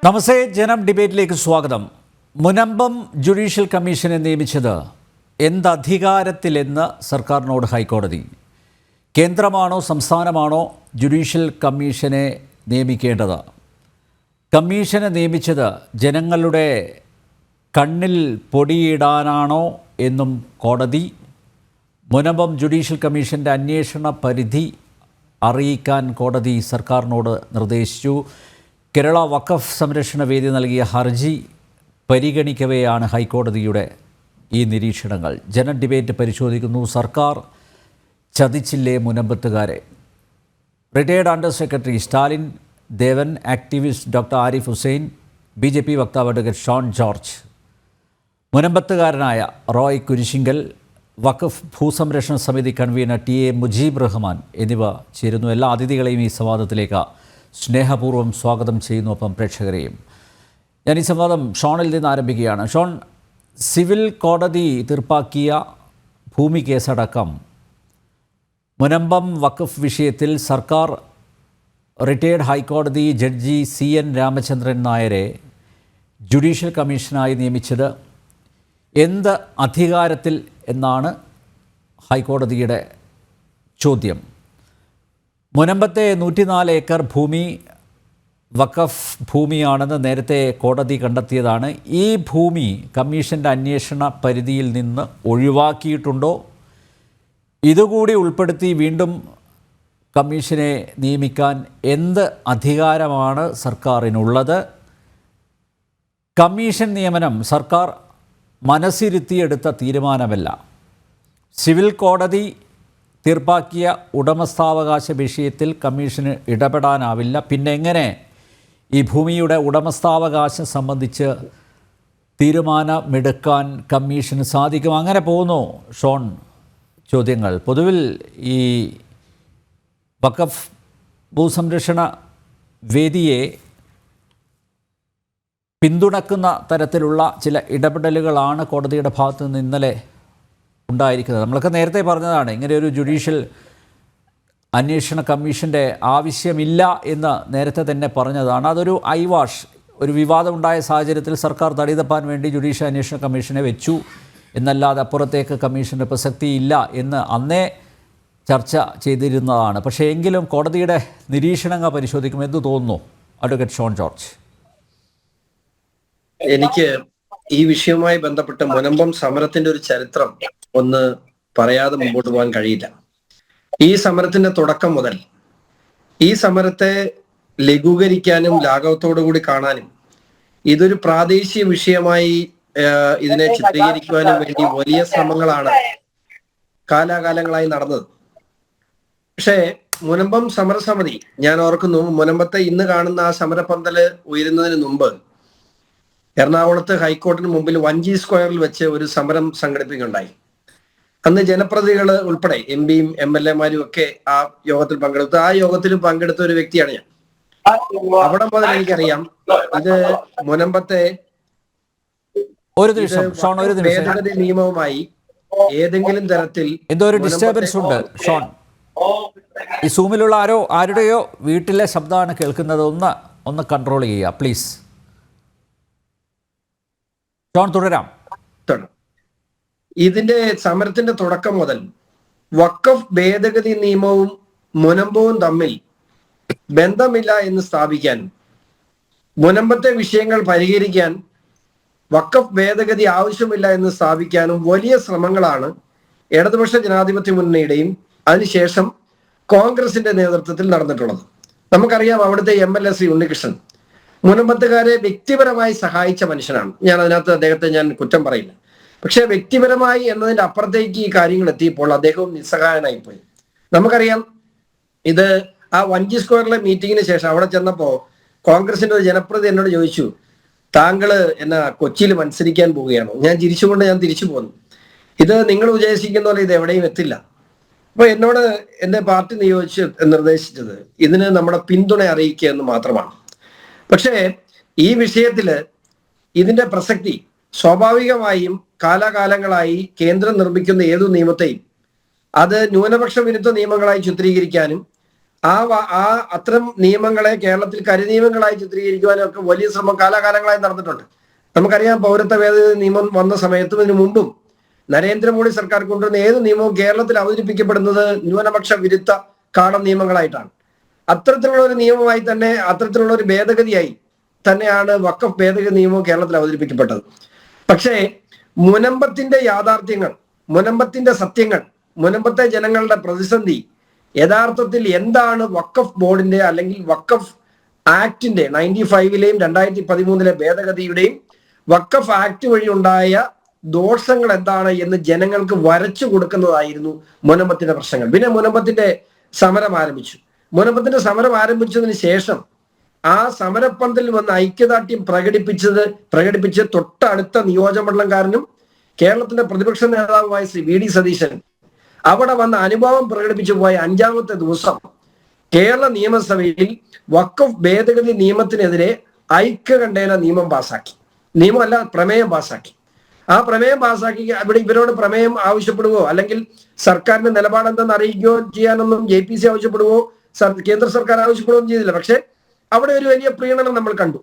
നമസ്തേ, ജനം ഡിബേറ്റിലേക്ക് സ്വാഗതം. മുനമ്പം ജുഡീഷ്യൽ കമ്മീഷനെ നിയമിച്ചത് എന്തധികാരത്തിലെന്ന് സർക്കാരിനോട് ഹൈക്കോടതി. കേന്ദ്രമാണോ സംസ്ഥാനമാണോ ജുഡീഷ്യൽ കമ്മീഷനെ നിയമിക്കേണ്ടത്? കമ്മീഷനെ നിയമിച്ചത് ജനങ്ങളുടെ കണ്ണിൽ പൊടിയിടാനാണോ എന്നും കോടതി. മുനമ്പം ജുഡീഷ്യൽ കമ്മീഷൻ്റെ അന്വേഷണ പരിധി അറിയിക്കാൻ കോടതി സർക്കാരിനോട് നിർദ്ദേശിച്ചു. കേരള വഖഫ് സംരക്ഷണ വേദി നൽകിയ ഹർജി പരിഗണിക്കവെയാണ് ഹൈക്കോടതിയുടെ ഈ നിരീക്ഷണങ്ങൾ. ജനം ഡിബേറ്റ് പരിശോധിക്കുന്നു. സർക്കാർ ചതിച്ചില്ലേ മുനമ്പത്തുകാരെ? Retired under secretary Stalin Devan, activist doctor Arif Hussain, BJP വക്താവ് അഡ്വക്കേറ്റ് ഷോൺ ജോർജ്, മുനമ്പത്തുകാരനായ റോയ് കുരിശിങ്കൽ, വഖഫ് ഭൂസംരക്ഷണ സമിതി കൺവീനർ TA മുജീബ് റഹ്മാൻ എന്നിവ ചേരുന്നു. എല്ലാ അതിഥികളെയും ഈ സംവാദത്തിലേക്ക് സ്നേഹപൂർവ്വം സ്വാഗതം ചെയ്യുന്നു. ഒപ്പം പ്രേക്ഷകരെയും. ഞാൻ ഈ സംവാദം ഷോണിൽ നിന്ന് ആരംഭിക്കുകയാണ്. ഷോൺ, സിവിൽ കോടതി തീർപ്പാക്കിയ ഭൂമി കേസടക്കം മുനമ്പം വഖഫ് വിഷയത്തിൽ സർക്കാർ റിട്ടയേർഡ് ഹൈക്കോടതി ജഡ്ജി CN രാമചന്ദ്രൻ നായരെ ജുഡീഷ്യൽ കമ്മീഷനായി നിയമിച്ചത് എന്ത് അധികാരത്തിൽ എന്നാണ് ഹൈക്കോടതിയുടെ ചോദ്യം. മുനമ്പത്തെ 104 ഏക്കർ ഭൂമി വഖഫ് ഭൂമിയാണെന്ന് നേരത്തെ കോടതി കണ്ടെത്തിയതാണ്. ഈ ഭൂമി കമ്മീഷൻ്റെ അന്വേഷണ പരിധിയിൽ നിന്ന് ഒഴിവാക്കിയിട്ടുണ്ടോ? ഇതുകൂടി ഉൾപ്പെടുത്തി വീണ്ടും കമ്മീഷനെ നിയമിക്കാൻ എന്ത് അധികാരമാണ് സർക്കാരിനുള്ളത്? കമ്മീഷൻ നിയമനം സർക്കാർ മനസ്സിരുത്തിയെടുത്ത തീരുമാനമല്ല. സിവിൽ കോടതി തീർപ്പാക്കിയ ഉടമസ്ഥാവകാശ വിഷയത്തിൽ കമ്മീഷന് ഇടപെടാനാവില്ല. പിന്നെ എങ്ങനെ ഈ ഭൂമിയുടെ ഉടമസ്ഥാവകാശം സംബന്ധിച്ച് തീരുമാനമെടുക്കാൻ കമ്മീഷന് സാധിക്കും? അങ്ങനെ പോകുന്നു ഷോൺ ചോദ്യങ്ങൾ. പൊതുവിൽ ഈ വഖഫ് ഭൂസംരക്ഷണ വേദിയെ പിന്തുണക്കുന്ന തരത്തിലുള്ള ചില ഇടപെടലുകളാണ് കോടതിയുടെ ഭാഗത്തു നിന്ന് ഇന്നലെ ഉണ്ടായിരിക്കുന്നത്. നമ്മളൊക്കെ നേരത്തെ പറഞ്ഞതാണ്, ഇങ്ങനെ ഒരു ജുഡീഷ്യൽ അന്വേഷണ കമ്മീഷൻ്റെ ആവശ്യമില്ല എന്ന് നേരത്തെ തന്നെ പറഞ്ഞതാണ്. അതൊരു ഐവാഷ്, ഒരു വിവാദമുണ്ടായ സാഹചര്യത്തിൽ സർക്കാർ തടി തപ്പാൻ വേണ്ടി ജുഡീഷ്യൽ അന്വേഷണ കമ്മീഷനെ വെച്ചു എന്നല്ലാതെ അപ്പുറത്തേക്ക് കമ്മീഷൻ്റെ പ്രസക്തിയില്ല എന്ന് അന്നേ ചർച്ച ചെയ്തിരുന്നതാണ്. പക്ഷേ എങ്കിലും കോടതിയുടെ നിരീക്ഷണങ്ങൾ പരിശോധിക്കുമ്പോൾ എന്ത് തോന്നുന്നു അഡ്വക്കേറ്റ് ഷോൺ ജോർജ്? എനിക്ക് ഈ വിഷയവുമായി ബന്ധപ്പെട്ട് മുനമ്പം സമരത്തിന്റെ ഒരു ചരിത്രം ഒന്ന് പറയാതെ മുമ്പോട്ട് പോകാൻ കഴിയില്ല. ഈ സമരത്തിന്റെ തുടക്കം മുതൽ ഈ സമരത്തെ ലഘൂകരിക്കാനും ലാഘവത്തോടു കൂടി കാണാനും ഇതൊരു പ്രാദേശിക വിഷയമായി ഇതിനെ ചിത്രീകരിക്കുവാനും വേണ്ടി വലിയ ശ്രമങ്ങളാണ് കാലാകാലങ്ങളായി നടന്നത്. പക്ഷേ മുനമ്പം സമരസമിതി, ഞാൻ ഓർക്കുന്നു, മുനമ്പത്തെ ഇന്ന് കാണുന്ന ആ സമരപന്തല് ഉയരുന്നതിന് മുമ്പ് എറണാകുളത്ത് ഹൈക്കോടതിന് മുമ്പിൽ 1G സ്ക്വയറിൽ വെച്ച് ഒരു സമരം സംഘടിപ്പിക്കുകയുണ്ടായി. അന്ന് ജനപ്രതിനിധികൾ ഉൾപ്പെടെ MPയും MLA മാരും ഒക്കെ ആ യോഗത്തിൽ പങ്കെടുത്തു. ആ യോഗത്തിൽ പങ്കെടുത്ത ഒരു വ്യക്തിയാണ് ഞാൻ. അവിടെ മുതൽ എനിക്കറിയാം ഇത് മുനമ്പത്തെ ഭേദഗതി നിയമവുമായി ഏതെങ്കിലും തരത്തിൽ എന്തോ ഒരു ഡിസ്റ്റർബൻസ് ഉണ്ട് ഷോൺ. ഈ സൂമിലുള്ള ആരുടെയോ വീട്ടിലെ ശബ്ദമാണ് കേൾക്കുന്നത്. ഒന്ന് കൺട്രോൾ ചെയ്യുക പ്ലീസ്. ഷോൺ തുടരാം. ഇതിന്റെ സമരത്തിന്റെ തുടക്കം മുതൽ വഖഫ് ഭേദഗതി നിയമവും മുനമ്പവും തമ്മിൽ ബന്ധമില്ല എന്ന് സ്ഥാപിക്കാനും മുനമ്പത്തെ വിഷയങ്ങൾ പരിഹരിക്കാൻ വഖഫ് ഭേദഗതി ആവശ്യമില്ല എന്ന് സ്ഥാപിക്കാനും വലിയ ശ്രമങ്ങളാണ് ഇടതുപക്ഷ ജനാധിപത്യ മുന്നണിയുടെയും അതിനുശേഷം കോൺഗ്രസിന്റെ നേതൃത്വത്തിൽ നടന്നിട്ടുള്ളത്. നമുക്കറിയാം, അവിടുത്തെ MLA ശ്രീ ഉണ്ണികൃഷ്ണൻ മുനമ്പത്തുകാരെ വ്യക്തിപരമായി സഹായിച്ച മനുഷ്യനാണ്. ഞാൻ അതിനകത്ത് അദ്ദേഹത്തെ ഞാൻ കുറ്റം പറയില്ല. പക്ഷെ വ്യക്തിപരമായി എന്നതിന്റെ അപ്പുറത്തേക്ക് ഈ കാര്യങ്ങൾ എത്തിയപ്പോൾ അദ്ദേഹവും നിസ്സഹായനായിപ്പോയി. നമുക്കറിയാം, ഇത് ആ 1G സ്ക്വയറിലെ മീറ്റിങ്ങിന് ശേഷം അവിടെ ചെന്നപ്പോ കോൺഗ്രസിന്റെ ഒരു ജനപ്രതിനിധി എന്നോട് ചോദിച്ചു, താങ്കള് എന്നെ കൊച്ചിയിൽ മത്സരിക്കാൻ പോവുകയാണോ? ഞാൻ ചിരിച്ചുകൊണ്ട് ഞാൻ തിരിച്ചു പോന്നു. ഇത് നിങ്ങൾ ഉദ്ദേശിക്കുന്ന പോലെ ഇത് എവിടെയും എത്തില്ല. അപ്പൊ എന്നോട് എന്റെ പാർട്ടി നിർദ്ദേശിച്ചത് ഇതിന് നമ്മുടെ പിന്തുണ അറിയിക്കുക എന്ന് മാത്രമാണ്. പക്ഷേ ഈ വിഷയത്തില് ഇതിന്റെ പ്രസക്തി സ്വാഭാവികമായും കാലാകാലങ്ങളായി കേന്ദ്രം നിർമ്മിക്കുന്ന ഏതു നിയമത്തെയും അത് ന്യൂനപക്ഷ വിരുദ്ധ നിയമങ്ങളായി ചിത്രീകരിക്കാനും ആ അത്തരം നിയമങ്ങളെ കേരളത്തിൽ കരിനിയമങ്ങളായി ചിത്രീകരിക്കുവാനും ഒക്കെ വലിയ ശ്രമം കാലാകാലങ്ങളായി നടന്നിട്ടുണ്ട്. നമുക്കറിയാം, പൗരത്വ ഭേദഗതി നിയമം വന്ന സമയത്തും ഇതിനു മുമ്പും നരേന്ദ്രമോദി സർക്കാർ കൊണ്ടുവരുന്ന ഏത് നിയമവും കേരളത്തിൽ അവതരിപ്പിക്കപ്പെടുന്നത് ന്യൂനപക്ഷ വിരുദ്ധ കാടൻ നിയമങ്ങളായിട്ടാണ്. അത്തരത്തിലുള്ള ഒരു നിയമമായി തന്നെ, അത്തരത്തിലുള്ള ഒരു ഭേദഗതിയായി തന്നെയാണ് വഖഫ് ഭേദഗതി നിയമവും കേരളത്തിൽ അവതരിപ്പിക്കപ്പെട്ടത്. പക്ഷേ മുനമ്പത്തിന്റെ യാഥാർത്ഥ്യങ്ങൾ, മുനമ്പത്തിന്റെ സത്യങ്ങൾ, മുനമ്പത്തെ ജനങ്ങളുടെ പ്രതിസന്ധി യഥാർത്ഥത്തിൽ എന്താണ് വഖഫ് ബോർഡിന്റെ അല്ലെങ്കിൽ വഖഫ് ആക്ടിന്റെ 95-ലെയും 2013-ലെ ഭേദഗതിയുടെയും വഖഫ് ആക്ട് വഴി ഉണ്ടായ ദോഷങ്ങൾ എന്താണ് എന്ന് ജനങ്ങൾക്ക് വരച്ചു കൊടുക്കുന്നതായിരുന്നു മുനമ്പത്തിന്റെ പ്രശ്നങ്ങൾ. പിന്നെ മുനമ്പത്തിന്റെ സമരം ആരംഭിച്ചു. മുനമ്പത്തിന്റെ സമരം ആരംഭിച്ചതിന് ശേഷം ആ സമരപ്പന്തലിൽ വന്ന് ഐക്യദാർഢ്യം പ്രകടിപ്പിച്ച് തൊട്ടടുത്ത നിയോജകമണ്ഡലംകാരനും കേരളത്തിന്റെ പ്രതിപക്ഷ നേതാവുമായ ശ്രീ വി ഡി സതീശൻ അവിടെ വന്ന അനുഭവം പ്രകടിപ്പിച്ചു പോയ 5-ാമത്തെ ദിവസം കേരള നിയമസഭയിൽ വഖഫ് ഭേദഗതി നിയമത്തിനെതിരെ ഐക്യകണ്ഠേന നിയമം പാസാക്കി. നിയമമല്ല, പ്രമേയം പാസാക്കി. ആ പ്രമേയം പാസാക്കി ഇവിടെ ഇവരോട് പ്രമേയം ആവശ്യപ്പെടുവോ അല്ലെങ്കിൽ സർക്കാരിന്റെ നിലപാട് എന്തെന്ന് അറിയിക്കുകയോ ചെയ്യാനൊന്നും JPC ആവശ്യപ്പെടുവോ കേന്ദ്ര സർക്കാർ ആവശ്യപ്പെടുകയും ചെയ്തില്ല. പക്ഷെ അവിടെ ഒരു വലിയ പ്രീണനം നമ്മൾ കണ്ടു.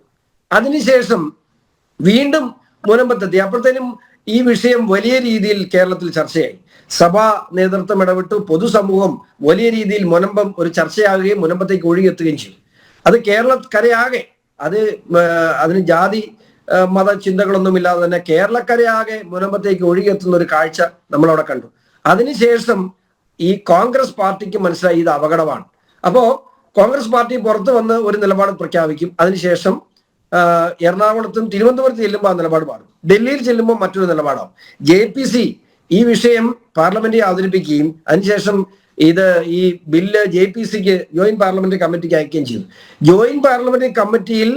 അതിനുശേഷം വീണ്ടും മുനമ്പത്തെത്തി. അപ്പോഴത്തേനും ഈ വിഷയം വലിയ രീതിയിൽ കേരളത്തിൽ ചർച്ചയായി. സഭാ നേതൃത്വം ഇടപെട്ടു. പൊതുസമൂഹം വലിയ രീതിയിൽ മുനമ്പം ഒരു ചർച്ചയാകുകയും മുനമ്പത്തേക്ക് ഒഴുകിയെത്തുകയും ചെയ്തു. അത് കേരളക്കരയാകെ, അതിന് ജാതി മത ചിന്തകളൊന്നുമില്ലാതെ തന്നെ കേരളക്കരയാകെ മുനമ്പത്തേക്ക് ഒഴുകിയെത്തുന്ന ഒരു കാഴ്ച നമ്മളവിടെ കണ്ടു. അതിനുശേഷം ഈ കോൺഗ്രസ് പാർട്ടിക്ക് മനസ്സിലായി ഇത് അപകടമാണ്. അപ്പോ കോൺഗ്രസ് പാർട്ടി പുറത്തു വന്ന് ഒരു നിലപാട് പ്രഖ്യാപിക്കും. അതിനുശേഷം എറണാകുളത്തും തിരുവനന്തപുരത്ത് ചെല്ലുമ്പോൾ ആ നിലപാട് മാറും. ഡൽഹിയിൽ ചെല്ലുമ്പോൾ മറ്റൊരു നിലപാടാവും. JPC ഈ വിഷയം പാർലമെന്റിൽ അവതരിപ്പിക്കുകയും അതിനുശേഷം ഈ ബില്ല് JPCക്ക് ജോയിന്റ് പാർലമെന്ററി കമ്മിറ്റിക്ക് അയക്കുകയും ചെയ്തു. ജോയിന്റ് പാർലമെന്ററി കമ്മിറ്റിയിൽ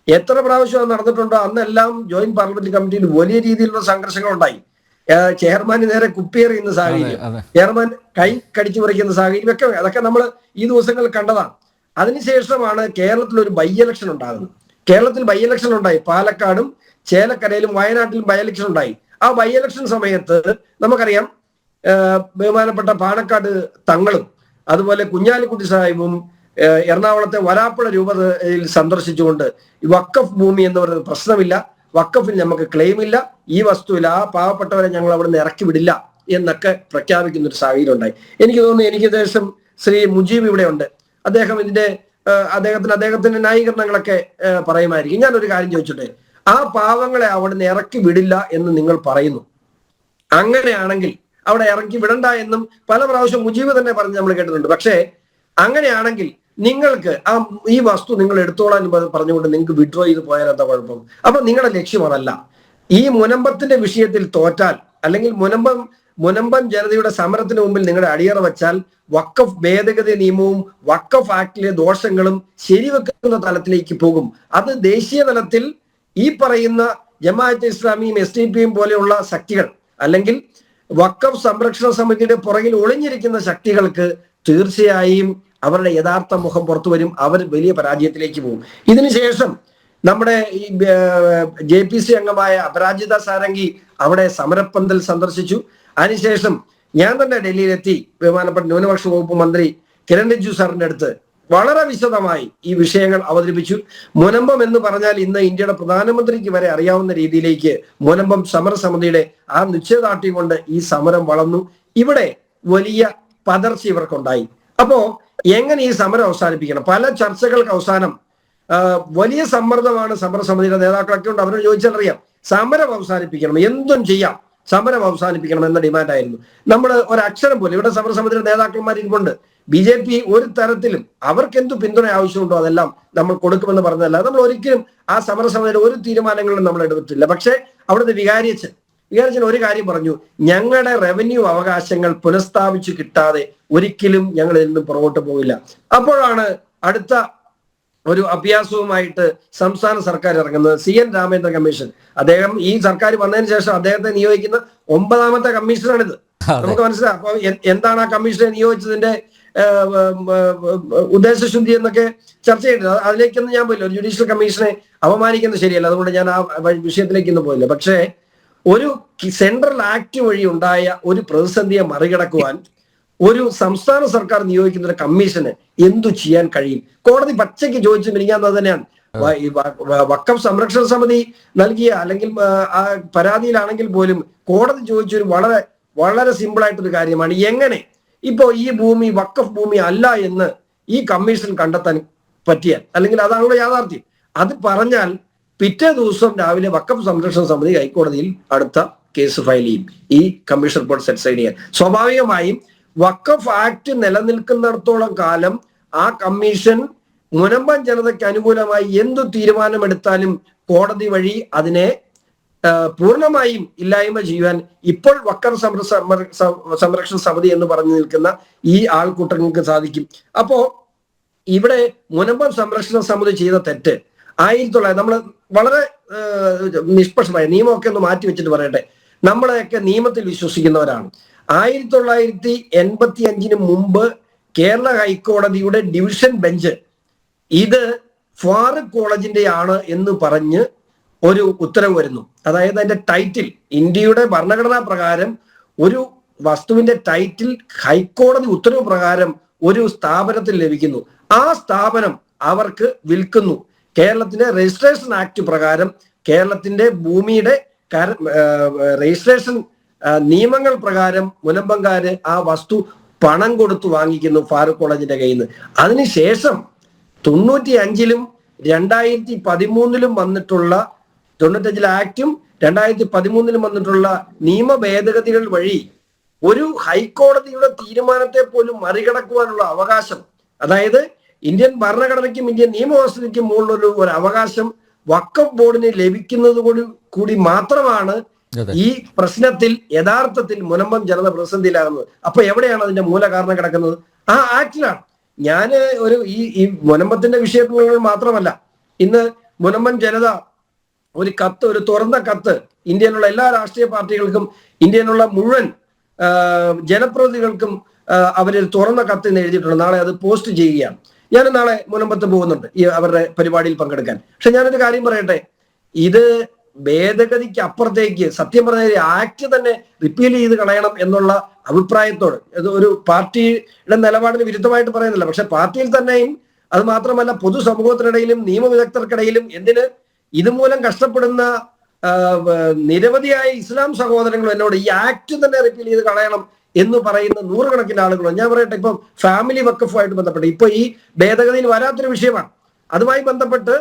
എത്ര പ്രാവശ്യം അത് നടന്നിട്ടുണ്ടോ അന്നെല്ലാം ജോയിന്റ് പാർലമെന്ററി കമ്മിറ്റിയിൽ വലിയ രീതിയിലുള്ള സംഘർഷങ്ങൾ ഉണ്ടായി. ചെയർമാന് നേരെ കുപ്പിയെറിയുന്ന സാഹചര്യം, ചെയർമാൻ കൈ കടിച്ചു പറിക്കുന്ന സാഹചര്യം ഒക്കെ അതൊക്കെ നമ്മൾ ഈ ദിവസങ്ങളിൽ കണ്ടതാണ്. അതിനുശേഷമാണ് കേരളത്തിൽ ഒരു ബൈ ഇലക്ഷൻ ഉണ്ടാകുന്നത്. കേരളത്തിൽ ബൈ ഇലക്ഷൻ ഉണ്ടായി. പാലക്കാടും ചേലക്കരയിലും വയനാട്ടിലും ബൈ ഇലക്ഷൻ ഉണ്ടായി. ആ ബൈ ഇലക്ഷൻ സമയത്ത് നമുക്കറിയാം, ബഹുമാനപ്പെട്ട പാണക്കാട് തങ്ങളും അതുപോലെ കുഞ്ഞാലിക്കുട്ടി സാഹിബും എറണാകുളത്തെ വരാപ്പുഴ രൂപതയിൽ സന്ദർശിച്ചുകൊണ്ട് വഖഫ് ഭൂമി എന്ന് പറയുന്നത് പ്രശ്നമില്ല, വഖഫിൽ നമുക്ക് ക്ലെയിം ഇല്ല, ഈ വസ്തുവിൽ ആ പാവപ്പെട്ടവരെ ഞങ്ങൾ അവിടെ നിന്ന് ഇറക്കി വിടില്ല എന്നൊക്കെ പ്രഖ്യാപിക്കുന്ന ഒരു സാഹചര്യം ഉണ്ടായി. എനിക്ക് തോന്നുന്നു, എനിക്ക് ശേഷം ശ്രീ മുജീബ് ഇവിടെ ഉണ്ട്, അദ്ദേഹം അദ്ദേഹത്തിന്റെ ന്യായീകരണങ്ങളൊക്കെ പറയുമായിരിക്കും. ഞാനൊരു കാര്യം ചോദിച്ചോട്ടെ, ആ പാവങ്ങളെ അവിടെ നിന്ന് ഇറക്കി വിടില്ല എന്ന് നിങ്ങൾ പറയുന്നു. അങ്ങനെയാണെങ്കിൽ അവിടെ ഇറക്കി വിടണ്ട എന്നും പല പ്രാവശ്യം മുജീബ് തന്നെ പറഞ്ഞ് നമ്മൾ കേട്ടിട്ടുണ്ട്. പക്ഷേ അങ്ങനെയാണെങ്കിൽ നിങ്ങൾക്ക് ഈ വസ്തു നിങ്ങൾ എടുത്തോളാൻ പറഞ്ഞുകൊണ്ട് നിങ്ങൾക്ക് വിഡ്രോ ചെയ്ത് പോയാൽ എന്താ കുഴപ്പം? അപ്പൊ നിങ്ങളുടെ ലക്ഷ്യം അതല്ല. ഈ മുനമ്പത്തിന്റെ വിഷയത്തിൽ തോറ്റാൽ അല്ലെങ്കിൽ മുനമ്പം ജനതയുടെ സമരത്തിന് മുമ്പിൽ നിങ്ങളുടെ അടിയറ വെച്ചാൽ വഖഫ് ഭേദഗതി നിയമവും വഖഫ് ആക്ടിലെ ദോഷങ്ങളും ശരിവെക്കുന്ന തലത്തിലേക്ക് പോകും. അത് ദേശീയ തലത്തിൽ ഈ പറയുന്ന ജമാഅത്തെ ഇസ്ലാമിയും SDPയും പോലെയുള്ള ശക്തികൾ അല്ലെങ്കിൽ വഖഫ് സംരക്ഷണ സമിതിയുടെ പുറകിൽ ഒളിഞ്ഞിരിക്കുന്ന ശക്തികൾക്ക് തീർച്ചയായും അവരുടെ യഥാർത്ഥ മുഖം പുറത്തു വരും. അവർ വലിയ പരാജയത്തിലേക്ക് പോകും. ഇതിനുശേഷം നമ്മുടെ ഈ JPC അംഗമായ അപരാജിത സാരംഗി അവിടെ സമരപ്പന്തൽ സന്ദർശിച്ചു. അതിനുശേഷം ഞാൻ തന്നെ ഡൽഹിയിലെത്തി ബഹുമാനപ്പെട്ട ന്യൂനപക്ഷ വകുപ്പ് മന്ത്രി കിരൺ റിജ്ജു സാറിന്റെ അടുത്ത് വളരെ വിശദമായി ഈ വിഷയങ്ങൾ അവതരിപ്പിച്ചു. മുനമ്പം എന്ന് പറഞ്ഞാൽ ഇന്ന് ഇന്ത്യയുടെ പ്രധാനമന്ത്രിക്ക് വരെ അറിയാവുന്ന രീതിയിലേക്ക് മുനമ്പം സമരസമിതിയുടെ ആ നിശ്ചയദാർഢ്യം കൊണ്ട് ഈ സമരം വളർന്നു. ഇവിടെ വലിയ പതർച്ച ഇവർക്കുണ്ടായി. അപ്പോ എങ്ങനെ ഈ സമരം അവസാനിപ്പിക്കണം? പല ചർച്ചകൾക്ക് അവസാനം വലിയ സമ്മർദ്ദമാണ് സമരസമിതിയുടെ നേതാക്കളൊക്കെ ഉണ്ട്. അവരോട് ചോദിച്ചാൽ അറിയാം, സമരം അവസാനിപ്പിക്കണം, എന്തും ചെയ്യാം, സമരം അവസാനിപ്പിക്കണം എന്ന ഡിമാൻഡായിരുന്നു. നമ്മൾ ഒരക്ഷരം പോലും ഇവിടെ സമരസമിതിയുടെ നേതാക്കന്മാർ ഇരിപ്പുണ്ട്. BJP ഒരു തരത്തിലും അവർക്ക് എന്തു പിന്തുണ ആവശ്യമുണ്ടോ അതെല്ലാം നമ്മൾ കൊടുക്കുമെന്ന് പറഞ്ഞതല്ല. നമ്മൾ ഒരിക്കലും ആ സമരസമിതിയുടെ ഒരു തീരുമാനങ്ങളിലും നമ്മൾ എടുത്തിട്ടില്ല. പക്ഷെ അവിടുത്തെ വികാരിയച്ഛൻ ഒരു കാര്യം പറഞ്ഞു, ഞങ്ങളുടെ റവന്യൂ അവകാശങ്ങൾ പുനഃസ്ഥാപിച്ചു കിട്ടാതെ ഒരിക്കലും ഞങ്ങൾ ഇതിൽ നിന്ന് പുറകോട്ട് പോകില്ല. അപ്പോഴാണ് അടുത്ത ഒരു അഭ്യാസവുമായിട്ട് സംസ്ഥാന സർക്കാർ ഇറങ്ങുന്നത്. CN Ramendra commission. അദ്ദേഹം ഈ സർക്കാർ വന്നതിന് ശേഷം അദ്ദേഹത്തെ നിയോഗിക്കുന്ന 9ാമത്തെ കമ്മീഷനാണിത്. നമുക്ക് മനസ്സിലാക്കാം. അപ്പൊ എന്താണ് ആ കമ്മീഷനെ നിയോഗിച്ചതിന്റെ ഉദ്ദേശശുദ്ധി എന്നൊക്കെ ചർച്ച ചെയ്തത്. അതിലേക്കൊന്നും ഞാൻ പോയില്ല. ഒരു ജുഡീഷ്യൽ കമ്മീഷനെ അപമാനിക്കുന്നത് ശരിയല്ല, അതുകൊണ്ട് ഞാൻ ആ വിഷയത്തിലേക്കൊന്നും പോയില്ല. പക്ഷേ ഒരു സെൻട്രൽ ആക്ട് വഴി ഉണ്ടായ ഒരു പ്രതിസന്ധിയെ മറികടക്കുവാൻ ഒരു സംസ്ഥാന സർക്കാർ നിയോഗിക്കുന്ന ഒരു കമ്മീഷന് എന്തു ചെയ്യാൻ കഴിയും? കോടതി പച്ചയ്ക്ക് ചോദിച്ചു മിനിങ്ങാന്നത് തന്നെയാണ്. വഖഫ് സംരക്ഷണ സമിതി നൽകിയ അല്ലെങ്കിൽ ആ പരാതിയിലാണെങ്കിൽ പോലും കോടതി ചോദിച്ചൊരു വളരെ വളരെ സിമ്പിൾ ആയിട്ടൊരു കാര്യമാണ്, എങ്ങനെ ഇപ്പോ ഈ ഭൂമി വഖഫ് ഭൂമി അല്ല എന്ന് ഈ കമ്മീഷൻ കണ്ടെത്താൻ പറ്റിയാൽ, അല്ലെങ്കിൽ അതാണല്ലോ യാഥാർത്ഥ്യം. അത് പറഞ്ഞാൽ പിറ്റേ ദിവസം രാവിലെ വഖഫ് സംരക്ഷണ സമിതി ഹൈക്കോടതിയിൽ അടുത്ത കേസ് ഫയൽ ചെയ്യും, ഈ കമ്മീഷൻ റിപ്പോർട്ട് സെറ്റിസൈഡ് ചെയ്യാൻ. സ്വാഭാവികമായും വഖഫ് ആക്ട് നിലനിൽക്കുന്നിടത്തോളം കാലം ആ കമ്മീഷൻ മുനമ്പം ജനതയ്ക്ക് അനുകൂലമായി എന്തു തീരുമാനമെടുത്താലും കോടതി വഴി അതിനെ പൂർണ്ണമായും ഇല്ലായ്മ ചെയ്യുവാൻ ഇപ്പോൾ വഖഫ് സംരക്ഷണ സമിതി എന്ന് പറഞ്ഞു നിൽക്കുന്ന ഈ ആൾക്കൂട്ടങ്ങൾക്ക് സാധിക്കും. അപ്പോ ഇവിടെ മുനമ്പം സംരക്ഷണ സമിതി ചെയ്ത തെറ്റ് 1900 നമ്മൾ വളരെ നിഷ്പക്ഷമായ നിയമമൊക്കെ ഒന്ന് മാറ്റി വെച്ചിട്ട് പറയട്ടെ, നമ്മളെയൊക്കെ നിയമത്തിൽ വിശ്വസിക്കുന്നവരാണ്. 1985 മുമ്പ് കേരള ഹൈക്കോടതിയുടെ ഡിവിഷൻ ബെഞ്ച് ഇത് ഫാറൂഖ് കോളേജിന്റെ ആണ് എന്ന് പറഞ്ഞ് ഒരു ഉത്തരവ് വരുന്നു. അതായത് അതിന്റെ ടൈറ്റിൽ, ഇന്ത്യയുടെ ഭരണഘടനാ പ്രകാരം ഒരു വസ്തുവിന്റെ ടൈറ്റിൽ ഹൈക്കോടതി ഉത്തരവ് പ്രകാരം ഒരു സ്ഥാപനത്തിൽ ലഭിക്കുന്നു. ആ സ്ഥാപനം അവർക്ക് വിൽക്കുന്നു. കേരളത്തിന്റെ രജിസ്ട്രേഷൻ ആക്ട് പ്രകാരം കേരളത്തിന്റെ ഭൂമിയുടെ രജിസ്ട്രേഷൻ നിയമങ്ങൾ പ്രകാരം മുനമ്പംകാര് ആ വസ്തു പണം കൊടുത്തു വാങ്ങിക്കുന്നു ഫാറൂഖ് കോളേജിന്റെ കയ്യിൽ നിന്ന്. അതിനുശേഷം 95-ലും 2013-ലും വന്നിട്ടുള്ള 95 ആക്ടും 2013-ലും വന്നിട്ടുള്ള നിയമ ഭേദഗതികൾ വഴി ഒരു ഹൈക്കോടതിയുടെ തീരുമാനത്തെ പോലും മറികടക്കുവാനുള്ള അവകാശം, അതായത് ഇന്ത്യൻ ഭരണഘടനയ്ക്കും ഇന്ത്യൻ നിയമവ്യവസ്ഥയ്ക്കും മുകളിലൊരു ഒരു അവകാശം വഖഫ് ബോർഡിന് ലഭിക്കുന്നത് കൂടി മാത്രമാണ് ഈ പ്രശ്നത്തിൽ യഥാർത്ഥത്തിൽ മുനമ്പം ജനത പ്രതിസന്ധിയിലാകുന്നത്. അപ്പൊ എവിടെയാണ് അതിന്റെ മൂലകാരണം കിടക്കുന്നത്? ആ ആക്ടിലാണ്. ഞാന് ഈ മുനമ്പത്തിന്റെ വിഷയങ്ങൾ മാത്രമല്ല, ഇന്ന് മുനമ്പൻ ജനത ഒരു കത്ത്, ഒരു തുറന്ന കത്ത് ഇന്ത്യയിലുള്ള എല്ലാ രാഷ്ട്രീയ പാർട്ടികൾക്കും ഇന്ത്യയിലുള്ള മുഴുവൻ ജനപ്രതിനിധികൾക്കും അവരൊരു തുറന്ന കത്ത് എന്ന് എഴുതിയിട്ടുണ്ട്. നാളെ അത് പോസ്റ്റ് ചെയ്യുകയാണ്. ഞാൻ നാളെ മുനമ്പത്ത് പോകുന്നുണ്ട് ഈ അവരുടെ പരിപാടിയിൽ പങ്കെടുക്കാൻ. പക്ഷെ ഞാനൊരു കാര്യം പറയട്ടെ, ഇത് ഭേദഗതിക്ക് അപ്പുറത്തേക്ക് സത്യം പറഞ്ഞ ആക്ട് തന്നെ റിപ്പീൽ ചെയ്ത് കളയണം എന്നുള്ള അഭിപ്രായത്തോട്, ഇത് ഒരു പാർട്ടിയുടെ നിലപാടിന് വിരുദ്ധമായിട്ട് പറയുന്നില്ല, പക്ഷെ പാർട്ടിയിൽ തന്നെയും അത് മാത്രമല്ല പൊതുസമൂഹത്തിനിടയിലും നിയമവിദഗ്ധർക്കിടയിലും എന്തിന് ഇതുമൂലം കഷ്ടപ്പെടുന്ന നിരവധിയായ ഇസ്ലാം സഹോദരങ്ങൾ എന്നോട് ഈ ആക്ട് തന്നെ റിപ്പീൽ ചെയ്ത് കളയണം എന്ന് പറയുന്ന നൂറുകണക്കിന് ആളുകളും. ഞാൻ പറയട്ടെ, ഇപ്പം ഫാമിലി വഖഫുമായിട്ട് ബന്ധപ്പെട്ട് ഇപ്പൊ ഈ ഭേദഗതിയിൽ വരാത്തൊരു വിഷയമാണ്. അതുമായി ബന്ധപ്പെട്ട്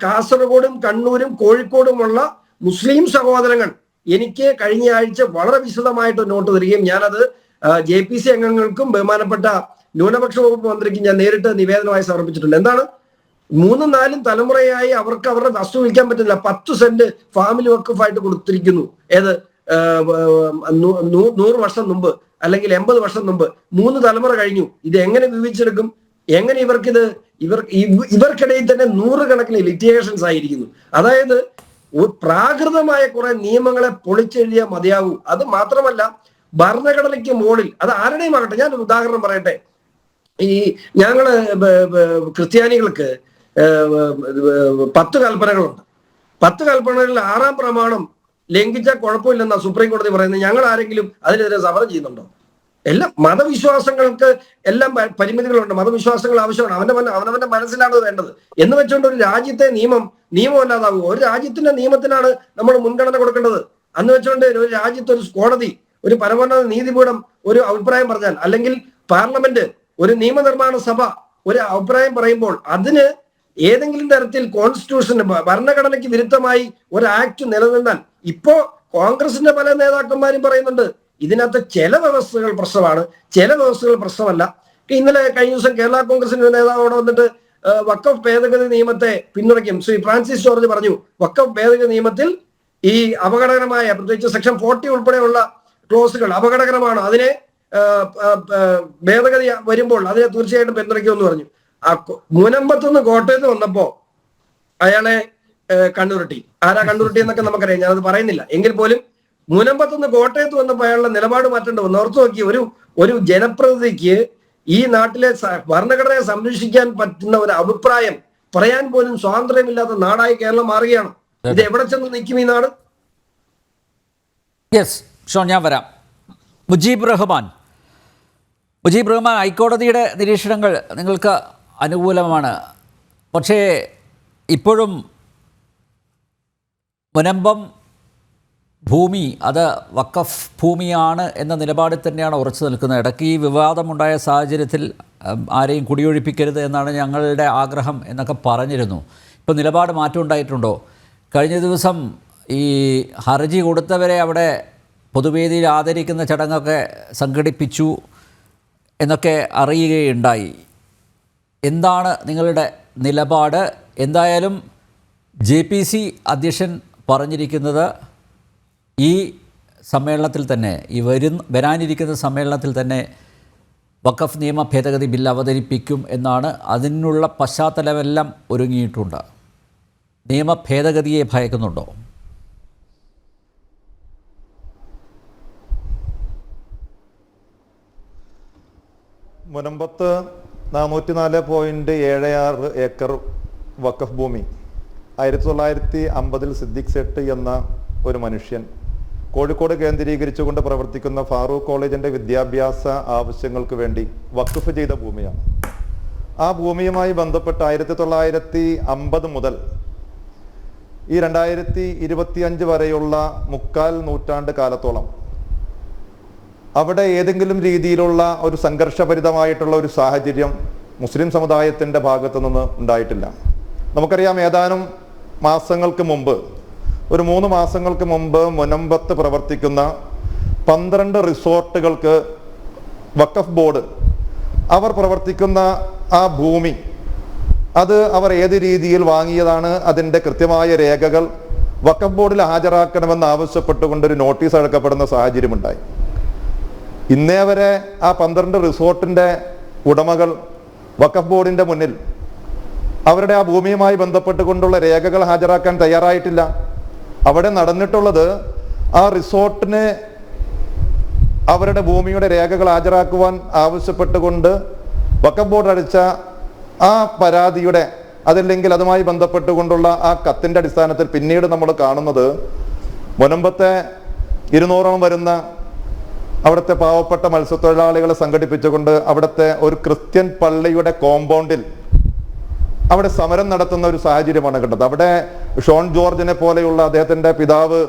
കാസർഗോഡും കണ്ണൂരും കോഴിക്കോടുമുള്ള മുസ്ലിം സഹോദരങ്ങൾ എനിക്ക് കഴിഞ്ഞ ആഴ്ച വളരെ വിശദമായിട്ട് നോട്ട് തരികയും ഞാനത് JPC അംഗങ്ങൾക്കും ബഹുമാനപ്പെട്ട ന്യൂനപക്ഷ വകുപ്പ് മന്ത്രിക്കും ഞാൻ നേരിട്ട് നിവേദനമായി സമർപ്പിച്ചിട്ടുണ്ട്. എന്താണ്, 3-4 തലമുറയായി അവർക്ക് അവരുടെ വസ്തു വിൽക്കാൻ പറ്റില്ല. 10 സെന്റ് ഫാമിലി വഖഫായിട്ട് കൊടുത്തിരിക്കുന്നു. ഏത് 100 വർഷം മുമ്പ് അല്ലെങ്കിൽ 80 വർഷം മുമ്പ്. 3 തലമുറ കഴിഞ്ഞു. ഇത് എങ്ങനെ വിഭജിച്ചെടുക്കും? എങ്ങനെ ഇവർക്കിടയിൽ തന്നെ നൂറുകണക്കിന് ലിറ്റിഗേഷൻസ് ആയിരിക്കുന്നു. അതായത് പ്രാകൃതമായ കുറെ നിയമങ്ങളെ പൊളിച്ചെഴുതിയാൽ മതിയാവൂ. അത് മാത്രമല്ല, ഭരണഘടനയ്ക്ക് മുകളിൽ അത് ആരുടെയും ആകട്ടെ, ഞാനൊരു ഉദാഹരണം പറയട്ടെ. ഈ ഞങ്ങള് ക്രിസ്ത്യാനികൾക്ക് 10 കൽപ്പനകളുണ്ട്. 10 കൽപ്പനകളിൽ 6-ാം പ്രമാണം ലംഘിച്ചാൽ കുഴപ്പമില്ലെന്നാ സുപ്രീം കോടതി പറയുന്നത്. ഞങ്ങൾ ആരെങ്കിലും അതിനെതിരെ സമരം ചെയ്യുന്നുണ്ടോ? എല്ലാം മതവിശ്വാസങ്ങൾക്ക് എല്ലാം പരിമിതികളുണ്ട്. മതവിശ്വാസങ്ങൾ ആവശ്യമാണ്. അവനവന്റെ മനസ്സിലാണ് വേണ്ടത് എന്ന് വെച്ചുകൊണ്ട് ഒരു രാജ്യത്തെ നിയമമല്ലാതാകുമോ? ഒരു രാജ്യത്തിന്റെ നിയമത്തിനാണ് നമ്മൾ മുൻഗണന കൊടുക്കേണ്ടത്. അന്ന് വെച്ചുകൊണ്ട് ഒരു രാജ്യത്ത് ഒരു കോടതി, ഒരു പരമോന്നത നീതിപീഠം ഒരു അഭിപ്രായം പറഞ്ഞാൽ, അല്ലെങ്കിൽ പാർലമെന്റ്, ഒരു നിയമനിർമ്മാണ സഭ ഒരു അഭിപ്രായം പറയുമ്പോൾ അതിന് ഏതെങ്കിലും തരത്തിൽ കോൺസ്റ്റിറ്റ്യൂഷന് ഭരണഘടനയ്ക്ക് വിരുദ്ധമായി ഒരു ആക്ട് നിലനിന്നാൽ, ഇപ്പോ കോൺഗ്രസിന്റെ പല നേതാക്കന്മാരും പറയുന്നുണ്ട് ഇതിനകത്ത് ചില വ്യവസ്ഥകൾ പ്രശ്നമാണ്, ചില വ്യവസ്ഥകൾ പ്രശ്നമല്ല. ഇന്നലെ കഴിഞ്ഞ ദിവസം കേരള കോൺഗ്രസിന്റെ നേതാവോടെ വന്നിട്ട് വഖഫ് ഭേദഗതി നിയമത്തെ പിന്തുണയ്ക്കും. ശ്രീ ഫ്രാൻസിസ് ജോർജ് പറഞ്ഞു, വഖഫ് ഭേദഗതി നിയമത്തിൽ ഈ അപകടകരമായ പ്രത്യേകിച്ച് സെക്ഷൻ 40 ഉൾപ്പെടെയുള്ള ക്ലോസുകൾ അപകടകരമാണ്, അതിനെ ഭേദഗതി വരുമ്പോൾ അതിനെ തീർച്ചയായിട്ടും പിന്തുണയ്ക്കുമെന്ന് പറഞ്ഞു. മുനമ്പത്തുനിന്ന് കോട്ടയത്ത് വന്നപ്പോ അയാളെ കണ്ണുരുട്ടി. ആരാ കണ്ണുരുട്ടി എന്നൊക്കെ നമുക്കറിയാം, ഞാനത് പറയുന്നില്ല. എങ്കിൽ പോലും മുനമ്പത്തുനിന്ന് കോട്ടയത്ത് വന്നപ്പോൾ അയാളുടെ നിലപാട് മാറ്റേണ്ടി വന്നു. ഓർത്തു നോക്കി, ഒരു ജനപ്രതിനിധിക്ക് ഈ നാട്ടിലെ ഭരണഘടനയെ സംരക്ഷിക്കാൻ പറ്റുന്ന ഒരു അഭിപ്രായം പറയാൻ പോലും സ്വാതന്ത്ര്യമില്ലാത്ത നാടായി കേരളം മാറുകയാണ്. ഇത് എവിടെ ചെന്ന് നിൽക്കും ഈ നാട്? യെസ് ഷോൺ, ഞാൻ വരാം. മുജീബ് റഹ്മാൻ, മുജീബ് റഹ്മാൻ, ഹൈക്കോടതിയുടെ നിരീക്ഷണങ്ങൾ നിങ്ങൾക്ക് അനുകൂലമാണ്. പക്ഷേ ഇപ്പോഴും മുനമ്പം ഭൂമി അത് വഖഫ് ഭൂമിയാണ് എന്ന നിലപാടിൽ തന്നെയാണ് ഉറച്ചു നിൽക്കുന്നത്. ഇടയ്ക്ക് ഈ വിവാദമുണ്ടായ സാഹചര്യത്തിൽ ആരെയും കുടിയൊഴിപ്പിക്കരുത് എന്നാണ് ഞങ്ങളുടെ ആഗ്രഹം എന്നൊക്കെ പറഞ്ഞിരുന്നു. ഇപ്പോൾ നിലപാട് മാറ്റം ഉണ്ടായിട്ടുണ്ടോ? കഴിഞ്ഞ ദിവസം ഈ ഹർജി കൊടുത്തവരെ അവിടെ പൊതുവേദിയിൽ ആദരിക്കുന്ന ചടങ്ങൊക്കെ സംഘടിപ്പിച്ചു എന്നൊക്കെ അറിയുകയുണ്ടായി. എന്താണ് നിങ്ങളുടെ നിലപാട്? എന്തായാലും JPC അധ്യക്ഷൻ പറഞ്ഞിരിക്കുന്നത് ഈ സമ്മേളനത്തിൽ തന്നെ, ഈ വരാനിരിക്കുന്ന സമ്മേളനത്തിൽ തന്നെ വഖഫ് നിയമ ഭേദഗതി ബിൽ അവതരിപ്പിക്കും എന്നാണ്. അതിനുള്ള പശ്ചാത്തലമെല്ലാം ഒരുങ്ങിയിട്ടുണ്ട്. നിയമ ഭേദഗതിയെ ഭയക്കുന്നുണ്ടോ? മുനമ്പത്ത് 404.76 ഏക്കർ വഖഫ് ഭൂമി 1950 സിദ്ദിഖ് സെട്ട് എന്ന ഒരു മനുഷ്യൻ കോഴിക്കോട് കേന്ദ്രീകരിച്ചുകൊണ്ട് പ്രവർത്തിക്കുന്ന ഫാറൂഖ് കോളേജിൻ്റെ വിദ്യാഭ്യാസ ആവശ്യങ്ങൾക്ക് വേണ്ടി വഖഫ് ചെയ്ത ഭൂമിയാണ്. ആ ഭൂമിയുമായി ബന്ധപ്പെട്ട് 1950 മുതൽ ഈ 2025 വരെയുള്ള 3/4 നൂറ്റാണ്ട് കാലത്തോളം അവിടെ ഏതെങ്കിലും രീതിയിലുള്ള ഒരു സംഘർഷഭരിതമായിട്ടുള്ള ഒരു സാഹചര്യം മുസ്ലിം സമുദായത്തിൻ്റെ ഭാഗത്തു നിന്ന് ഉണ്ടായിട്ടില്ല. നമുക്കറിയാം, ഏതാനും മാസങ്ങൾക്ക് മുമ്പ്, ഒരു 3 മാസങ്ങൾക്ക് മുമ്പ് മുനമ്പത്ത് പ്രവർത്തിക്കുന്ന 12 റിസോർട്ടുകൾക്ക് വഖഫ് ബോർഡ് അവർ പ്രവർത്തിക്കുന്ന ആ ഭൂമി അത് അവർ ഏത് രീതിയിൽ വാങ്ങിയതാണ്, അതിൻ്റെ കൃത്യമായ രേഖകൾ വഖഫ് ബോർഡിൽ ഹാജരാക്കണമെന്ന് ആവശ്യപ്പെട്ടുകൊണ്ടൊരു നോട്ടീസ് അയക്കപ്പെടുന്ന സാഹചര്യമുണ്ടായി. ഇന്നേ വരെ ആ 12 റിസോർട്ടിൻ്റെ ഉടമകൾ വഖഫ് ബോർഡിൻ്റെ മുന്നിൽ അവരുടെ ആ ഭൂമിയുമായി ബന്ധപ്പെട്ടുകൊണ്ടുള്ള രേഖകൾ ഹാജരാക്കാൻ തയ്യാറായിട്ടില്ല. അവിടെ നടന്നിട്ടുള്ളത്, ആ റിസോർട്ടിന് അവരുടെ ഭൂമിയുടെ രേഖകൾ ഹാജരാക്കുവാൻ ആവശ്യപ്പെട്ടുകൊണ്ട് വഖഫ് ബോർഡ് അടിച്ച ആ പരാതിയുടെ, അതല്ലെങ്കിൽ അതുമായി ബന്ധപ്പെട്ടുകൊണ്ടുള്ള ആ കത്തിൻ്റെ അടിസ്ഥാനത്തിൽ പിന്നീട് നമ്മൾ കാണുന്നത് മുനമ്പത്തെ 200ഓളം വരുന്ന അവിടുത്തെ പാവപ്പെട്ട മത്സ്യത്തൊഴിലാളികളെ സംഘടിപ്പിച്ചുകൊണ്ട് അവിടുത്തെ ഒരു ക്രിസ്ത്യൻ പള്ളിയുടെ കോമ്പൗണ്ടിൽ അവിടെ സമരം നടത്തുന്ന ഒരു സാഹചര്യമാണ് കണ്ടത്. അവിടെ ഷോൺ ജോർജിനെ പോലെയുള്ള, അദ്ദേഹത്തിൻ്റെ പിതാവ്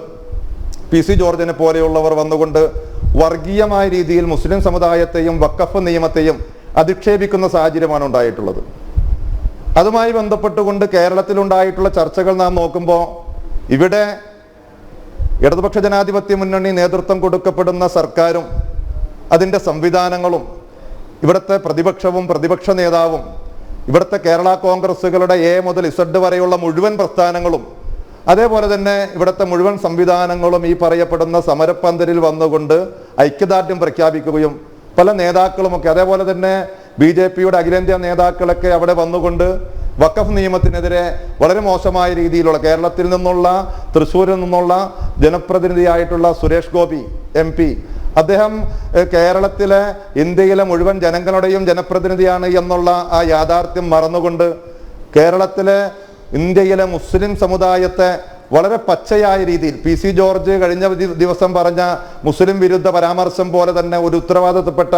PC ജോർജിനെ പോലെയുള്ളവർ വന്നുകൊണ്ട് വർഗീയമായ രീതിയിൽ മുസ്ലിം സമുദായത്തെയും വഖഫ് നിയമത്തെയും അധിക്ഷേപിക്കുന്ന സാഹചര്യമാണ് ഉണ്ടായിട്ടുള്ളത്. അതുമായി ബന്ധപ്പെട്ടുകൊണ്ട് കേരളത്തിലുണ്ടായിട്ടുള്ള ചർച്ചകൾ നാം നോക്കുമ്പോൾ, ഇവിടെ ഇടതുപക്ഷ ജനാധിപത്യ മുന്നണി നേതൃത്വം കൊടുക്കപ്പെടുന്ന സർക്കാരും അതിൻ്റെ സംവിധാനങ്ങളും ഇവിടുത്തെ പ്രതിപക്ഷവും പ്രതിപക്ഷ നേതാവും ഇവിടുത്തെ കേരള കോൺഗ്രസുകളുടെ A മുതൽ Z വരെയുള്ള മുഴുവൻ പ്രസ്ഥാനങ്ങളും, അതേപോലെ തന്നെ ഇവിടുത്തെ മുഴുവൻ സംവിധാനങ്ങളും ഈ പറയപ്പെടുന്ന സമരപ്പന്തലിൽ വന്നുകൊണ്ട് ഐക്യദാർഢ്യം പ്രഖ്യാപിക്കുകയും പല നേതാക്കളുമൊക്കെ, അതേപോലെ തന്നെ BJPയുടെ അഖിലേന്ത്യാ നേതാക്കളൊക്കെ അവിടെ വന്നുകൊണ്ട് വഖഫ് നിയമത്തിനെതിരെ വളരെ മോശമായ രീതിയിലുള്ള, കേരളത്തിൽ നിന്നുള്ള, തൃശ്ശൂരിൽ നിന്നുള്ള ജനപ്രതിനിധിയായിട്ടുള്ള സുരേഷ് ഗോപി MP, അദ്ദേഹം കേരളത്തിലെ, ഇന്ത്യയിലെ മുഴുവൻ ജനങ്ങളുടെയും ജനപ്രതിനിധിയാണ് എന്നുള്ള ആ യാഥാർത്ഥ്യം മറന്നുകൊണ്ട് കേരളത്തിലെ, ഇന്ത്യയിലെ മുസ്ലിം സമുദായത്തെ വളരെ പച്ചയായ രീതിയിൽ PC ജോർജ് കഴിഞ്ഞ ദിവസം പറഞ്ഞ മുസ്ലിം വിരുദ്ധ പരാമർശം പോലെ തന്നെ ഒരു ഉത്തരവാദിത്തപ്പെട്ട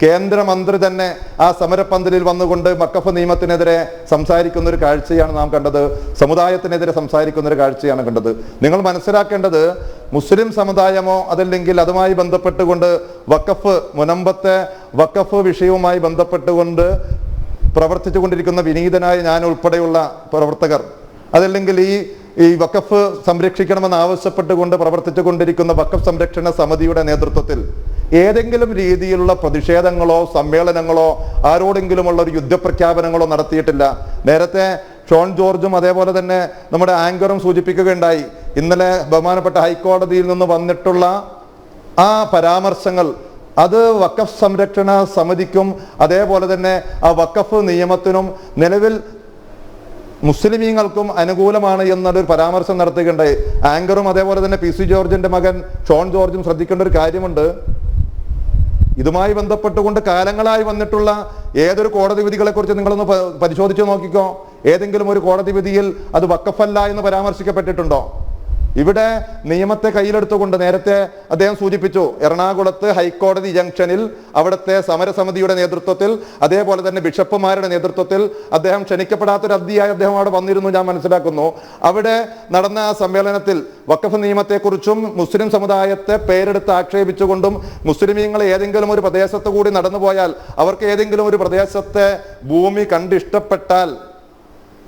കേന്ദ്രമന്ത്രി തന്നെ ആ സമരപ്പന്തലിൽ വന്നുകൊണ്ട് വഖഫ് നിയമത്തിനെതിരെ സംസാരിക്കുന്ന ഒരു കാഴ്ചയാണ് നാം കണ്ടത്. സമുദായത്തിനെതിരെ സംസാരിക്കുന്ന ഒരു കാഴ്ചയാണ് കണ്ടത്. നിങ്ങൾ മനസ്സിലാക്കേണ്ടത്, മുസ്ലിം സമുദായമോ അതല്ലെങ്കിൽ അതുമായി ബന്ധപ്പെട്ടുകൊണ്ട് വഖഫ്, മുനമ്പത്തെ വഖഫ് വിഷയവുമായി ബന്ധപ്പെട്ടുകൊണ്ട് പ്രവർത്തിച്ചു കൊണ്ടിരിക്കുന്ന വിനീതനായ ഞാൻ ഉൾപ്പെടെയുള്ള പ്രവർത്തകർ, അതല്ലെങ്കിൽ ഈ വഖഫ് സംരക്ഷിക്കണമെന്ന് ആവശ്യപ്പെട്ടുകൊണ്ട് പ്രവർത്തിച്ചു കൊണ്ടിരിക്കുന്ന വഖഫ് സംരക്ഷണ സമിതിയുടെ നേതൃത്വത്തിൽ ഏതെങ്കിലും രീതിയിലുള്ള പ്രതിഷേധങ്ങളോ സമ്മേളനങ്ങളോ ആരോടെങ്കിലുമുള്ള ഒരു യുദ്ധപ്രഖ്യാപനങ്ങളോ നടത്തിയിട്ടില്ല. നേരത്തെ ഷോൺ ജോർജും അതേപോലെ തന്നെ നമ്മുടെ ആങ്കറും സൂചിപ്പിക്കുകയുണ്ടായി, ഇന്നലെ ബഹുമാനപ്പെട്ട ഹൈക്കോടതിയിൽ നിന്ന് വന്നിട്ടുള്ള ആ പരാമർശങ്ങൾ അത് വഖഫ് സംരക്ഷണ സമിതിക്കും അതേപോലെ തന്നെ ആ വഖഫ് നിയമത്തിനും നിലവിൽ മുസ്ലിമീങ്ങൾക്കും അനുകൂലമാണ് എന്നൊരു പരാമർശം നടത്തുകയുണ്ടായി. ആങ്കറും അതേപോലെ തന്നെ PC ജോർജിന്റെ മകൻ ഷോൺ ജോർജും ശ്രദ്ധിക്കേണ്ട ഒരു കാര്യമുണ്ട്, ഇതുമായി ബന്ധപ്പെട്ടുകൊണ്ട് കാലങ്ങളായി വന്നിട്ടുള്ള ഏതൊരു കോടതി വിധികളെ കുറിച്ച് നിങ്ങളൊന്ന് പരിശോധിച്ചു നോക്കിക്കോ. ഏതെങ്കിലും ഒരു കോടതി വിധിയിൽ അത് വഖഫല്ല എന്ന് പരാമർശിക്കപ്പെട്ടിട്ടുണ്ടോ? ഇവിടെ നിയമത്തെ കയ്യിലെടുത്തുകൊണ്ട് നേരത്തെ അദ്ദേഹം സൂചിപ്പിച്ചു, എറണാകുളത്ത് ഹൈക്കോടതി ജംഗ്ഷനിൽ അവിടുത്തെ സമരസമിതിയുടെ നേതൃത്വത്തിൽ അതേപോലെ തന്നെ ബിഷപ്പുമാരുടെ നേതൃത്വത്തിൽ അദ്ദേഹം ക്ഷണിക്കപ്പെടാത്തൊരു അതിഥിയായി അദ്ദേഹം അവിടെ വന്നിരുന്നു, ഞാൻ മനസ്സിലാക്കുന്നു. അവിടെ നടന്ന ആ സമ്മേളനത്തിൽ വഖഫ് നിയമത്തെക്കുറിച്ചും മുസ്ലിം സമുദായത്തെ പേരെടുത്ത് ആക്ഷേപിച്ചുകൊണ്ടും മുസ്ലിമീങ്ങൾ ഏതെങ്കിലും ഒരു പ്രദേശത്ത് കൂടി നടന്നുപോയാൽ അവർക്ക് ഏതെങ്കിലും ഒരു പ്രദേശത്തെ ഭൂമി കണ്ടിഷ്ടപ്പെട്ടാൽ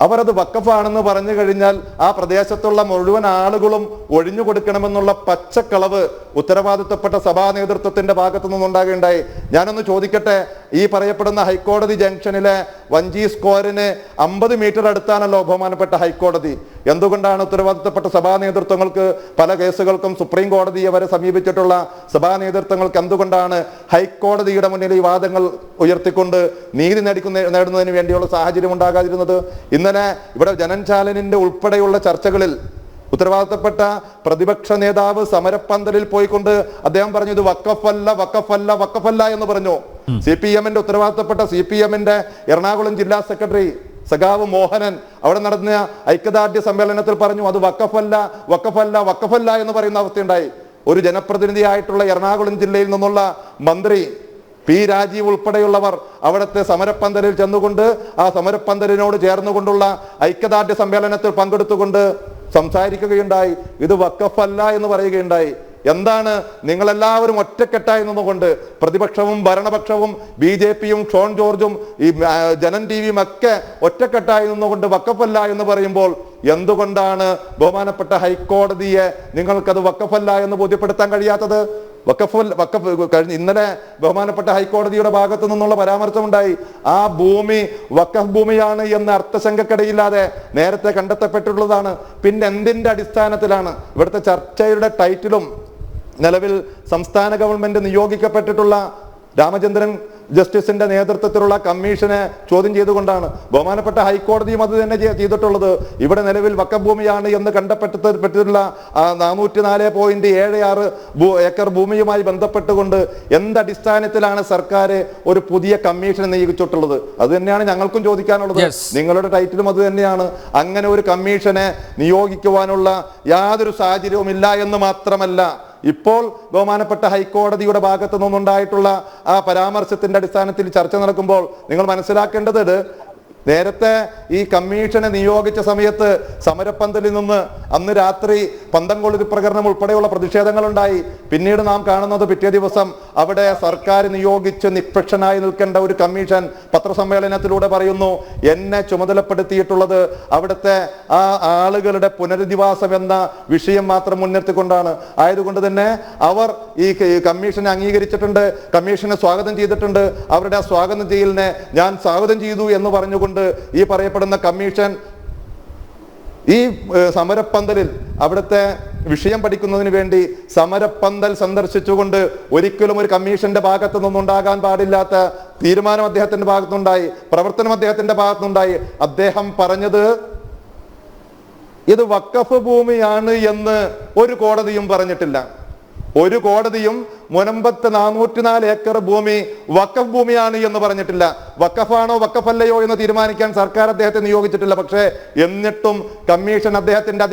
അവരത് വഖഫാണെന്ന് പറഞ്ഞു കഴിഞ്ഞാൽ ആ പ്രദേശത്തുള്ള മുഴുവൻ ആളുകളും ഒഴിഞ്ഞു കൊടുക്കണമെന്നുള്ള പച്ചക്കളവ് ഉത്തരവാദിത്തപ്പെട്ട സഭാ നേതൃത്വത്തിന്റെ ഭാഗത്തു നിന്നുണ്ടാകുകയുണ്ടായി. ഞാനൊന്ന് ചോദിക്കട്ടെ, ഈ പറയപ്പെടുന്ന ഹൈക്കോടതി ജംഗ്ഷനിലെ വഞ്ചി സ്ക്വയറിന് 50 മീറ്റർ അടുത്താണല്ലോ ബഹുമാനപ്പെട്ട ഹൈക്കോടതി. എന്തുകൊണ്ടാണ് ഉത്തരവാദിത്തപ്പെട്ട സഭാ നേതൃത്വങ്ങൾക്ക് പല കേസുകൾക്കും സുപ്രീം കോടതിയെ വരെ സമീപിച്ചിട്ടുള്ള സഭാ നേതൃത്വങ്ങൾക്ക് എന്തുകൊണ്ടാണ് ഹൈക്കോടതിയുടെ മുന്നിൽ ഈ വാദങ്ങൾ ഉയർത്തിക്കൊണ്ട് നീതി നേടുന്നതിന് വേണ്ടിയുള്ള സാഹചര്യം ഉണ്ടാകാതിരുന്നത്? ഇന്നലെ ഇവിടെ ജനൻചാലനിന്റെ ഉൾപ്പെടെയുള്ള ചർച്ചകളിൽ ഉത്തരവാദിത്തപ്പെട്ട പ്രതിപക്ഷ നേതാവ് സമരപ്പന്തലിൽ പോയിക്കൊണ്ട് അദ്ദേഹം പറഞ്ഞു ഇത് വഖഫല്ല വഖഫല്ല വഖഫല്ല എന്ന് പറഞ്ഞു. CPM-ന്റെ ഉത്തരവാദിത്തപ്പെട്ട CPM-ന്റെ എറണാകുളം ജില്ലാ സെക്രട്ടറി സഖാവ് മോഹനൻ അവിടെ നടന്ന ഐക്യദാർഢ്യ സമ്മേളനത്തിൽ പറഞ്ഞു അത് വഖഫല്ല വഖഫല്ല വഖഫല്ല എന്ന് പറയുന്ന അവസ്ഥയുണ്ടായി. ഒരു ജനപ്രതിനിധിയായിട്ടുള്ള എറണാകുളം ജില്ലയിൽ നിന്നുള്ള മന്ത്രി P. രാജീവ് ഉൾപ്പെടെയുള്ളവർ അവിടുത്തെ സമരപ്പന്തലിൽ ചെന്നുകൊണ്ട് ആ സമരപ്പന്തലിനോട് ചേർന്നുകൊണ്ടുള്ള ഐക്യദാർഢ്യ സമ്മേളനത്തിൽ പങ്കെടുത്തുകൊണ്ട് സംസാരിക്കുകയുണ്ടായി. ഇത് വഖഫല്ല എന്ന് പറയുകയുണ്ടായി. എന്താണ് നിങ്ങളെല്ലാവരും ഒറ്റക്കെട്ടായി നിന്നുകൊണ്ട് പ്രതിപക്ഷവും ഭരണപക്ഷവും BJP-യും ഷോൺ ജോർജും ഈ ജനൻ TV-യും ഒക്കെ ഒറ്റക്കെട്ടായി നിന്നുകൊണ്ട് വഖഫല്ല എന്ന് പറയുമ്പോൾ എന്തുകൊണ്ടാണ് ബഹുമാനപ്പെട്ട ഹൈക്കോടതിയെ നിങ്ങൾക്കത് വഖഫല്ല എന്ന് ബോധ്യപ്പെടുത്താൻ കഴിയാത്തത്? ഇന്നലെ ബഹുമാനപ്പെട്ട ഹൈക്കോടതിയുടെ ഭാഗത്തു നിന്നുള്ള പരാമർശമുണ്ടായി. ആ ഭൂമി വഖഫ് ഭൂമിയാണ് എന്ന് അർത്ഥശങ്കക്കിടയില്ലാതെ നേരത്തെ കണ്ടെത്തപ്പെട്ടിട്ടുള്ളതാണ്. പിന്നെ എന്തിന്റെ അടിസ്ഥാനത്തിലാണ് ഇവിടുത്തെ ചർച്ചയുടെ ടൈറ്റിലും നിലവിൽ സംസ്ഥാന ഗവൺമെന്റ് നിയോഗിക്കപ്പെട്ടിട്ടുള്ള രാമചന്ദ്രൻ ജസ്റ്റിസിന്റെ നേതൃത്വത്തിലുള്ള കമ്മീഷനെ ചോദ്യം ചെയ്തുകൊണ്ടാണ് ബഹുമാനപ്പെട്ട ഹൈക്കോടതിയും അത് തന്നെ ചെയ്തിട്ടുള്ളത്. ഇവിടെ നിലവിൽ വഖഫ് ഭൂമിയാണ് എന്ന് കണ്ടെപ്പെട്ടിട്ടുള്ള 404.76 ഏക്കർ ഭൂമിയുമായി ബന്ധപ്പെട്ടുകൊണ്ട് എന്തടിസ്ഥാനത്തിലാണ് സർക്കാർ ഒരു പുതിയ കമ്മീഷൻ നിയോഗിച്ചിട്ടുള്ളത്? അത് തന്നെയാണ് ഞങ്ങൾക്കും ചോദിക്കാനുള്ളത്. നിങ്ങളുടെ ടൈറ്റിലും അത് തന്നെയാണ്. അങ്ങനെ ഒരു കമ്മീഷനെ നിയോഗിക്കുവാനുള്ള യാതൊരു സാഹചര്യവും ഇല്ല എന്ന് മാത്രമല്ല, ഇപ്പോൾ ബഹുമാനപ്പെട്ട ഹൈക്കോടതിയുടെ ഭാഗത്തു നിന്നുണ്ടായിട്ടുള്ള ആ പരാമർശത്തിന്റെ അടിസ്ഥാനത്തിൽ ചർച്ച നടക്കുമ്പോൾ നിങ്ങൾ മനസ്സിലാക്കേണ്ടത്, നേരത്തെ ഈ കമ്മീഷനെ നിയോഗിച്ച സമയത്ത് സമരപ്പന്തലിൽ നിന്ന് അന്ന് രാത്രി പന്തംകൊളുത്തി പ്രകടനം ഉൾപ്പെടെയുള്ള പ്രതിഷേധങ്ങളുണ്ടായി. പിന്നീട് നാം കാണുന്നത് പിറ്റേ ദിവസം അവിടെ സർക്കാർ നിയോഗിച്ച് നിഷ്പക്ഷനായി നിൽക്കേണ്ട ഒരു കമ്മീഷൻ പത്രസമ്മേളനത്തിലൂടെ പറയുന്നു എന്നെ ചുമതലപ്പെടുത്തിയിട്ടുള്ളത് അവിടുത്തെ ആ ആളുകളുടെ പുനരധിവാസം എന്ന വിഷയം മാത്രം മുൻനിർത്തിക്കൊണ്ടാണ്. ആയതുകൊണ്ട് തന്നെ അവർ ഈ കമ്മീഷനെ അംഗീകരിച്ചിട്ടുണ്ട്, കമ്മീഷനെ സ്വാഗതം ചെയ്തിട്ടുണ്ട്. അവരുടെ ആ സ്വാഗതം ചെയ്യലിനെ ഞാൻ സ്വാഗതം ചെയ്തു എന്ന് പറഞ്ഞുകൊണ്ട് ഈ പറയപ്പെടുന്ന കമ്മീഷൻ ഈ സമരപ്പന്തലിൽ അവിടുത്തെ വിഷയം പഠിക്കുന്നതിന് വേണ്ടി സമരപ്പന്തൽ സന്ദർശിച്ചുകൊണ്ട് ഒരിക്കലും ഒരു കമ്മീഷന്റെ ഭാഗത്തു നിന്നുണ്ടാകാൻ പാടില്ലാത്ത തീരുമാനം അദ്ദേഹത്തിന്റെ ഭാഗത്തുനിന്നുണ്ടായി, പ്രവർത്തനം അദ്ദേഹത്തിന്റെ ഭാഗത്തുനിന്നുണ്ടായി. അദ്ദേഹം പറഞ്ഞത് ഇത് വഖഫ് ഭൂമിയാണ് എന്ന് ഒരു കോടതിയും പറഞ്ഞിട്ടില്ല. ഒരു കോടതിയും മുനമ്പത്ത് 404 ഏക്കർ ഭൂമി വഖഫ് ഭൂമിയാണ് എന്ന് പറഞ്ഞിട്ടില്ല. വഖഫാണോ വഖഫല്ലയോ എന്ന് തീരുമാനിക്കാൻ സർക്കാർ അദ്ദേഹത്തെ നിയോഗിച്ചിട്ടില്ല. പക്ഷേ എന്നിട്ടും കമ്മീഷൻ അദ്ദേഹത്തിന്റെ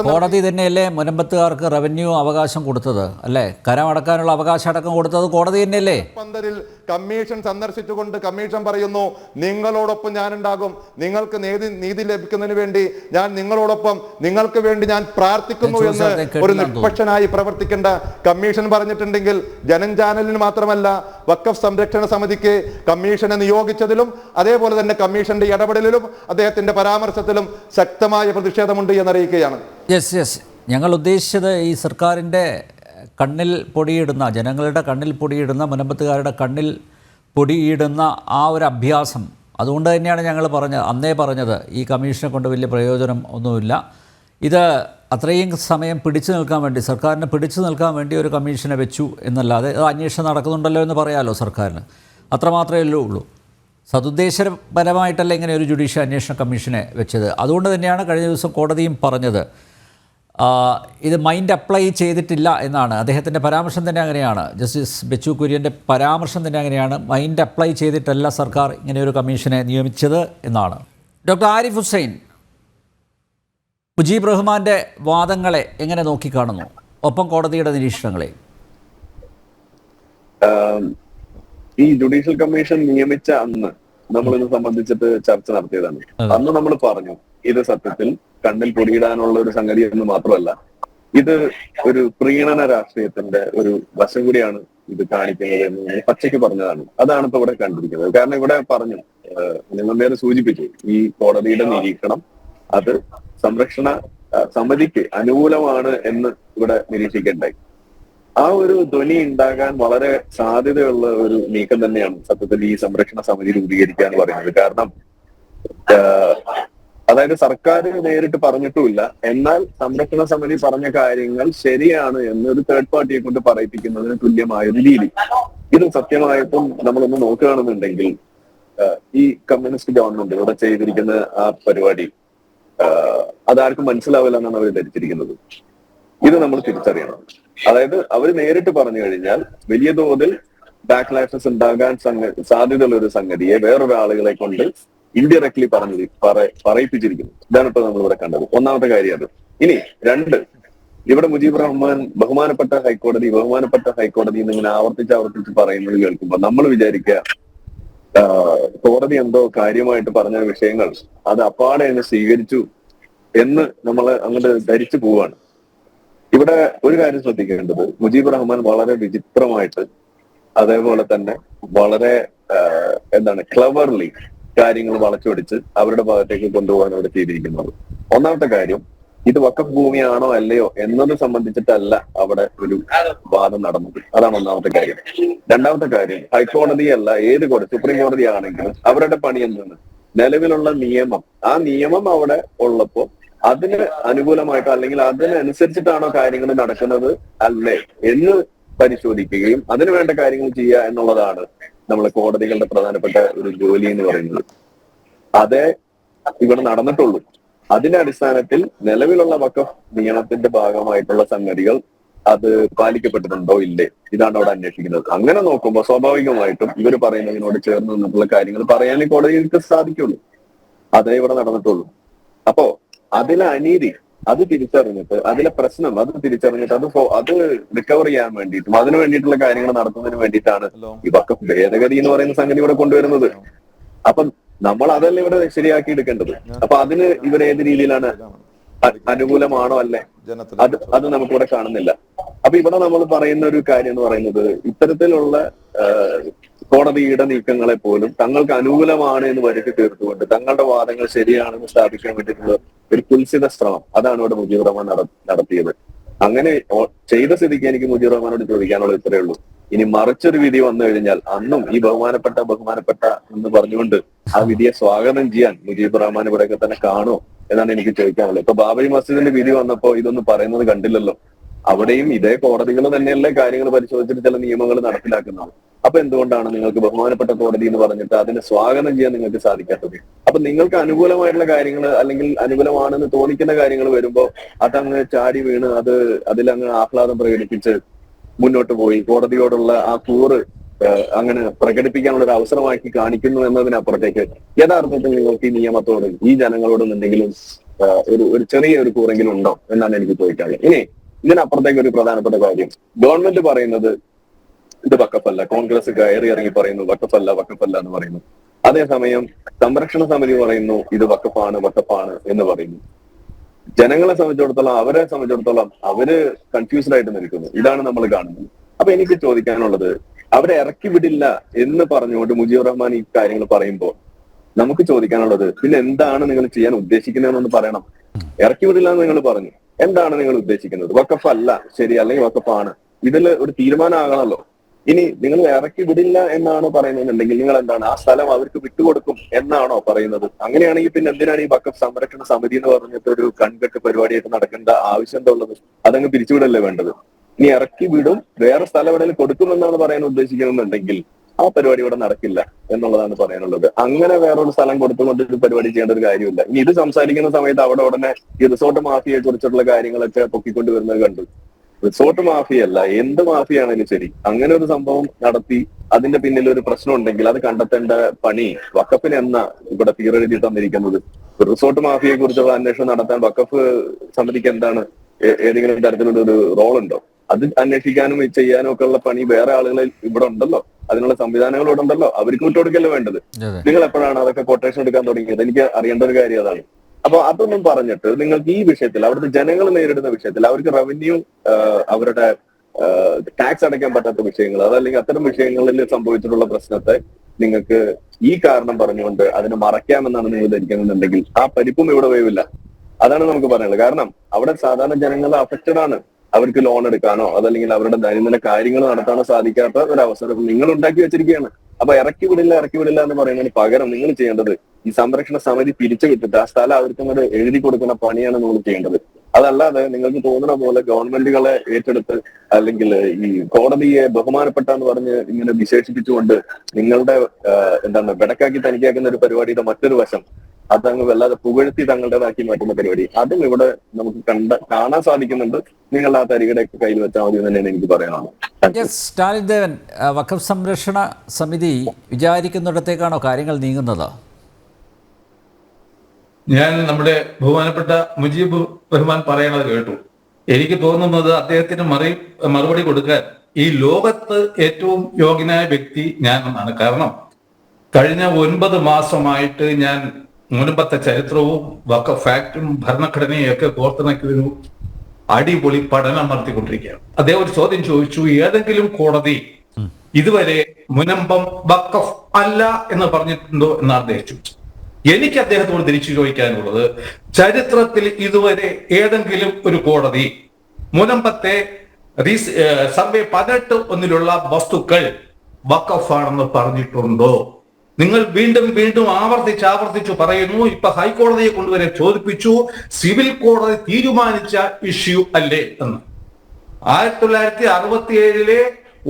കോടതി തന്നെയല്ലേ മുനമ്പത്തുകാർക്ക് റവന്യൂ അവകാശം കൊടുത്തത്, അല്ലേ? കരം അടക്കാനുള്ള അവകാശം അടക്കം കൊടുത്തത് കോടതി തന്നെയല്ലേ? പന്തലിൽ കമ്മീഷൻ സന്ദർശിച്ചുകൊണ്ട് കമ്മീഷൻ പറയുന്നു നിങ്ങളോടൊപ്പം ഞാനുണ്ടാകും, നിങ്ങൾക്ക് നീതി ലഭിക്കുന്നതിന് വേണ്ടി ഞാൻ നിങ്ങളോടൊപ്പം, നിങ്ങൾക്ക് വേണ്ടി ഞാൻ പ്രാർത്ഥിക്കുന്നു എന്ന് ഒരു നിഷ്പക്ഷനായി പ്രവർത്തിക്കേണ്ട കമ്മീഷൻ പറഞ്ഞിട്ടുണ്ടെങ്കിൽ ജനൻ ചാനലിന് മാത്രമല്ല വഖഫ് സംരക്ഷണ സമിതിക്ക് കമ്മീഷനെ നിയോഗിച്ചതിലും അതേപോലെ തന്നെ കമ്മീഷന്റെ ഇടപെടലിലും അദ്ദേഹത്തിന്റെ പരാമർശത്തിലും ശക്തമായ പ്രതിഷേധമുണ്ട് എന്നറിയിക്കുകയാണ്. യെസ് ഞങ്ങൾ ഉദ്ദേശിച്ചത് ഈ സർക്കാരിൻ്റെ കണ്ണിൽ പൊടിയിടുന്ന, ജനങ്ങളുടെ കണ്ണിൽ പൊടിയിടുന്ന, മുനമ്പത്തുകാരുടെ കണ്ണിൽ പൊടിയിടുന്ന ആ ഒരു അഭ്യാസം, അതുകൊണ്ട് തന്നെയാണ് ഞങ്ങൾ അന്നേ പറഞ്ഞത് ഈ കമ്മീഷനെ കൊണ്ട് വലിയ പ്രയോജനം ഒന്നുമില്ല. ഇത് അത്രയും സമയം പിടിച്ചു നിൽക്കാൻ വേണ്ടി, സർക്കാരിന് പിടിച്ചു നിൽക്കാൻ വേണ്ടി ഒരു കമ്മീഷനെ വെച്ചു എന്നല്ലാതെ അന്വേഷണം നടക്കുന്നുണ്ടല്ലോ എന്ന് പറയാമല്ലോ സർക്കാരിന്, അത്രമാത്രമേ ഉള്ളൂ. സതുദ്ദേശപരമായിട്ടല്ല ഇങ്ങനെ ഒരു ജുഡീഷ്യൽ അന്വേഷണ കമ്മീഷനെ വെച്ചത്. അതുകൊണ്ട് തന്നെയാണ് കഴിഞ്ഞ ദിവസം കോടതിയും പറഞ്ഞത് ഇത് മൈൻഡ് അപ്ലൈ ചെയ്തിട്ടില്ല എന്നാണ്. അദ്ദേഹത്തിൻ്റെ പരാമർശം തന്നെ അങ്ങനെയാണ്, ജസ്റ്റിസ് ബെച്ചു കുര്യൻ്റെ പരാമർശം തന്നെ അങ്ങനെയാണ്. മൈൻഡ് അപ്ലൈ ചെയ്തിട്ടല്ല സർക്കാർ ഇങ്ങനെ ഒരു കമ്മീഷനെ നിയമിച്ചത് എന്നാണ്. ഡോക്ടർ ആരിഫ് ഹുസൈൻ, മുജീബ് റഹ്മാന്റെ വാദങ്ങളെ എങ്ങനെ നോക്കിക്കാണുന്നു, ഒപ്പം കോടതിയുടെ നിരീക്ഷണങ്ങളെ? ഈ ജുഡീഷ്യൽ കമ്മീഷൻ നിയമിച്ച അന്ന് നമ്മളിത് സംബന്ധിച്ചിട്ട് ചർച്ച നടത്തിയതാണ്. അന്ന് നമ്മൾ പറഞ്ഞു ഇത് സത്യത്തിൽ കണ്ണിൽ പൊടിയിടാനുള്ള ഒരു സംഗതി എന്ന് മാത്രമല്ല, ഇത് ഒരു പ്രീണന രാഷ്ട്രീയത്തിന്റെ ഒരു വശം കൂടിയാണ് ഇത് കാണിക്കുന്നത് എന്ന് പച്ചയ്ക്ക് പറഞ്ഞതാണ്. അതാണ് ഇപ്പൊ ഇവിടെ കണ്ടിരിക്കുന്നത്. കാരണം ഇവിടെ പറഞ്ഞു, നിങ്ങൾ നേരെ സൂചിപ്പിച്ചു, ഈ കോടതിയുടെ നിരീക്ഷണം അത് സംരക്ഷണ സമിതിക്ക് അനുകൂലമാണ് എന്ന് ഇവിടെ നിരീക്ഷിക്കേണ്ടായി. ആ ഒരു ധ്വനി ഉണ്ടാകാൻ വളരെ സാധ്യതയുള്ള ഒരു നീക്കം തന്നെയാണ് സത്യത്തിൽ ഈ സംരക്ഷണ സമിതി രൂപീകരിക്കുക എന്ന് പറയുന്നത്. കാരണം അതായത് സർക്കാർ നേരിട്ട് പറഞ്ഞിട്ടുമില്ല, എന്നാൽ സംരക്ഷണ സമിതി പറഞ്ഞ കാര്യങ്ങൾ ശരിയാണ് എന്ന് ഒരു തേർഡ് പാർട്ടിയെ കൊണ്ട് പറയിപ്പിക്കുന്നതിന് തുല്യമായ ഒരു രീതി. ഇത് സത്യമായിട്ടും നമ്മളൊന്ന് നോക്കുകയാണെന്നുണ്ടെങ്കിൽ ഈ കമ്മ്യൂണിസ്റ്റ് ഗവൺമെന്റ് ഇവിടെ ചെയ്തിരിക്കുന്ന ആ പരിപാടി അതാർക്കും മനസ്സിലാവില്ല എന്നാണ് അവർ ധരിച്ചിരിക്കുന്നത്. ഇത് നമ്മൾ തിരിച്ചറിയണം. അതായത് അവർ നേരിട്ട് പറഞ്ഞു കഴിഞ്ഞാൽ വലിയ തോതിൽ ബാക്ക്ലാഷസ് ഉണ്ടാകാൻ സാധ്യതയുള്ള ഒരു സംഗതിയെ വേറൊരാളുകളെ കൊണ്ട് ഇൻഡയറക്ട്ലി പറയിപ്പിച്ചിരിക്കുന്നു. ഇതാണ് ഇപ്പൊ നമ്മൾ ഇവിടെ കണ്ടത്. ഒന്നാമത്തെ കാര്യം അത്. ഇനി രണ്ട്, ഇവിടെ മുജീബ് റഹ്മാൻ ബഹുമാനപ്പെട്ട ഹൈക്കോടതി എന്നിങ്ങനെ ആവർത്തിച്ച് പറയുന്നത് കേൾക്കുമ്പോൾ നമ്മൾ വിചാരിക്കുക കോടതി എന്തോ കാര്യമായിട്ട് പറഞ്ഞ വിഷയങ്ങൾ അത് അപ്പാടെ അങ്ങ് സ്വീകരിച്ചു എന്ന് നമ്മൾ അങ്ങോട്ട് ധരിച്ചു പോവാണ്. ഇവിടെ ഒരു കാര്യം ശ്രദ്ധിക്കേണ്ടത്, മുജീബ് റഹ്മാൻ വളരെ വിചിത്രമായിട്ട് അതേപോലെ തന്നെ വളരെ ക്ലവർലി കാര്യങ്ങൾ വളച്ചൊടിച്ച് അവരുടെ ഭാഗത്തേക്ക് കൊണ്ടുപോകാൻ അവിടെ ചെയ്തിരിക്കുന്നത്. ഒന്നാമത്തെ കാര്യം, ഇത് വഖഫ് ഭൂമിയാണോ അല്ലയോ എന്നത് സംബന്ധിച്ചിട്ടല്ല അവിടെ ഒരു വാദം നടന്നത്. അതാണ് ഒന്നാമത്തെ കാര്യം. രണ്ടാമത്തെ കാര്യം, ഹൈക്കോടതിയല്ല ഏത് കോടതി, സുപ്രീം കോടതി ആണെങ്കിലും അവരുടെ പണി എന്താണ്, നിലവിലുള്ള നിയമം, ആ നിയമം അവിടെ ഉള്ളപ്പോ അതിന് അനുകൂലമായിട്ടോ അല്ലെങ്കിൽ അതിനനുസരിച്ചിട്ടാണോ കാര്യങ്ങൾ നടക്കുന്നത് അല്ലേ എന്ന് പരിശോധിക്കുകയും അതിന് വേണ്ട കാര്യങ്ങൾ ചെയ്യുക എന്നുള്ളതാണ് നമ്മളെ കോടതികളുടെ പ്രധാനപ്പെട്ട ഒരു ജോലി എന്ന് പറയുന്നത്. അതേ ഇവിടെ നടന്നിട്ടുള്ളൂ. അതിന്റെ അടിസ്ഥാനത്തിൽ നിലവിലുള്ള വഖഫ് നിയമത്തിന്റെ ഭാഗമായിട്ടുള്ള സംഗതികൾ അത് പാലിക്കപ്പെട്ടിട്ടുണ്ടോ ഇല്ലേ, ഇതാണ് അവിടെ അന്വേഷിക്കുന്നത്. അങ്ങനെ നോക്കുമ്പോൾ സ്വാഭാവികമായിട്ടും ഇവർ പറയുന്നതിനോട് ചേർന്ന് നിന്നിട്ടുള്ള കാര്യങ്ങൾ പറയാനേ കോടതികൾക്ക് സാധിക്കുള്ളൂ. അതേ ഇവിടെ നടന്നിട്ടുള്ളൂ. അപ്പോ അതിലെ അനീതി അത് തിരിച്ചറിഞ്ഞിട്ട്, അതിലെ പ്രശ്നം അത് തിരിച്ചറിഞ്ഞിട്ട് അത് റിക്കവർ ചെയ്യാൻ വേണ്ടിയിട്ടും അതിനു വേണ്ടിയിട്ടുള്ള കാര്യങ്ങൾ നടത്തുന്നതിന് വേണ്ടിയിട്ടാണ് ഈ വഖഫ് ഭേദഗതി എന്ന് പറയുന്ന സംഗതി ഇവിടെ കൊണ്ടുവരുന്നത്. അപ്പം നമ്മൾ അതല്ല ഇവിടെ ശരിയാക്കി എടുക്കേണ്ടത്. അപ്പൊ അതിന് ഇവർ ഏത് രീതിയിലാണ്, അനുകൂലമാണോ അല്ലേ, അത് നമുക്കിവിടെ കാണുന്നില്ല. അപ്പൊ ഇവിടെ നമ്മൾ പറയുന്ന ഒരു കാര്യം എന്ന് പറയുന്നത്, ഇത്തരത്തിലുള്ള കോടതിയുടെ നീക്കങ്ങളെ പോലും തങ്ങൾക്ക് അനുകൂലമാണ് എന്ന് വരുത്തി തീർത്തുകൊണ്ട് തങ്ങളുടെ വാദങ്ങൾ ശരിയാണെന്ന് സ്ഥാപിക്കാൻ വേണ്ടിയിട്ടുള്ള ഒരു കുൽസിത ശ്രമം, അതാണ് ഇവിടെ മുജീബ് റഹ്മാൻ നടത്തിയത്. അങ്ങനെ ചെയ്ത സ്ഥിതിക്ക് എനിക്ക് മുജീബ് റഹ്മാനോട് ചോദിക്കാനുള്ളത് ഇത്രയേ ഉള്ളൂ. ഇനി മറിച്ചൊരു വിധി വന്നു കഴിഞ്ഞാൽ അന്നും ഈ ബഹുമാനപ്പെട്ട എന്ന് പറഞ്ഞുകൊണ്ട് ആ വിധിയെ സ്വാഗതം ചെയ്യാൻ മുജീബ് റഹ്മാൻ ഇവിടെയൊക്കെ തന്നെ കാണുമോ എന്നാണ് എനിക്ക് ചോദിക്കാനുള്ളത്. ഇപ്പൊ ബാബരി മസ്ജിദിന്റെ വിധി വന്നപ്പോ ഇതൊന്നും പറയുന്നത് കണ്ടില്ലല്ലോ. അവിടെയും ഇതേ കോടതികൾ തന്നെയല്ലേ കാര്യങ്ങൾ പരിശോധിച്ചിട്ട് ചില നിയമങ്ങൾ നടപ്പിലാക്കുന്നത്. അപ്പൊ എന്തുകൊണ്ടാണ് നിങ്ങൾക്ക് ബഹുമാനപ്പെട്ട കോടതി എന്ന് പറഞ്ഞിട്ട് അതിനെ സ്വാഗതം ചെയ്യാൻ നിങ്ങൾക്ക് സാധിക്കാത്തത്? അപ്പൊ നിങ്ങൾക്ക് അനുകൂലമായിട്ടുള്ള കാര്യങ്ങൾ അല്ലെങ്കിൽ അനുകൂലമാണെന്ന് തോന്നിക്കുന്ന കാര്യങ്ങൾ വരുമ്പോ അതങ്ങ് ചാടി വീണ് അതിലങ്ങ് ആഹ്ലാദം പ്രകടിപ്പിച്ച് മുന്നോട്ട് പോയി കോടതിയോടുള്ള ആ കൂറ് അങ്ങനെ പ്രകടിപ്പിക്കാനുള്ള ഒരു അവസരമാക്കി കാണിക്കുന്നു എന്നതിനപ്പുറത്തേക്ക് യഥാർത്ഥത്തിൽ നിങ്ങൾക്ക് ഈ നിയമത്തോട് ഈ ജനങ്ങളോടും എന്തെങ്കിലും ഒരു ചെറിയ ഒരു കൂറെങ്കിലും ഉണ്ടോ എന്നാണ് എനിക്ക് ചോദിക്കാനുള്ളത്. ഇനി ഇതിനപ്പുറത്തേക്ക് ഒരു പ്രധാനപ്പെട്ട കാര്യം, ഗവൺമെന്റ് പറയുന്നത് ഇത് വഖഫല്ല, കോൺഗ്രസ് കയറി ഇറങ്ങി പറയുന്നു വഖഫല്ല എന്ന് പറയുന്നു. അതേസമയം സംരക്ഷണ സമിതി പറയുന്നു ഇത് വഖഫാണ് എന്ന് പറയുന്നു. ജനങ്ങളെ സംബന്ധിച്ചിടത്തോളം അവര് കൺഫ്യൂസ്ഡ് ആയിട്ട് നിൽക്കുന്നു. ഇതാണ് നമ്മൾ കാണുന്നത്. അപ്പൊ എനിക്ക് ചോദിക്കാനുള്ളത്, അവരെ ഇറക്കി വിടില്ല എന്ന് പറഞ്ഞുകൊണ്ട് മുജീബ് റഹ്മാൻ ഈ കാര്യങ്ങൾ പറയുമ്പോൾ നമുക്ക് ചോദിക്കാനുള്ളത്, പിന്നെ എന്താണ് നിങ്ങൾ ചെയ്യാൻ ഉദ്ദേശിക്കുന്നതെന്നൊന്ന് പറയണം. ഇറക്കി വിടില്ല എന്ന് നിങ്ങൾ പറഞ്ഞു, എന്താണ് നിങ്ങൾ ഉദ്ദേശിക്കുന്നത്? വഖഫ് അല്ല ശരി, അല്ലെങ്കിൽ വഖഫാണ്, ഇതിൽ ഒരു തീരുമാനം ആകണമല്ലോ. ഇനി നിങ്ങൾ ഇറക്കി വിടില്ല എന്നാണോ പറയുന്നുണ്ടെങ്കിൽ നിങ്ങൾ എന്താണ് ആ സ്ഥലം അവർക്ക് വിട്ടുകൊടുക്കും എന്നാണോ പറയുന്നത്? അങ്ങനെയാണെങ്കിൽ പിന്നെ എന്തിനാണ് ഈ വഖഫ് സംരക്ഷണ സമിതി എന്ന് പറഞ്ഞിട്ട് ഒരു കൺകെട്ട് പരിപാടിയായിട്ട് നടക്കേണ്ട ആവശ്യം എന്താ ഉള്ളത്? അതങ്ങ് പിരിച്ചുവിടല്ലേ വേണ്ടത്. ഇനി ഇറക്കി വിടും, വേറെ സ്ഥലം എവിടെയും കൊടുക്കുമെന്നാണ് പറയാൻ ഉദ്ദേശിക്കുന്നുണ്ടെങ്കിൽ ആ പരിപാടി ഇവിടെ നടക്കില്ല എന്നുള്ളതാണ് പറയാനുള്ളത്. അങ്ങനെ വേറൊരു സ്ഥലം കൊടുത്തുകൊണ്ട് ഒരു പരിപാടി ചെയ്യേണ്ട ഒരു കാര്യമില്ല. ഇനി ഇത് സംസാരിക്കുന്ന സമയത്ത് അവിടെ ഉടനെ ഈ റിസോർട്ട് മാഫിയയെ കുറിച്ചുള്ള കാര്യങ്ങളൊക്കെ പൊക്കിക്കൊണ്ടുവരുന്നത് കണ്ടു. റിസോർട്ട് മാഫിയല്ല, എന്ത് മാഫിയാണെങ്കിലും ശരി, അങ്ങനെ ഒരു സംഭവം നടത്തി അതിന്റെ പിന്നിൽ ഒരു പ്രശ്നം ഉണ്ടെങ്കിൽ അത് കണ്ടെത്തേണ്ട പണി വഖഫിന് എന്നാ ഇവിടെ തീരെഴുതി തന്നിരിക്കുന്നത്? റിസോർട്ട് മാഫിയെ കുറിച്ചുള്ള അന്വേഷണം നടത്താൻ വഖഫ് സമിതിക്ക് എന്താണ് ഏതെങ്കിലും തരത്തിലുള്ള ഒരു റോൾ ഉണ്ടോ? അത് അന്വേഷിക്കാനും ചെയ്യാനും ഒക്കെ ഉള്ള പണി വേറെ ആളുകൾ ഇവിടെ ഉണ്ടല്ലോ, അതിനുള്ള സംവിധാനങ്ങൾ ഇവിടെ ഉണ്ടല്ലോ, അവർക്ക് വിട്ടുകൊടുക്കല്ലേ വേണ്ടത്. നിങ്ങൾ എപ്പോഴാണ് അതൊക്കെ കൊട്ടേഷൻ എടുക്കാൻ തുടങ്ങിയത്? എനിക്ക് അറിയേണ്ട ഒരു കാര്യം അതാണ്. അപ്പൊ അതൊന്നും പറഞ്ഞിട്ട് നിങ്ങൾക്ക് ഈ വിഷയത്തിൽ, അവിടുത്തെ ജനങ്ങൾ നേരിടുന്ന വിഷയത്തിൽ, അവർക്ക് റവന്യൂ, അവരുടെ ടാക്സ് അടയ്ക്കാൻ പറ്റാത്ത വിഷയങ്ങൾ, അതല്ലെങ്കിൽ അത്തരം വിഷയങ്ങളിൽ സംഭവിച്ചിട്ടുള്ള പ്രശ്നത്തെ നിങ്ങൾക്ക് ഈ കാരണം പറഞ്ഞുകൊണ്ട് അതിനെ മറയ്ക്കാമെന്നാണ് നിങ്ങൾ ധരിക്കുന്നുണ്ടെങ്കിൽ ആ പരിപ്പും ഇവിടെ വേവില്ല. അതാണ് നമുക്ക് പറയാനുള്ളത്. കാരണം അവിടെ സാധാരണ ജനങ്ങൾ അഫക്റ്റഡ് ആണ്. അവർക്ക് ലോൺ എടുക്കാനോ അതല്ലെങ്കിൽ അവരുടെ ദൈനംദിന കാര്യങ്ങൾ നടത്താനോ സാധിക്കാത്ത ഒരു അവസരം നിങ്ങൾ ഉണ്ടാക്കി വെച്ചിരിക്കുകയാണ്. അപ്പൊ ഇറക്കി വിടില്ല എന്ന് പറയുന്നതിന് പകരം നിങ്ങൾ ചെയ്യേണ്ടത് ഈ സംരക്ഷണ സമിതി പിരിച്ചു വിട്ടിട്ട് ആ സ്ഥലം അവർക്ക് അങ്ങോട്ട് എഴുതി കൊടുക്കുന്ന പണിയാണ് നിങ്ങൾ ചെയ്യേണ്ടത്. അതല്ലാതെ നിങ്ങൾക്ക് തോന്നുന്ന പോലെ ഗവൺമെന്റുകളെ ഏറ്റെടുത്ത് അല്ലെങ്കിൽ ഈ കോടതിയെ ബഹുമാനപ്പെട്ട എന്ന് പറഞ്ഞ് ഇങ്ങനെ വിശേഷിപ്പിച്ചുകൊണ്ട് നിങ്ങളുടെ വെടക്കാക്കി തനിക്കാക്കുന്ന ഒരു പരിപാടിയുടെ മറ്റൊരു വശം, അതങ്ങ് വല്ലാതെ പുകഴ്ത്തി തങ്ങളുടേതാക്കി മാറ്റുന്ന പരിപാടി, അതും ഇവിടെ നമുക്ക് കാണാൻ സാധിക്കുന്നുണ്ട്. നിങ്ങൾ ആ തരികടെ കയ്യിൽ വെച്ചാൽ മതി എന്ന് തന്നെയാണ് എനിക്ക് പറയാനുള്ളത്. സ്റ്റാലിൻ ദേവൻ, വഖഫ് സംരക്ഷണ സമിതി വിചാരിക്കുന്നിടത്തേക്കാണോ കാര്യങ്ങൾ നീങ്ങുന്നത്? ഞാൻ നമ്മുടെ ബഹുമാനപ്പെട്ട മുജീബ് റഹ്മാൻ പറയണത് കേട്ടു. എനിക്ക് തോന്നുന്നത് അദ്ദേഹത്തിന് മറുപടി കൊടുക്കാൻ ഈ ലോകത്ത് ഏറ്റവും യോഗ്യനായ വ്യക്തി ഞാൻ എന്നാണ്. കാരണം കഴിഞ്ഞ 9 മാസമായിട്ട് ഞാൻ മുൻപത്തെ ചരിത്രവും വഖഫ് ആക്ടും ഭരണഘടനയും ഒക്കെ കോർത്തിണക്കിയൊരു അടിപൊളി പഠനം നടത്തിക്കൊണ്ടിരിക്കുകയാണ്. അദ്ദേഹം ഒരു ചോദ്യം ചോദിച്ചു, ഏതെങ്കിലും കോടതി ഇതുവരെ മുനമ്പം വഖഫ് അല്ല എന്ന് പറഞ്ഞിട്ടുണ്ടോ എന്ന് അദ്ദേഹം ചോദിച്ചു. എനിക്ക് അദ്ദേഹത്തോട് തിരിച്ചു ചോദിക്കാനുള്ളത്, ചരിത്രത്തിൽ ഇതുവരെ ഏതെങ്കിലും ഒരു കോടതി മുനമ്പത്തെ സർവേ 18/1 വസ്തുക്കൾ വഖഫാണെന്ന് പറഞ്ഞിട്ടുണ്ടോ? നിങ്ങൾ വീണ്ടും ആവർത്തിച്ചു പറയുന്നു. ഇപ്പൊ ഹൈക്കോടതിയെ കൊണ്ടുവരെ ചോദിപ്പിച്ചു, സിവിൽ കോടതി തീരുമാനിച്ച ഇഷ്യൂ അല്ലേ എന്ന്. 1967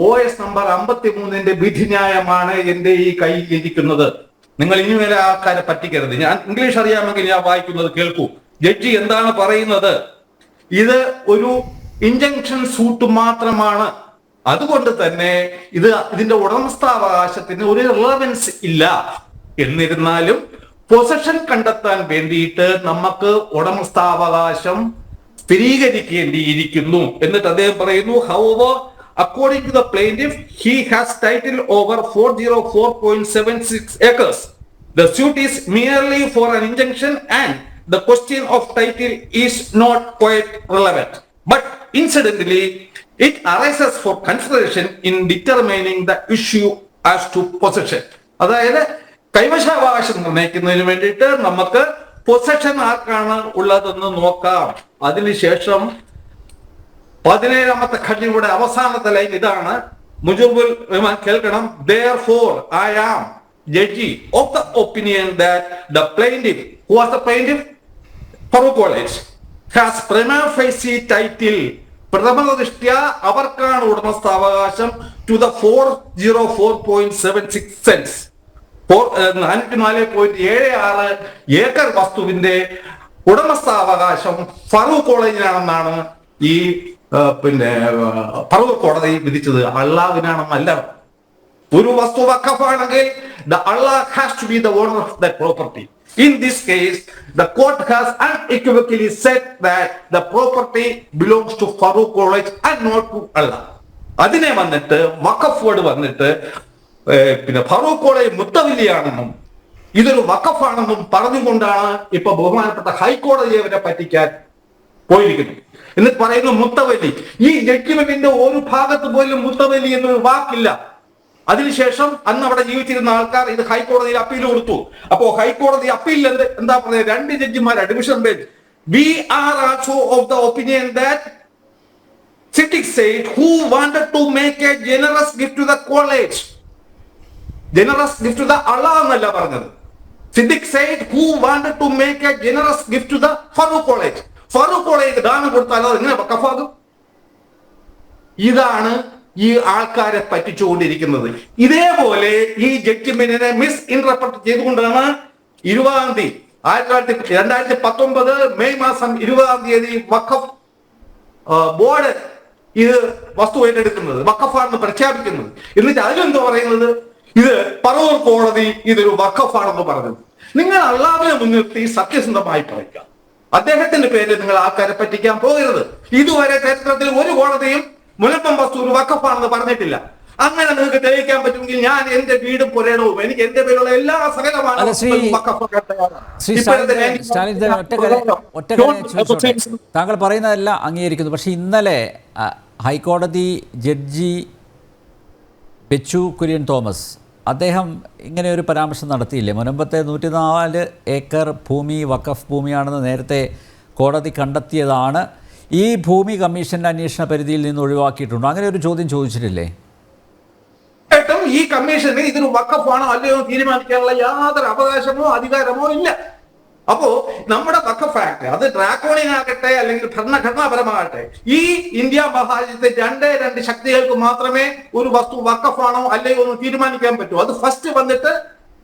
OS നമ്പർ 53 വിധിന്യായമാണ് എന്റെ ഈ കയ്യിൽ ഇരിക്കുന്നത്. നിങ്ങൾ ഇനി വരെ ആൾക്കാരെ പറ്റിക്കരുത്. ഞാൻ ഇംഗ്ലീഷ് അറിയാമെങ്കിൽ ഞാൻ വായിക്കുന്നത് കേൾക്കൂ. ജഡ്ജി എന്താണ് പറയുന്നത്? ഇത് ഒരു ഇൻജങ്ഷൻ സൂട്ട് മാത്രമാണ്. അതുകൊണ്ട് തന്നെ ഇതിന്റെ ഉടമസ്ഥാവകാശത്തിന് ഒരു റിലവൻസ് ഇല്ല. എന്നിരുന്നാലും പൊസഷൻ കണ്ടെത്താൻ വേണ്ടിയിട്ട് നമുക്ക് ഉടമസ്ഥാവകാശം സ്ഥിരീകരിക്കേണ്ടിയിരിക്കുന്നു. എന്നിട്ട് അദ്ദേഹം പറയുന്നു, however, according to the plaintiff, he has title over 404.76 acres. The suit is merely for an injunction and the question of title is not quite relevant. But incidentally, it arises for consideration in determining the issue as to possession. അതായത് കൈവശാവകാശം നിർണ്ണയിക്കുന്നതിന് വേണ്ടിയിട്ട് നമുക്ക് possession ആർക്കാണ് ഉള്ളതെന്ന് നോക്കാം. അതിനുശേഷം 17ാമത്തെ ഖണ്ഡിയുടെ അവസാനത്തെ line ഇതാണ്. മുജീബുൽ റഹ്മാൻ കേൾക്കണം. Therefore, I am judge of the opinion that the plaintiff, who was the plaintiff? Farouk College, has prima facie title. പ്രഥമദൃഷ്ട്യാ അവർക്കാണ് ഉടമസ്ഥാവകാശം to the 404.76 cents. 404.76 ഏക്കർ വസ്തുവിന്റെ ഉടമസ്ഥാവകാശം ഫറൂഖ് കോളേജിനാണെന്നാണ് ഈ ഫറൂഖ് കോടതി വിധിച്ചത്. അള്ളാഹുവിനാണെന്നല്ല. ഒരു വസ്തു വഖഫാണെങ്കിൽ the Allah has to be the owner of that property. In this case, the court has unequivocally said that the property belongs to Farouk College and not to Allah. അതിനെ വന്നിട്ട് വഖഫ് word വന്നിട്ട് ഫറൂഖ് കോളേജ് മുത്തവല്ലിയാണെന്നും ഇതൊരു വഖഫാണെന്നും പറഞ്ഞുകൊണ്ടാണ് ഇപ്പൊ ബഹുമാനപ്പെട്ട ഹൈക്കോടതിയെ അവരെ പറ്റിക്കാൻ പോയിരിക്കുന്നു. എന്നിട്ട് പറയുന്നു മുത്തവല്ലി. ഈ ജഡ്ജ്മെന്റിന്റെ ഒരു ഭാഗത്ത് പോലും മുത്തവല്ലി എന്നൊരു വാക്കില്ല. അതിനുശേഷം അന്ന് അവിടെ ജീവിച്ചിരുന്ന ആൾക്കാർ ഇത് ഹൈക്കോടതിയിൽ അപ്പീൽ കൊടുത്തു. അപ്പോ ഹൈക്കോടതി അപ്പീൽ എന്താ പറയുക? 2 ജഡ്ജിമാർ division bench. We are also of the opinion that Siddiq said who wanted to make a generous gift to the college. Generous gift to the Allah എന്നല്ല പറഞ്ഞത്. Siddiq said who wanted to make a generous gift to the Farouk College. Farouk college ദാനം കൊടുത്താൽ അത് എങ്ങനെ വഖഫാകും? ഇതാണ് ഈ ആൾക്കാരെ പറ്റിച്ചുകൊണ്ടിരിക്കുന്നത്. ഇതേപോലെ ഈ ജഡ്ജ്മെന്റിനെ മിസ് ഇന്റർപ്രറ്റ് ചെയ്തുകൊണ്ടാണ് 2019 മെയ് മാസം 20 വഖഫ് ബോർഡ് ഇത് വസ്തു ഏറ്റെടുക്കുന്നത്, വഖഫാണെന്ന് പ്രഖ്യാപിക്കുന്നത്. എന്നിട്ട് അതിലെന്തോ പറയുന്നത്, ഇത് പറവൂർ കോടതി ഇതൊരു വഖഫാണെന്ന് പറഞ്ഞത്. നിങ്ങൾ അള്ളാഹുവിനെ മുൻനിർത്തി സത്യസന്ധമായി പറയുക. അദ്ദേഹത്തിന്റെ പേരിൽ നിങ്ങൾ ആൾക്കാരെ പറ്റിക്കാൻ പോകരുത്. ഇതുവരെ ചരിത്രത്തിൽ ഒരു കോടതിയും മുനമ്പം വസ്തു ഒരു വഖഫാണെന്ന് പറഞ്ഞിട്ടില്ല. അങ്ങനെ നിങ്ങൾക്ക് തെളിയിക്കാൻ പറ്റുമെങ്കിൽ ഞാൻ എന്റെ വീടും പുരയിടവും എനിക്ക് എന്റെ പേരുള്ള എല്ലാ സകലമാണ് താങ്കൾ പറയുന്നതെല്ലാം അംഗീകരിക്കുന്നു. പക്ഷെ ഇന്നലെ ഹൈക്കോടതി ജഡ്ജി ബെച്ചു കുര്യൻ തോമസ് അദ്ദേഹം ഇങ്ങനെ ഒരു പരാമർശം നടത്തിയില്ലേ? മുനമ്പത്തെ 104 ഏക്കർ ഭൂമി വഖഫ് ഭൂമിയാണെന്ന് നേരത്തെ കോടതി കണ്ടെത്തിയതാണ്. ഈ ഭൂമി കമ്മീഷന്റെ അന്വേഷണ പരിധിയിൽ നിന്ന് ഒഴിവാക്കിയിട്ടുണ്ടോ? അങ്ങനെ ഒരു ചോദ്യം ചോദിച്ചിട്ടില്ലേ? ഈ കമ്മീഷന് ഇതൊരു വഖഫാണോ അല്ലയോ തീരുമാനിക്കാനുള്ള യാതൊരു അവകാശമോ അധികാരമോ ഇല്ല. അപ്പോ നമ്മുടെ വഖഫ് ആക്ട് അത് ഡ്രാക്കോണിയൻ ആകട്ടെ അല്ലെങ്കിൽ ഭരണഘടനാപരമാകട്ടെ, ഈ ഇന്ത്യ മഹാരാജ്യത്തെ രണ്ട് ശക്തികൾക്ക് മാത്രമേ ഒരു വസ്തു വഖഫാണോ അല്ലയോ എന്ന് തീരുമാനിക്കാൻ പറ്റൂ. അത് ഫസ്റ്റ് വന്നിട്ട്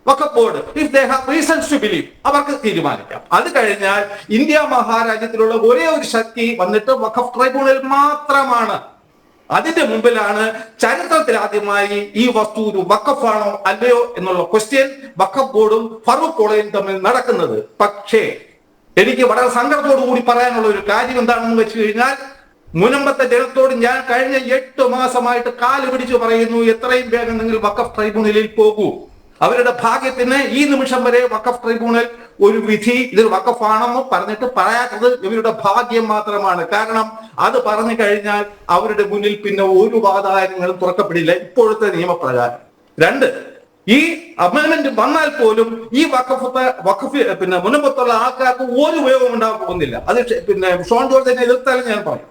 Waqf board, if they have reasons to believe, അവർക്ക് തീരുമാനിക്കാം. അത് കഴിഞ്ഞാൽ ഇന്ത്യ മഹാരാജ്യത്തിലുള്ള ഒരേ ഒരു ശക്തി വന്നിട്ട് വഖഫ് ട്രൈബ്യൂണൽ മാത്രമാണ്. അതിന്റെ മുമ്പിലാണ് ചരിത്രത്തിൽ ആദ്യമായി ഈ വസ്തു ഒരു വഖഫാണോ അല്ലയോ എന്നുള്ള ക്വസ്റ്റ്യൻ വഖഫ് ബോർഡും ഫറൂഖ് കോളേജും തമ്മിൽ നടക്കുന്നത്. പക്ഷേ എനിക്ക് വളരെ സങ്കടത്തോടു കൂടി പറയാനുള്ള ഒരു കാര്യം എന്താണെന്ന് വെച്ച് കഴിഞ്ഞാൽ, മുനമ്പത്തെ ജനത്തോട് ഞാൻ കഴിഞ്ഞ 8 മാസമായിട്ട് കാല് പിടിച്ചു പറയുന്നു, എത്രയും വേഗം നിങ്ങൾ വഖഫ് ട്രൈബ്യൂണലിൽ പോകൂ. അവരുടെ ഭാഗ്യത്തിന് ഈ നിമിഷം വരെ വഖഫ് ട്രൈബ്യൂണൽ ഒരു വിധി ഇതൊരു വഖഫാണെന്ന് പറഞ്ഞിട്ട് പറയാത്തത് ഇവരുടെ ഭാഗ്യം മാത്രമാണ്. കാരണം അത് പറഞ്ഞു കഴിഞ്ഞാൽ അവരുടെ മുന്നിൽ പിന്നെ ഒരു വാതായനങ്ങളും തുറക്കപ്പെടില്ല ഇപ്പോഴത്തെ നിയമപ്രകാരം. 2, ഈ അമെൻമെന്റ് വന്നാൽ പോലും ഈ വഖഫ് പിന്നെ മുനമ്പത്തുള്ള ആൾക്കാർക്ക് ഒരു ഉപയോഗം ഉണ്ടാകാൻ പോകുന്നില്ല. അത് പിന്നെ ഷോൺ ജോർജിനെ എതിർത്താലും ഞാൻ പറയും.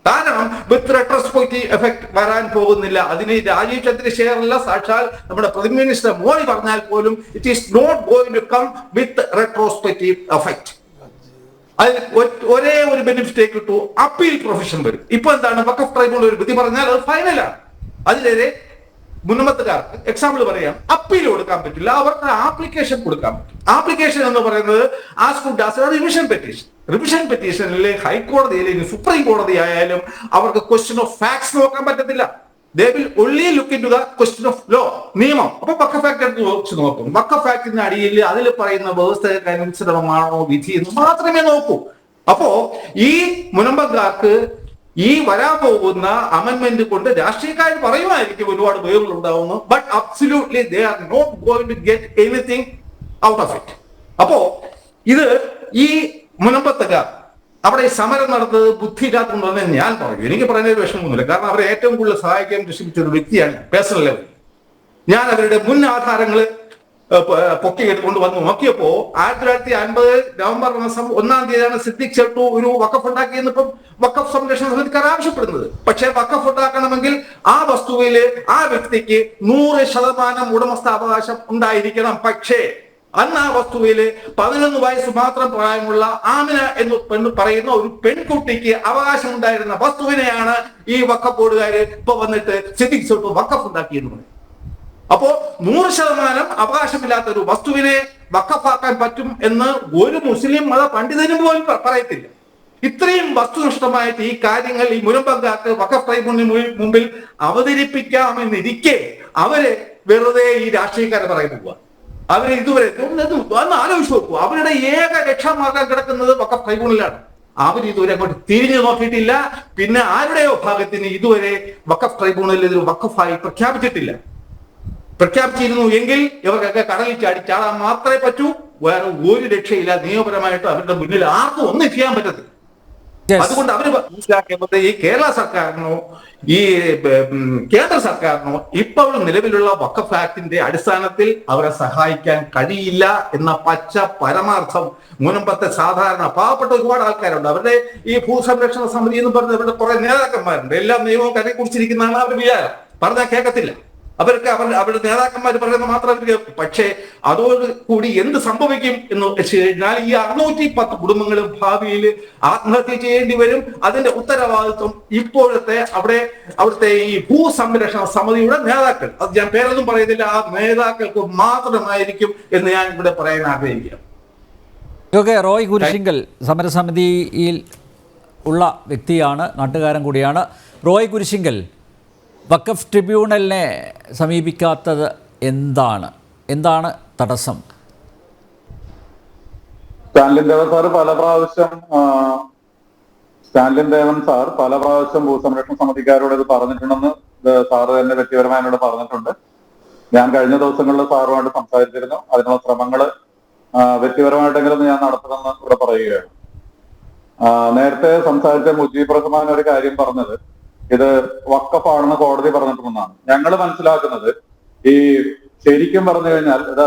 കാരണം വിത്ത് റെട്രോസ്പെക്റ്റീവ് എഫക്ട് വരാൻ പോകുന്നില്ല. അതിന് രാജീവ് ചന്ദ്രശേഖരല്ല, സാക്ഷാൽ നമ്മുടെ പ്രൈം മിനിസ്റ്റർ മോഡി പറഞ്ഞാൽ പോലും it is not going to come with retrospective effect. അതിൽ ഒരേ ഒരു ബെനിഫിറ്റ് കിട്ടൂ, അപ്പീൽ പ്രൊഫഷൻ വരും. ഇപ്പൊ എന്താണ്, വഖഫ് ട്രൈബ്യൂണൽ ഒരു വിധി പറഞ്ഞാൽ അത് ഫൈനലാണ്. അതിലേറെ മുന്നമത്തുകാർക്ക് എക്സാമ്പിൾ പറയാം, അപ്പീൽ കൊടുക്കാൻ പറ്റില്ല, അവർക്ക് ആപ്ലിക്കേഷൻ കൊടുക്കാൻ പറ്റും. ആപ്ലിക്കേഷൻ എന്ന് പറയുന്നത് റിവിഷൻ പെറ്റീഷൻ. റിവിഷൻ പെറ്റീഷനിൽ ഹൈക്കോടതിയിൽ സുപ്രീം കോടതി ആയാലും അവർക്ക് ക്വസ്റ്റ്യൻ ഓഫ് ഫാക്ട്സ് നോക്കാൻ പറ്റത്തില്ല. They will only look into the question of law, നിയമം. അപ്പൊ വഖഫ് ആക്ട് എടുത്ത് വെച്ച് നോക്കും. വഖഫ് ആക്ടിന്റെ അടിയിൽ അതിൽ പറയുന്ന വ്യവസ്ഥകൾക്ക് അനുസൃതമാണോ വിധി എന്ന് മാത്രമേ നോക്കൂ. അപ്പോ ഈ മുനമ്പക്കാർക്ക് ഈ വരാൻ പോകുന്ന അമെൻമെന്റ് കൊണ്ട് രാഷ്ട്രീയക്കാർ പറയുമായിരിക്കും ഒരുപാട് ഉപയോഗങ്ങൾ ഉണ്ടാവുന്നു, but absolutely they are not going to get anything out of it. അപ്പോ ഇത് ഈ മുനമ്പത്തുകാർ അവിടെ ഈ സമരം നടന്നത് ബുദ്ധിയില്ലാത്തതുകൊണ്ടെന്ന് ഞാൻ പറയും. എനിക്ക് പറയുന്ന ഒരു വിഷമമൊന്നുമില്ല, കാരണം അവരെ ഏറ്റവും കൂടുതൽ സഹായിക്കാൻ രക്ഷിച്ച ഒരു വ്യക്തിയാണ് പേഴ്സണൽ ലെവൽ. ഞാൻ അവരുടെ മുൻ ആധാരങ്ങൾ പൊക്കിയെടുത്തുകൊണ്ട് വന്ന് നോക്കിയപ്പോ 1950 നവംബർ മാസം 1-ാം തീയതിയാണ് സിദ്ദിഖ് ചെട്ടു ഒരു വഖഫ് ഉണ്ടാക്കിയെന്ന് ഇപ്പം വഖഫ് സംരക്ഷണ സമിതിക്കാർ ആവശ്യപ്പെടുന്നത്. പക്ഷെ വഖഫ് ഉണ്ടാക്കണമെങ്കിൽ ആ വസ്തുവില് ആ വ്യക്തിക്ക് 100% ഉടമസ്ഥാവകാശം ഉണ്ടായിരിക്കണം. പക്ഷേ അന്ന് ആ വസ്തുവില് 11 വയസ്സ് മാത്രം പ്രായമുള്ള ആമിന എന്ന് പറയുന്ന ഒരു പെൺകുട്ടിക്ക് അവകാശം ഉണ്ടായിരുന്ന വസ്തുവിനെയാണ് ഈ വഖഫ് ബോർഡുകാര് ഇപ്പൊ വന്നിട്ട് സിദ്ദിഖ് ചെട്ടു വഖഫ് ഉണ്ടാക്കിയെന്ന് പറയും. അപ്പോ 100% അവകാശമില്ലാത്ത ഒരു വസ്തുവിനെ വഖഫാക്കാൻ പറ്റും എന്ന് ഒരു മുസ്ലിം മത പണ്ഡിതനും പോലും പറയത്തില്ല. ഇത്രയും വസ്തുനിഷ്ഠമായിട്ട് ഈ കാര്യങ്ങൾ ഈ മുനമ്പക്കാർക്ക് വഖഫ് ട്രൈബ്യൂണലിന് മുമ്പിൽ അവതരിപ്പിക്കാമെന്നിരിക്കെ അവര് വെറുതെ ഈ രാഷ്ട്രീയക്കാരെ പറയാൻ പോവുക. അവര് ഇതുവരെ ഒന്ന് ആലോചിച്ച് നോക്കൂ, അവരുടെ ഏക രക്ഷാമാർഗം കിടക്കുന്നത് വഖഫ് ട്രൈബ്യൂണലിലാണ്. അവർ ഇതുവരെ അങ്ങോട്ട് തിരിഞ്ഞു നോക്കിയിട്ടില്ല. പിന്നെ ആരുടെയോ ഭാഗത്തിന് ഇതുവരെ വഖഫ് ട്രൈബ്യൂണലിൽ ഇത് വഖഫായി പ്രഖ്യാപിച്ചിട്ടില്ല. പ്രഖ്യാപിച്ചിരുന്നു എങ്കിൽ ഇവർക്കൊക്കെ കടലിൽ ചാടാൻ മാത്രമേ പറ്റൂ, വേറെ ഒരു രക്ഷയില്ല. നിയമപരമായിട്ട് അവരുടെ മുന്നിൽ ആർക്കും ഒന്നും ചെയ്യാൻ പറ്റത്തില്ല. അതുകൊണ്ട് അവര് മനസ്സിലാക്കേണ്ടത് ഈ കേരള സർക്കാരിനോ ഈ കേന്ദ്ര സർക്കാരിനോ ഇപ്പോൾ നിലവിലുള്ള വഖഫ് ആക്ടിന്റെ അടിസ്ഥാനത്തിൽ അവരെ സഹായിക്കാൻ കഴിയില്ല എന്ന പച്ച പരമാർത്ഥം മുനമ്പത്തെ സാധാരണ പാവപ്പെട്ട ഒരുപാട് ആൾക്കാരുണ്ട്. അവരുടെ ഈ ഭൂസംരക്ഷണ സമിതി എന്ന് പറഞ്ഞ അവരുടെ കുറെ നേതാക്കന്മാരുണ്ട്. എല്ലാ നിയമവും കരയെ കുറിച്ചിരിക്കുന്നതാണ് അവരുടെ വിചാരം. പറഞ്ഞാൽ കേൾക്കത്തില്ല. അവർക്ക് അവരുടെ നേതാക്കന്മാർ പറയുന്നത് മാത്രം അവർ കേൾക്കും. പക്ഷേ അതോട് കൂടി എന്ത് സംഭവിക്കും എന്ന് വെച്ച് കഴിഞ്ഞാൽ ഈ 610 കുടുംബങ്ങളും ഭാവിയിൽ ആത്മഹത്യ ചെയ്യേണ്ടി വരും. അതിന്റെ ഉത്തരവാദിത്വം ഇപ്പോഴത്തെ അവിടുത്തെ ഈ ഭൂസംരക്ഷണ സമിതിയുടെ നേതാക്കൾ, അത് ഞാൻ പേരൊന്നും പറയുന്നില്ല, ആ നേതാക്കൾക്ക് മാത്രമായിരിക്കും എന്ന് ഞാൻ ഇവിടെ പറയാൻ ആഗ്രഹിക്കുകയാണ്. റോയ് കുരിശിങ്കൽ സമരസമിതിയിൽ ഉള്ള വ്യക്തിയാണ്, നാട്ടുകാരൻ കൂടിയാണ്. റോയ് കുരിശിങ്കൽ, വഖഫ് ട്രിബ്യൂണലിനെ സമീപിക്കാത്തത് എന്താണ് തടസ്സം? സ്റ്റാൻലിൻ ദേവൻ സാർ പല പ്രാവശ്യം ഭൂസംരക്ഷണ സമിതിക്കാരോട് ഇത് പറഞ്ഞിട്ടുണ്ടെന്ന് സാറ് തന്നെ വ്യക്തിപരമായി എന്നോട് പറഞ്ഞിട്ടുണ്ട്. ഞാൻ കഴിഞ്ഞ ദിവസങ്ങളിൽ സാറുമായിട്ട് സംസാരിച്ചിരുന്നു. അതിനുള്ള ശ്രമങ്ങൾ വ്യക്തിപരമായിട്ടെങ്കിലും ഞാൻ നടത്തുമെന്ന് ഇവിടെ പറയുകയാണ്. നേരത്തെ സംസാരിച്ച മുജീബ് റഹ്മാൻ ഒരു കാര്യം പറഞ്ഞത് ഇത് വഖഫാണെന്ന് കോടതി പറഞ്ഞിട്ടുണ്ടെന്നാണ്. ഞങ്ങൾ മനസ്സിലാക്കുന്നത് ഈ ശരിക്കും പറഞ്ഞു കഴിഞ്ഞാൽ ഇത്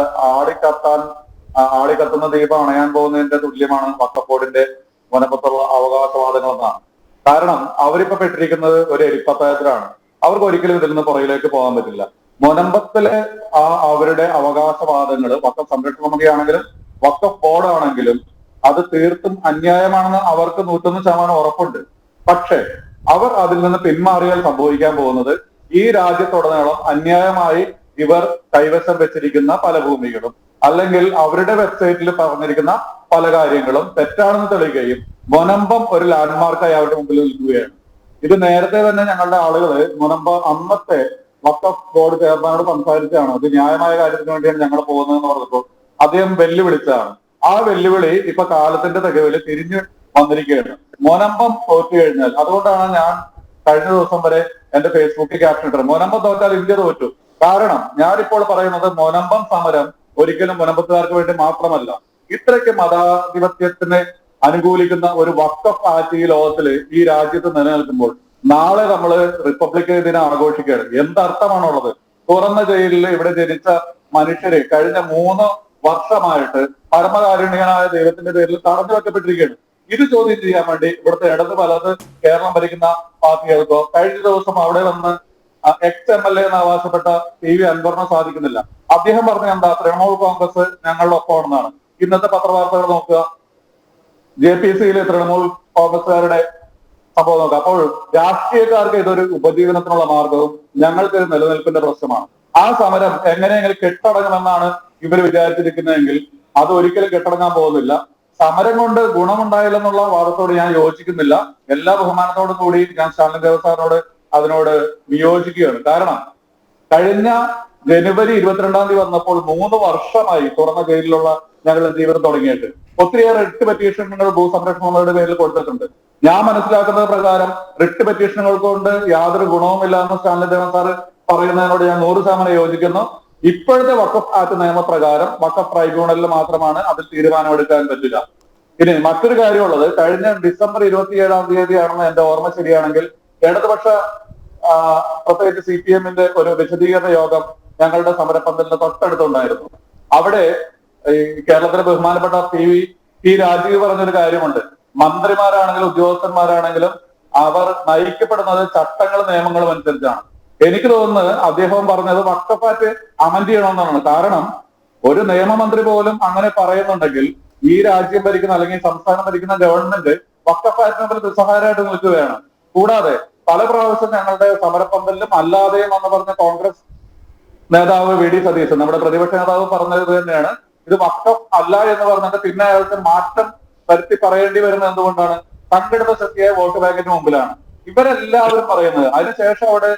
ആളിക്കത്തുന്ന ദീപം അണയാൻ പോകുന്നതിന്റെ തുല്യമാണ് വഖഫ് ബോർഡിന്റെ മുനമ്പത്തുള്ള അവകാശവാദങ്ങൾ എന്നാണ്. കാരണം അവരിപ്പോ പെട്ടിരിക്കുന്നത് ഒരു എലിപ്പത്തായത്തിലാണ്. അവർക്ക് ഒരിക്കലും ഇതിൽ നിന്ന് പുറകിലേക്ക് പോകാൻ പറ്റില്ല. മുനമ്പത്തിലെ അവരുടെ അവകാശവാദങ്ങൾ വഖഫ് സംരക്ഷണ സമിതിയാണെങ്കിലും വഖഫ് ബോർഡാണെങ്കിലും അത് തീർത്തും അന്യായമാണെന്ന് അവർക്ക് 101% ഉറപ്പുണ്ട്. പക്ഷേ അവർ അതിൽ നിന്ന് പിന്മാറിയാൽ സംഭവിക്കാൻ പോകുന്നത് ഈ രാജ്യത്തുടനീളം അന്യായമായി ഇവർ കൈവശം വെച്ചിരിക്കുന്ന പല ഭൂമികളും അല്ലെങ്കിൽ അവരുടെ വെബ്സൈറ്റിൽ പറഞ്ഞിരിക്കുന്ന പല കാര്യങ്ങളും തെറ്റാണെന്ന് തെളിയുകയും മുനമ്പം ഒരു ലാൻഡ്മാർക്കായി അവരുടെ മുമ്പിൽ നിൽക്കുകയാണ്. ഇത് നേരത്തെ തന്നെ ഞങ്ങളുടെ ആളുകള് അന്നത്തെ വഖഫ് ബോർഡ് ചെയർമാനോട് സംസാരിച്ചാണ്. ഇത് ന്യായമായ കാര്യത്തിന് വേണ്ടിയാണ് ഞങ്ങൾ പോകുന്നതെന്ന് പറഞ്ഞപ്പോൾ അദ്ദേഹം വെല്ലുവിളിച്ചതാണ്. ആ വെല്ലുവിളി ഇപ്പൊ കാലത്തിന്റെ തികവില് തിരിഞ്ഞു വന്നിരിക്കുകയാണ്. മുനമ്പം തോറ്റു കഴിഞ്ഞാൽ, അതുകൊണ്ടാണ് ഞാൻ കഴിഞ്ഞ ദിവസം വരെ എന്റെ ഫേസ്ബുക്കിൽ ക്യാപ്ഷൻ ഇട്ടത്, മുനമ്പം തോറ്റാൽ ഇന്ത്യ തോറ്റു. കാരണം ഞാനിപ്പോൾ പറയുന്നത് മുനമ്പം സമരം ഒരിക്കലും മുനമ്പത്തുകാർക്ക് വേണ്ടി മാത്രമല്ല. ഇത്രയ്ക്ക് മതാധിപത്യത്തിന് അനുകൂലിക്കുന്ന ഒരു വഖഫ് ആക്ട് ഈ ലോകത്തില് ഈ രാജ്യത്ത് നിലനിൽക്കുമ്പോൾ നാളെ നമ്മള് റിപ്പബ്ലിക് ദിനം ആഘോഷിക്കുകയാണ്. എന്തർത്ഥമാണുള്ളത്? തുറന്ന ജയിലിൽ ഇവിടെ ജനിച്ച മനുഷ്യരെ കഴിഞ്ഞ 3 വർഷമായിട്ട് പരമകാരുണ്യനായ ദൈവത്തിന്റെ പേരിൽ തടഞ്ഞു വെക്കപ്പെട്ടിരിക്കുകയാണ്. ഇത് ചോദ്യം ചെയ്യാൻ വേണ്ടി ഇവിടുത്തെ ഇടത് വലത് കേരളം ഭരിക്കുന്ന പാർട്ടികൾക്കോ കഴിഞ്ഞ ദിവസം അവിടെ വന്ന് XMLA എന്ന് അവകാശപ്പെട്ട TV അൻവറിനെ സാധിക്കുന്നില്ല. അദ്ദേഹം പറഞ്ഞ എന്താ, തൃണമൂൽ കോൺഗ്രസ് ഞങ്ങളുടെ ഒപ്പമാണെന്നാണ്. ഇന്നത്തെ പത്രവാർത്തകൾ നോക്കുക, JPCയിലെ തൃണമൂൽ കോൺഗ്രസുകാരുടെ സംഭവം നോക്കുക. അപ്പോൾ രാഷ്ട്രീയക്കാർക്ക് ഇതൊരു ഉപജീവനത്തിനുള്ള മാർഗവും ഞങ്ങൾക്ക് ഒരു നിലനിൽപ്പിന്റെ പ്രശ്നമാണ്. ആ സമരം എങ്ങനെയെങ്കിലും കെട്ടടങ്ങുമെന്നാണ് ഇവർ വിചാരിച്ചിരിക്കുന്നതെങ്കിൽ അത് ഒരിക്കലും കെട്ടടങ്ങാൻ പോകുന്നില്ല. സമരം കൊണ്ട് ഗുണമുണ്ടായില്ലെന്നുള്ള വാദത്തോട് ഞാൻ യോജിക്കുന്നില്ല. എല്ലാ ബഹുമാനത്തോടും കൂടി ഞാൻ സ്റ്റാലിൻ ദേവൻ സാറിനോട് അതിനോട് വിയോജിക്കുകയാണ്. കാരണം കഴിഞ്ഞ ജനുവരി 22-ാം തീയതി വന്നപ്പോൾ 3 വർഷമായി തുറന്ന ജയിലിലുള്ള ഞങ്ങൾ ജീവിതം തുടങ്ങിയിട്ട് ഒത്തിരിയേറെ റിട്ട് പെറ്റീഷനുകൾ ഭൂസംരക്ഷണങ്ങളുടെ പേരിൽ കൊടുത്തിട്ടുണ്ട്. ഞാൻ മനസ്സിലാക്കുന്നത് പ്രകാരം റിട്ട് പെറ്റീഷനുകൾ കൊണ്ട് യാതൊരു ഗുണവുമില്ല എന്ന് സ്റ്റാലിൻ ദേവൻ സാറ് പറയുന്നതിനോട് ഞാൻ 100% യോജിക്കുന്നു. ഇപ്പോഴത്തെ വഖഫ് ആക്ട് നിയമപ്രകാരം വഖഫ് ട്രൈബ്യൂണലിൽ മാത്രമാണ് അതിൽ തീരുമാനമെടുക്കാൻ പറ്റില്ല. ഇനി മറ്റൊരു കാര്യമുള്ളത്, കഴിഞ്ഞ ഡിസംബർ 27-ാം തീയതിയാണെന്ന് എന്റെ ഓർമ്മ ശരിയാണെങ്കിൽ ഇടതുപക്ഷ പ്രത്യേകിച്ച് CPM-ന്റെ ഒരു വിശദീകരണ യോഗം ഞങ്ങളുടെ സമരപ്പന്തലിന് തൊട്ടടുത്തുണ്ടായിരുന്നു. അവിടെ ഈ കേരളത്തിലെ ബഹുമാനപ്പെട്ട പി രാജീവ് പറഞ്ഞൊരു കാര്യമുണ്ട്. മന്ത്രിമാരാണെങ്കിലും ഉദ്യോഗസ്ഥന്മാരാണെങ്കിലും അവർ നയിക്കപ്പെടുന്നത് ചട്ടങ്ങളും നിയമങ്ങളും അനുസരിച്ചാണ്. എനിക്ക് തോന്നുന്നത് അദ്ദേഹം പറഞ്ഞത് വഖഫ് ആക്ട് അമെൻഡ് ചെയ്യണമെന്നാണ്. കാരണം ഒരു നിയമമന്ത്രി പോലും അങ്ങനെ പറയുന്നുണ്ടെങ്കിൽ ഈ രാജ്യം ഭരിക്കുന്ന അല്ലെങ്കിൽ സംസ്ഥാനം ഭരിക്കുന്ന ഗവൺമെന്റ് വഖഫ് ആക്ടിന് നിസ്സഹായരായിട്ട് നിൽക്കുകയാണ്. കൂടാതെ പല പ്രാവശ്യം ഞങ്ങളുടെ സമരപ്പന്തലിലും അല്ലാതെയും എന്ന് പറഞ്ഞ കോൺഗ്രസ് നേതാവ് VD സതീശൻ, നമ്മുടെ പ്രതിപക്ഷ നേതാവ് പറഞ്ഞത് തന്നെയാണ്. ഇത് വഖഫ് അല്ല എന്ന് പറഞ്ഞിട്ട് പിന്നെ അയാൾക്ക് മാറ്റം വരുത്തി പറയേണ്ടി വരുന്നത് എന്തുകൊണ്ടാണ്? സംഘടിത ശക്തിയായ വോട്ട് ബാങ്കിന് മുമ്പിലാണ് ഇവരെല്ലാവരും പറയുന്നത്. അതിനുശേഷം അവിടെ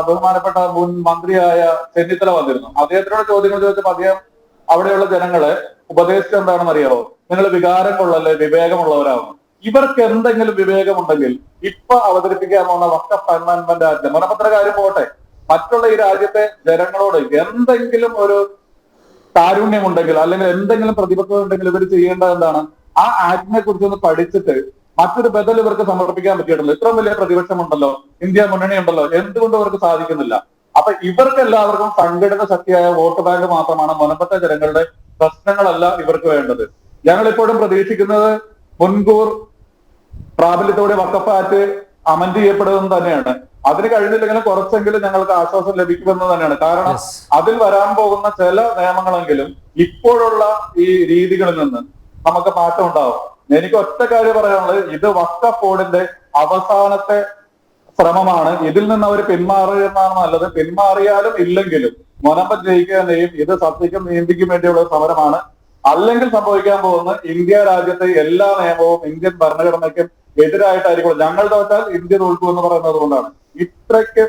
ബഹുമാനപ്പെട്ട മുൻ മന്ത്രിയായ ചെന്നിത്തല വന്നിരുന്നു. അദ്ദേഹത്തിനോട് ചോദ്യങ്ങൾ ചോദിച്ചപ്പോൾ അദ്ദേഹം അവിടെയുള്ള ജനങ്ങളെ ഉപദേശിച്ചത് എന്താണെന്ന് അറിയാമോ? നിങ്ങൾ വികാരം കൊള്ളല്ലേ, വിവേകമുള്ളവരാകുന്നു. ഇവർക്ക് എന്തെങ്കിലും വിവേകമുണ്ടെങ്കിൽ ഇപ്പൊ അവതരിപ്പിക്കാൻ പോകുന്ന വഖഫ് അമെൻഡ്മെന്റ് ആക്ട്, മുനമ്പത്ര കാര്യം പോട്ടെ, മറ്റുള്ള ഈ രാജ്യത്തെ ജനങ്ങളോട് എന്തെങ്കിലും ഒരു കാരുണ്യമുണ്ടെങ്കിൽ അല്ലെങ്കിൽ എന്തെങ്കിലും പ്രതിബദ്ധത ഉണ്ടെങ്കിൽ ഇവർ ചെയ്യേണ്ടത് എന്താണ്? ആ ആക്ടിനെ കുറിച്ചൊന്ന് പഠിച്ചിട്ട് മറ്റൊരു ബദൽ ഇവർക്ക് സമർപ്പിക്കാൻ പറ്റിയിട്ടില്ല. ഇത്രയും വലിയ പ്രതിപക്ഷമുണ്ടല്ലോ, ഇന്ത്യ മുന്നണി ഉണ്ടല്ലോ, എന്തുകൊണ്ട് ഇവർക്ക് സാധിക്കുന്നില്ല? അപ്പൊ ഇവർക്ക് എല്ലാവർക്കും സംഘടിത ശക്തിയായ വോട്ട് ബാങ്ക് മാത്രമാണ്. മുനമ്പത്തെ ജനങ്ങളുടെ പ്രശ്നങ്ങളല്ല ഇവർക്ക് വേണ്ടത്. ഞങ്ങൾ ഇപ്പോഴും പ്രതീക്ഷിക്കുന്നത് മുൻകൂർ പ്രാബല്യത്തോടെ വഖഫ് ആക്ട് അമെൻഡ് ചെയ്യപ്പെടുന്നത് തന്നെയാണ്. അതിന് കഴിഞ്ഞില്ലെങ്കിലും കുറച്ചെങ്കിലും ഞങ്ങൾക്ക് ആശ്വാസം ലഭിക്കുമെന്ന് തന്നെയാണ്. കാരണം അതിൽ വരാൻ പോകുന്ന ചില നിയമങ്ങളെങ്കിലും ഇപ്പോഴുള്ള ഈ രീതികളിൽ നിന്ന് നമുക്ക് മാറ്റം ഉണ്ടാവും. എനിക്ക് ഒറ്റ കാര്യം പറയാനുള്ളത്, ഇത് വഖഫ് ബോർഡിന്റെ അവസാനത്തെ ശ്രമമാണ്. ഇതിൽ നിന്ന് അവർ പിന്മാറുകയെന്നാണ് നല്ലത്. പിന്മാറിയാലും ഇല്ലെങ്കിലും മുനമ്പം ജയിക്കുകയും ഇത് സത്യക്കും നീതിക്കും വേണ്ടിയുള്ള സമരമാണ്. അല്ലെങ്കിൽ സംഭവിക്കാൻ പോകുന്ന ഇന്ത്യ രാജ്യത്തെ എല്ലാ നിയമവും ഇന്ത്യൻ ഭരണഘടനയ്ക്കും എതിരായിട്ടായിരിക്കും. ഞങ്ങൾ തോറ്റാൽ ഇന്ത്യ തോൽക്കൂ എന്ന് പറയുന്നത് കൊണ്ടാണ് ഇത്രയ്ക്ക്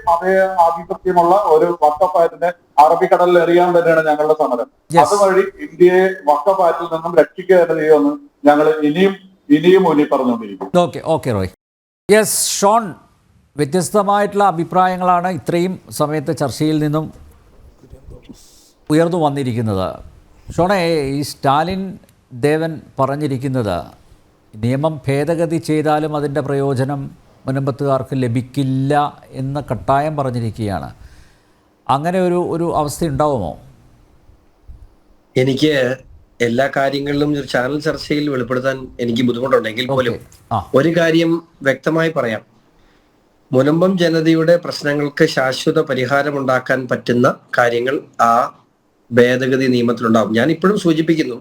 ആധിപത്യമുള്ള ഒരു വഖഫായത്തിനെ അറബിക്കടലിൽ എറിയാൻ തന്നെയാണ് ഞങ്ങളുടെ സമരം. അതുവഴി ഇന്ത്യയെ വഖഫായത്തിൽ നിന്നും രക്ഷിക്കുക തന്നെ ചെയ്യുമെന്ന് ഞങ്ങൾ ഇനിയും മുന്നിൽ പറഞ്ഞുകൊണ്ടിരിക്കും. ഓക്കെ റോയ്. യെസ് ഷോൺ, വ്യത്യസ്തമായിട്ടുള്ള അഭിപ്രായങ്ങളാണ് ഇത്രയും സമയത്തെ ചർച്ചയിൽ നിന്നും ഉയർന്നു വന്നിരിക്കുന്നത്. ഷോണെ, ഈ സ്റ്റാലിൻ ദേവൻ പറഞ്ഞിരിക്കുന്നത് നിയമം ഭേദഗതി ചെയ്താലും അതിൻ്റെ പ്രയോജനം മുനമ്പത്തുകാർക്ക് ലഭിക്കില്ല എന്ന് കട്ടായം പറഞ്ഞിരിക്കുകയാണ്. അങ്ങനെ ഒരു അവസ്ഥ ഉണ്ടാവുമോ? എനിക്ക് എല്ലാ കാര്യങ്ങളിലും ഒരു ചാനൽ ചർച്ചയിൽ വെളിപ്പെടുത്താൻ എനിക്ക് ബുദ്ധിമുട്ടുണ്ടെങ്കിൽ പോലും ഒരു കാര്യം വ്യക്തമായി പറയാം. മുനമ്പം ജനതയുടെ പ്രശ്നങ്ങൾക്ക് ശാശ്വത പരിഹാരമുണ്ടാക്കാൻ പറ്റുന്ന കാര്യങ്ങൾ ആ ഭേദഗതി നിയമത്തിലുണ്ടാവും. ഞാൻ ഇപ്പോഴും സൂചിപ്പിക്കുന്നു,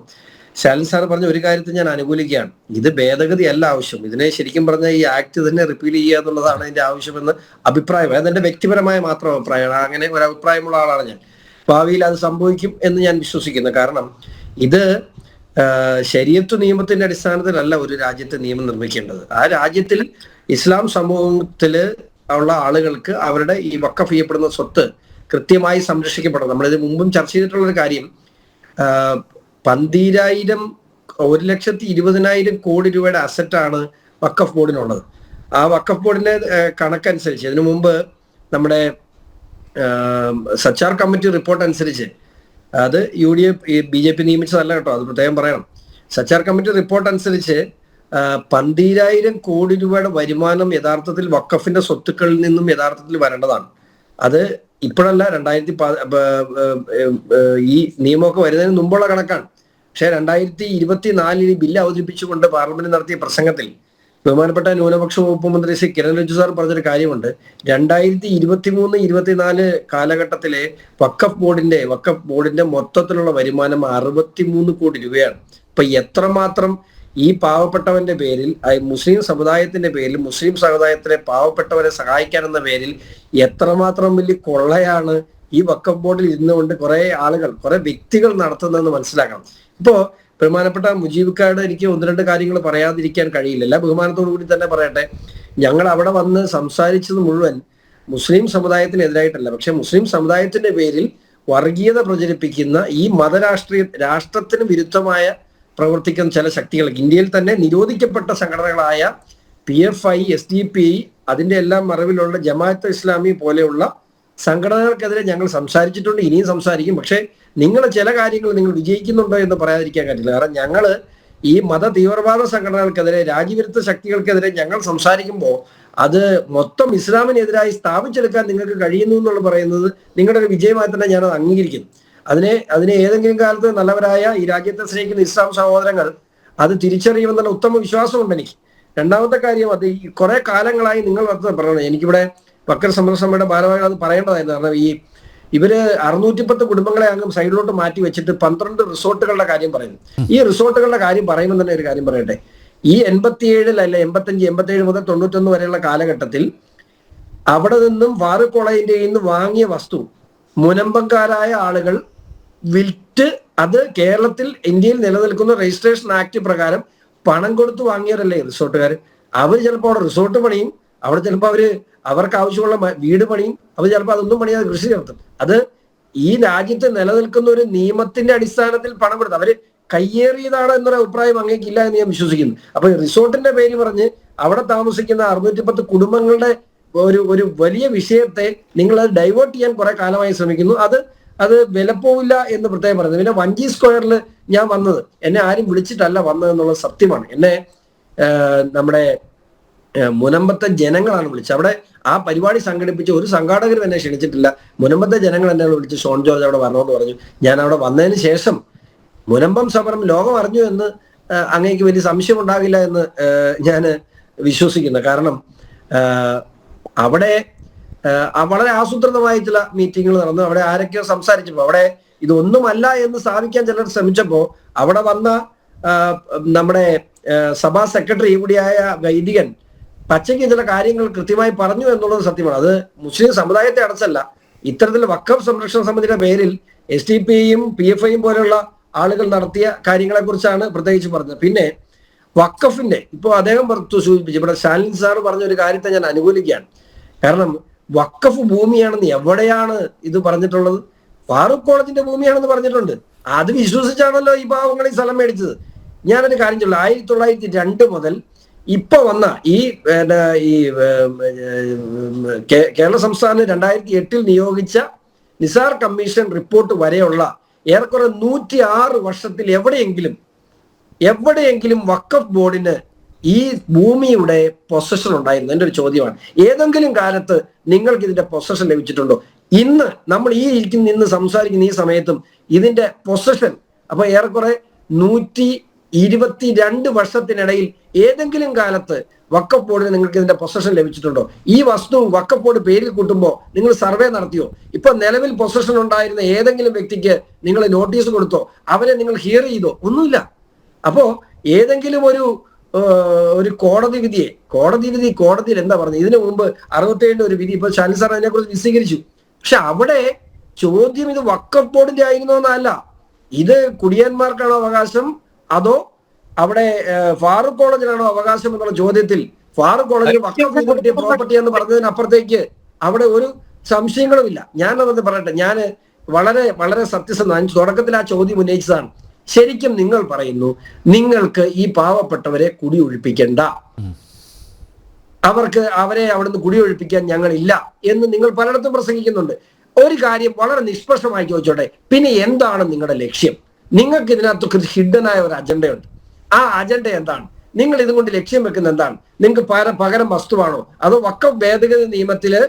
ശാലിൻ സാർ പറഞ്ഞ ഒരു കാര്യത്തിൽ ഞാൻ അനുകൂലിക്കുകയാണ്. ഇത് ഭേദഗതി അല്ല ആവശ്യം, ഇതിനെ ശരിക്കും പറഞ്ഞ ഈ ആക്ട് തന്നെ റിപ്പീൽ ചെയ്യുക എന്നുള്ളതാണ് ഇതിന്റെ ആവശ്യമെന്ന് അഭിപ്രായം. അതെന്റെ വ്യക്തിപരമായ മാത്രം അഭിപ്രായമാണ്. അങ്ങനെ ഒരു അഭിപ്രായമുള്ള ആളാണ് ഞാൻ. ഭാവിയിൽ അത് സംഭവിക്കും എന്ന് ഞാൻ വിശ്വസിക്കുന്നു. കാരണം ഇത് ശരീഅത്ത് നിയമത്തിന്റെ അടിസ്ഥാനത്തിലല്ല ഒരു രാജ്യത്തെ നിയമം നിർമ്മിക്കേണ്ടത്. ആ രാജ്യത്തിൽ ഇസ്ലാം സമൂഹത്തില് ഉള്ള ആളുകൾക്ക് അവരുടെ ഈ വഖഫ് ചെയ്യപ്പെടുന്ന സ്വത്ത് കൃത്യമായി സംരക്ഷിക്കപ്പെടണം. നമ്മളിത് മുമ്പും ചർച്ച ചെയ്തിട്ടുള്ളൊരു കാര്യം, 1,20,000 കോടി രൂപയുടെ അസറ്റാണ് വഖഫ് ബോർഡിനുള്ളത്. ആ വഖഫ് ബോർഡിന്റെ കണക്കനുസരിച്ച് ഇതിനു മുമ്പ് നമ്മുടെ സച്ചാർ കമ്മിറ്റി റിപ്പോർട്ട് അനുസരിച്ച്, അത് BJP നിയമിച്ചതല്ല കേട്ടോ, അത് പ്രത്യേകം പറയണം. സച്ചാർ കമ്മിറ്റി റിപ്പോർട്ട് അനുസരിച്ച് 12,000 കോടി രൂപയുടെ വരുമാനം യഥാർത്ഥത്തിൽ വഖഫിന്റെ സ്വത്തുക്കളിൽ നിന്നും യഥാർത്ഥത്തിൽ വരേണ്ടതാണ്. അത് ഇപ്പോഴല്ല, ഈ നിയമമൊക്കെ വരുന്നതിന് മുമ്പുള്ള കണക്കാണ്. പക്ഷെ 2024 ബില്ല് അവതരിപ്പിച്ചുകൊണ്ട് പാർലമെന്റ് നടത്തിയ പ്രസംഗത്തിൽ ബഹുമാനപ്പെട്ട ന്യൂനപക്ഷ വകുപ്പ് മന്ത്രി ശ്രീ കിരൺ റിജിജു സാർ പറഞ്ഞൊരു കാര്യമുണ്ട്. 2023-24 കാലഘട്ടത്തിലെ വഖഫ് ബോർഡിന്റെ മൊത്തത്തിലുള്ള വരുമാനം 63 കോടി രൂപയാണ്. ഇപ്പൊ എത്രമാത്രം ഈ പാവപ്പെട്ടവന്റെ പേരിൽ, മുസ്ലിം സമുദായത്തിന്റെ പേരിൽ, മുസ്ലിം സമുദായത്തിലെ പാവപ്പെട്ടവരെ സഹായിക്കാനെന്ന പേരിൽ എത്രമാത്രം വലിയ കൊള്ളയാണ് ഈ വഖഫ് ബോർഡിൽ ഇരുന്നുകൊണ്ട് കുറെ ആളുകൾ, കുറെ വ്യക്തികൾ നടത്തുന്നതെന്ന് മനസ്സിലാക്കണം. ഇപ്പോ ബഹുമാനപ്പെട്ട മുജീബ്ക്കാട് എനിക്ക് 1-2 കാര്യങ്ങൾ പറയാതിരിക്കാൻ കഴിയില്ല. എല്ലാ ബഹുമാനത്തോടു കൂടി തന്നെ പറയട്ടെ, ഞങ്ങൾ അവിടെ വന്ന് സംസാരിച്ചത് മുഴുവൻ മുസ്ലിം സമുദായത്തിനെതിരായിട്ടല്ല. പക്ഷെ മുസ്ലിം സമുദായത്തിന്റെ പേരിൽ വർഗീയത പ്രചരിപ്പിക്കുന്ന ഈ രാഷ്ട്രത്തിന് വിരുദ്ധമായ പ്രവർത്തിക്കുന്ന ചില ശക്തികൾ, ഇന്ത്യയിൽ തന്നെ നിരോധിക്കപ്പെട്ട സംഘടനകളായ PFI, SDPI, അതിന്റെ എല്ലാം മറവിലുള്ള ജമാഅത്ത് ഇസ്ലാമി പോലെയുള്ള സംഘടനകൾക്കെതിരെ ഞങ്ങൾ സംസാരിച്ചിട്ടുണ്ട്, ഇനിയും സംസാരിക്കും. പക്ഷെ നിങ്ങൾ ചില കാര്യങ്ങൾ നിങ്ങൾ വിജയിക്കുന്നുണ്ടോ എന്ന് പറയാതിരിക്കാൻ പറ്റില്ല. കാരണം ഞങ്ങൾ ഈ മത തീവ്രവാദ സംഘടനകൾക്കെതിരെ, രാജ്യവിരുദ്ധ ശക്തികൾക്കെതിരെ ഞങ്ങൾ സംസാരിക്കുമ്പോൾ അത് മൊത്തം ഇസ്ലാമിനെതിരായി സ്ഥാപിച്ചെടുക്കാൻ നിങ്ങൾക്ക് കഴിയുന്നു എന്നുള്ള പറയുന്നത് നിങ്ങളുടെ ഒരു വിജയമായി തന്നെ ഞാനത് അംഗീകരിക്കുന്നു. അതിനെ ഏതെങ്കിലും കാലത്ത് നല്ലവരായ ഈ രാജ്യത്തെ സ്നേഹിക്കുന്ന ഇസ്ലാം സഹോദരങ്ങൾ അത് തിരിച്ചറിയുമെന്നുള്ള ഉത്തമ വിശ്വാസമുണ്ട് എനിക്ക്. രണ്ടാമത്തെ കാര്യം, അത് കുറെ കാലങ്ങളായി നിങ്ങൾ പറയണം, എനിക്കിവിടെ വക്കർ സമരസഭയുടെ ഭാരവാഹികൾ അത് പറയേണ്ടതായിരുന്നു. കാരണം ഇവര് 610 കുടുംബങ്ങളെ അങ്ങ് സൈഡിലോട്ട് മാറ്റി വെച്ചിട്ട് 12 റിസോർട്ടുകളുടെ കാര്യം പറയുന്നു. ഈ റിസോർട്ടുകളുടെ കാര്യം പറയുമ്പോൾ തന്നെ ഒരു കാര്യം പറയട്ടെ, ഈ 87 അല്ല 85, 87 മുതൽ 91 വരെയുള്ള കാലഘട്ടത്തിൽ അവിടെ നിന്നും ഫാറൂഖ് കോളേജിന്റെ നിന്ന് വാങ്ങിയ വസ്തു മുനമ്പംകാരായ ആളുകൾ വിറ്റ്, അത് കേരളത്തിൽ ഇന്ത്യയിൽ നിലനിൽക്കുന്ന രജിസ്ട്രേഷൻ ആക്ട് പ്രകാരം പണം കൊടുത്ത് വാങ്ങിയവരല്ലേ റിസോർട്ടുകാർ. അവർ ചിലപ്പോൾ അവിടെ റിസോർട്ട് പണിയും, അവിടെ ചിലപ്പോൾ അവർക്ക് ആവശ്യമുള്ള വീട് പണിയും, അവർ ചിലപ്പോൾ അതൊന്നും പണിയാതെ കൃഷി നടത്തും. അത് ഈ രാജ്യത്ത് നിലനിൽക്കുന്ന ഒരു നിയമത്തിന്റെ അടിസ്ഥാനത്തിൽ പണം കൊടുത്ത് അവര് കയ്യേറിയതാണ് എന്നൊരു അഭിപ്രായം അങ്ങേക്കില്ല എന്ന് ഞാൻ വിശ്വസിക്കുന്നു. അപ്പൊ റിസോർട്ടിന്റെ പേര് പറഞ്ഞ് അവിടെ താമസിക്കുന്ന 610 കുടുംബങ്ങളുടെ ഒരു വലിയ വിഷയത്തെ നിങ്ങൾ അത് ഡൈവേർട്ട് ചെയ്യാൻ കുറെ കാലമായി ശ്രമിക്കുന്നു. അത് വിലപ്പോവില്ല എന്ന് പ്രത്യേകം പറയുന്നത്. പിന്നെ വഞ്ചി സ്ക്വയറിൽ ഞാൻ വന്നത്, എന്നെ ആരും വിളിച്ചിട്ടല്ല വന്നതെന്നുള്ള സത്യമാണ്. എന്നെ നമ്മുടെ മുനമ്പത്തെ ജനങ്ങളാണ് വിളിച്ചത്. അവിടെ ആ പരിപാടി സംഘടിപ്പിച്ച ഒരു സംഘാടകരും എന്നെ ക്ഷണിച്ചിട്ടില്ല. മുനമ്പത്തെ ജനങ്ങൾ എന്നെ വിളിച്ച് ഷോൺ ജോർജ് അവിടെ വരണമെന്ന് പറഞ്ഞു. ഞാൻ അവിടെ വന്നതിന് ശേഷം മുനമ്പം സമരം ലോകം അറിഞ്ഞു എന്ന് അങ്ങേക്ക് വലിയ സംശയം ഉണ്ടാകില്ല എന്ന് ഞാൻ വിശ്വസിക്കുന്നു. കാരണം അവിടെ വളരെ ആസൂത്രിതമായ ചില മീറ്റിങ്ങുകൾ നടന്നു. അവിടെ ആരൊക്കെയോ സംസാരിച്ചപ്പോൾ അവിടെ ഇതൊന്നുമല്ല എന്ന് സ്ഥാപിക്കാൻ ചിലർ ശ്രമിച്ചപ്പോൾ അവിടെ വന്ന നമ്മുടെ സഭാ സെക്രട്ടറി കൂടിയായ വൈദികൻ പച്ചയ്ക്ക് ചില കാര്യങ്ങൾ കൃത്യമായി പറഞ്ഞു എന്നുള്ളത് സത്യമാണ്. അത് മുസ്ലിം സമുദായത്തെ അടച്ചല്ല, ഇത്തരത്തിൽ വഖഫ് സംരക്ഷണ സമിതിയുടെ പേരിൽ SDPയും PFIയും പോലെയുള്ള ആളുകൾ നടത്തിയ കാര്യങ്ങളെ കുറിച്ചാണ് പ്രത്യേകിച്ച് പറഞ്ഞത്. പിന്നെ വഖഫിന്റെ ഇപ്പോൾ അദ്ദേഹം സൂചിപ്പിച്ചു, ഇവിടെ ശാലിൻ സാർ പറഞ്ഞ ഒരു കാര്യത്തെ ഞാൻ അനുകൂലിക്കുകയാണ്. കാരണം വഖഫ് ഭൂമിയാണെന്ന് എവിടെയാണ് ഇത് പറഞ്ഞിട്ടുള്ളത്? ഫാറൂഖ് കോളേജിന്റെ ഭൂമിയാണെന്ന് പറഞ്ഞിട്ടുണ്ട്. അത് വിശ്വസിച്ചാണല്ലോ ഈ പാവങ്ങൾ ഈ സ്ഥലം മേടിച്ചത്. ഞാനൊരു കാര്യം ചൊല്ലാം, 1902 മുതൽ ഇപ്പൊ വന്ന ഈ കേരള സംസ്ഥാനം 2008 നിയോഗിച്ച നിസാർ കമ്മീഷൻ റിപ്പോർട്ട് വരെയുള്ള ഏറെക്കുറെ 106 വർഷത്തിൽ എവിടെയെങ്കിലും വഖഫ് ബോർഡിന് ഈ ഭൂമിയുടെ പൊസഷൻ ഉണ്ടായിരുന്നു? എൻ്റെ ഒരു ചോദ്യമാണ്. ഏതെങ്കിലും കാലത്ത് നിങ്ങൾക്ക് ഇതിന്റെ പൊസഷൻ ലഭിച്ചിട്ടുണ്ടോ? ഇന്ന് നമ്മൾ ഇന്ന് സംസാരിക്കുന്ന ഈ സമയത്തും ഇതിന്റെ പൊസഷൻ അപ്പൊ ഏറെക്കുറെ 122 വർഷത്തിനിടയിൽ ഏതെങ്കിലും കാലത്ത് വഖഫ് ബോർഡിന് നിങ്ങൾക്ക് ഇതിന്റെ പൊസഷൻ ലഭിച്ചിട്ടുണ്ടോ? ഈ വസ്തു വഖഫ് ബോർഡ് പേരിൽ കൂട്ടുമ്പോൾ നിങ്ങൾ സർവേ നടത്തിയോ? ഇപ്പൊ നിലവിൽ പൊസഷൻ ഉണ്ടായിരുന്ന ഏതെങ്കിലും വ്യക്തിക്ക് നിങ്ങൾ നോട്ടീസ് കൊടുത്തോ? അവരെ നിങ്ങൾ ഹിയർ ചെയ്തോ? ഒന്നുമില്ല. അപ്പോ ഏതെങ്കിലും ഒരു കോടതിയിൽ എന്താ പറഞ്ഞത്? ഇതിനു മുമ്പ് 67 ഒരു വിധി, ഇപ്പൊ ശാലിൻ സാർ അതിനെ കുറിച്ച് വിശദീകരിച്ചു. പക്ഷെ അവിടെ ചോദ്യം ഇത് വഖഫ് ബോർഡിന്റെ ആയിരുന്നോ എന്നല്ല, ഇത് കുടിയന്മാർക്കാണോ അവകാശം അതോ അവിടെ ഫാറൂഖ് കോളേജിനാണോ അവകാശം എന്നുള്ള ചോദ്യത്തിൽ ഫാറൂഖ് കോളേജിൽ വഖഫ് കിട്ടിയ പ്രോപ്പർട്ടി എന്ന് പറഞ്ഞതിനപ്പുറത്തേക്ക് അവിടെ ഒരു സംശയങ്ങളുമില്ല. ഞാനത് പറയട്ടെ, ഞാൻ വളരെ വളരെ സത്യസന്ധ തുടക്കത്തിൽ ആ ചോദ്യം ഉന്നയിച്ചതാണ്. ശരിക്കും നിങ്ങൾ പറയുന്നു നിങ്ങൾക്ക് ഈ പാവപ്പെട്ടവരെ കുടിയൊഴിപ്പിക്കണ്ട, അവരെ അവിടുന്ന് കുടിയൊഴിപ്പിക്കാൻ ഞങ്ങളില്ല എന്ന് നിങ്ങൾ പലയിടത്തും പ്രസംഗിക്കുന്നുണ്ട്. ഒരു കാര്യം വളരെ നിഷ്പക്ഷമായി ചോദിച്ചോട്ടെ, പിന്നെ എന്താണ് നിങ്ങളുടെ ലക്ഷ്യം? നിങ്ങൾക്ക് ഇതിനകത്ത് ഹിഡനായ ഒരു അജണ്ടയുണ്ട്. ആ അജണ്ട എന്താണ്? നിങ്ങൾ ഇതുകൊണ്ട് ലക്ഷ്യം വെക്കുന്ന എന്താണ്? നിങ്ങൾക്ക് പകരം വസ്തുവാണോ, അതോ വഖഫ് ഭേദഗതി നിയമത്തില്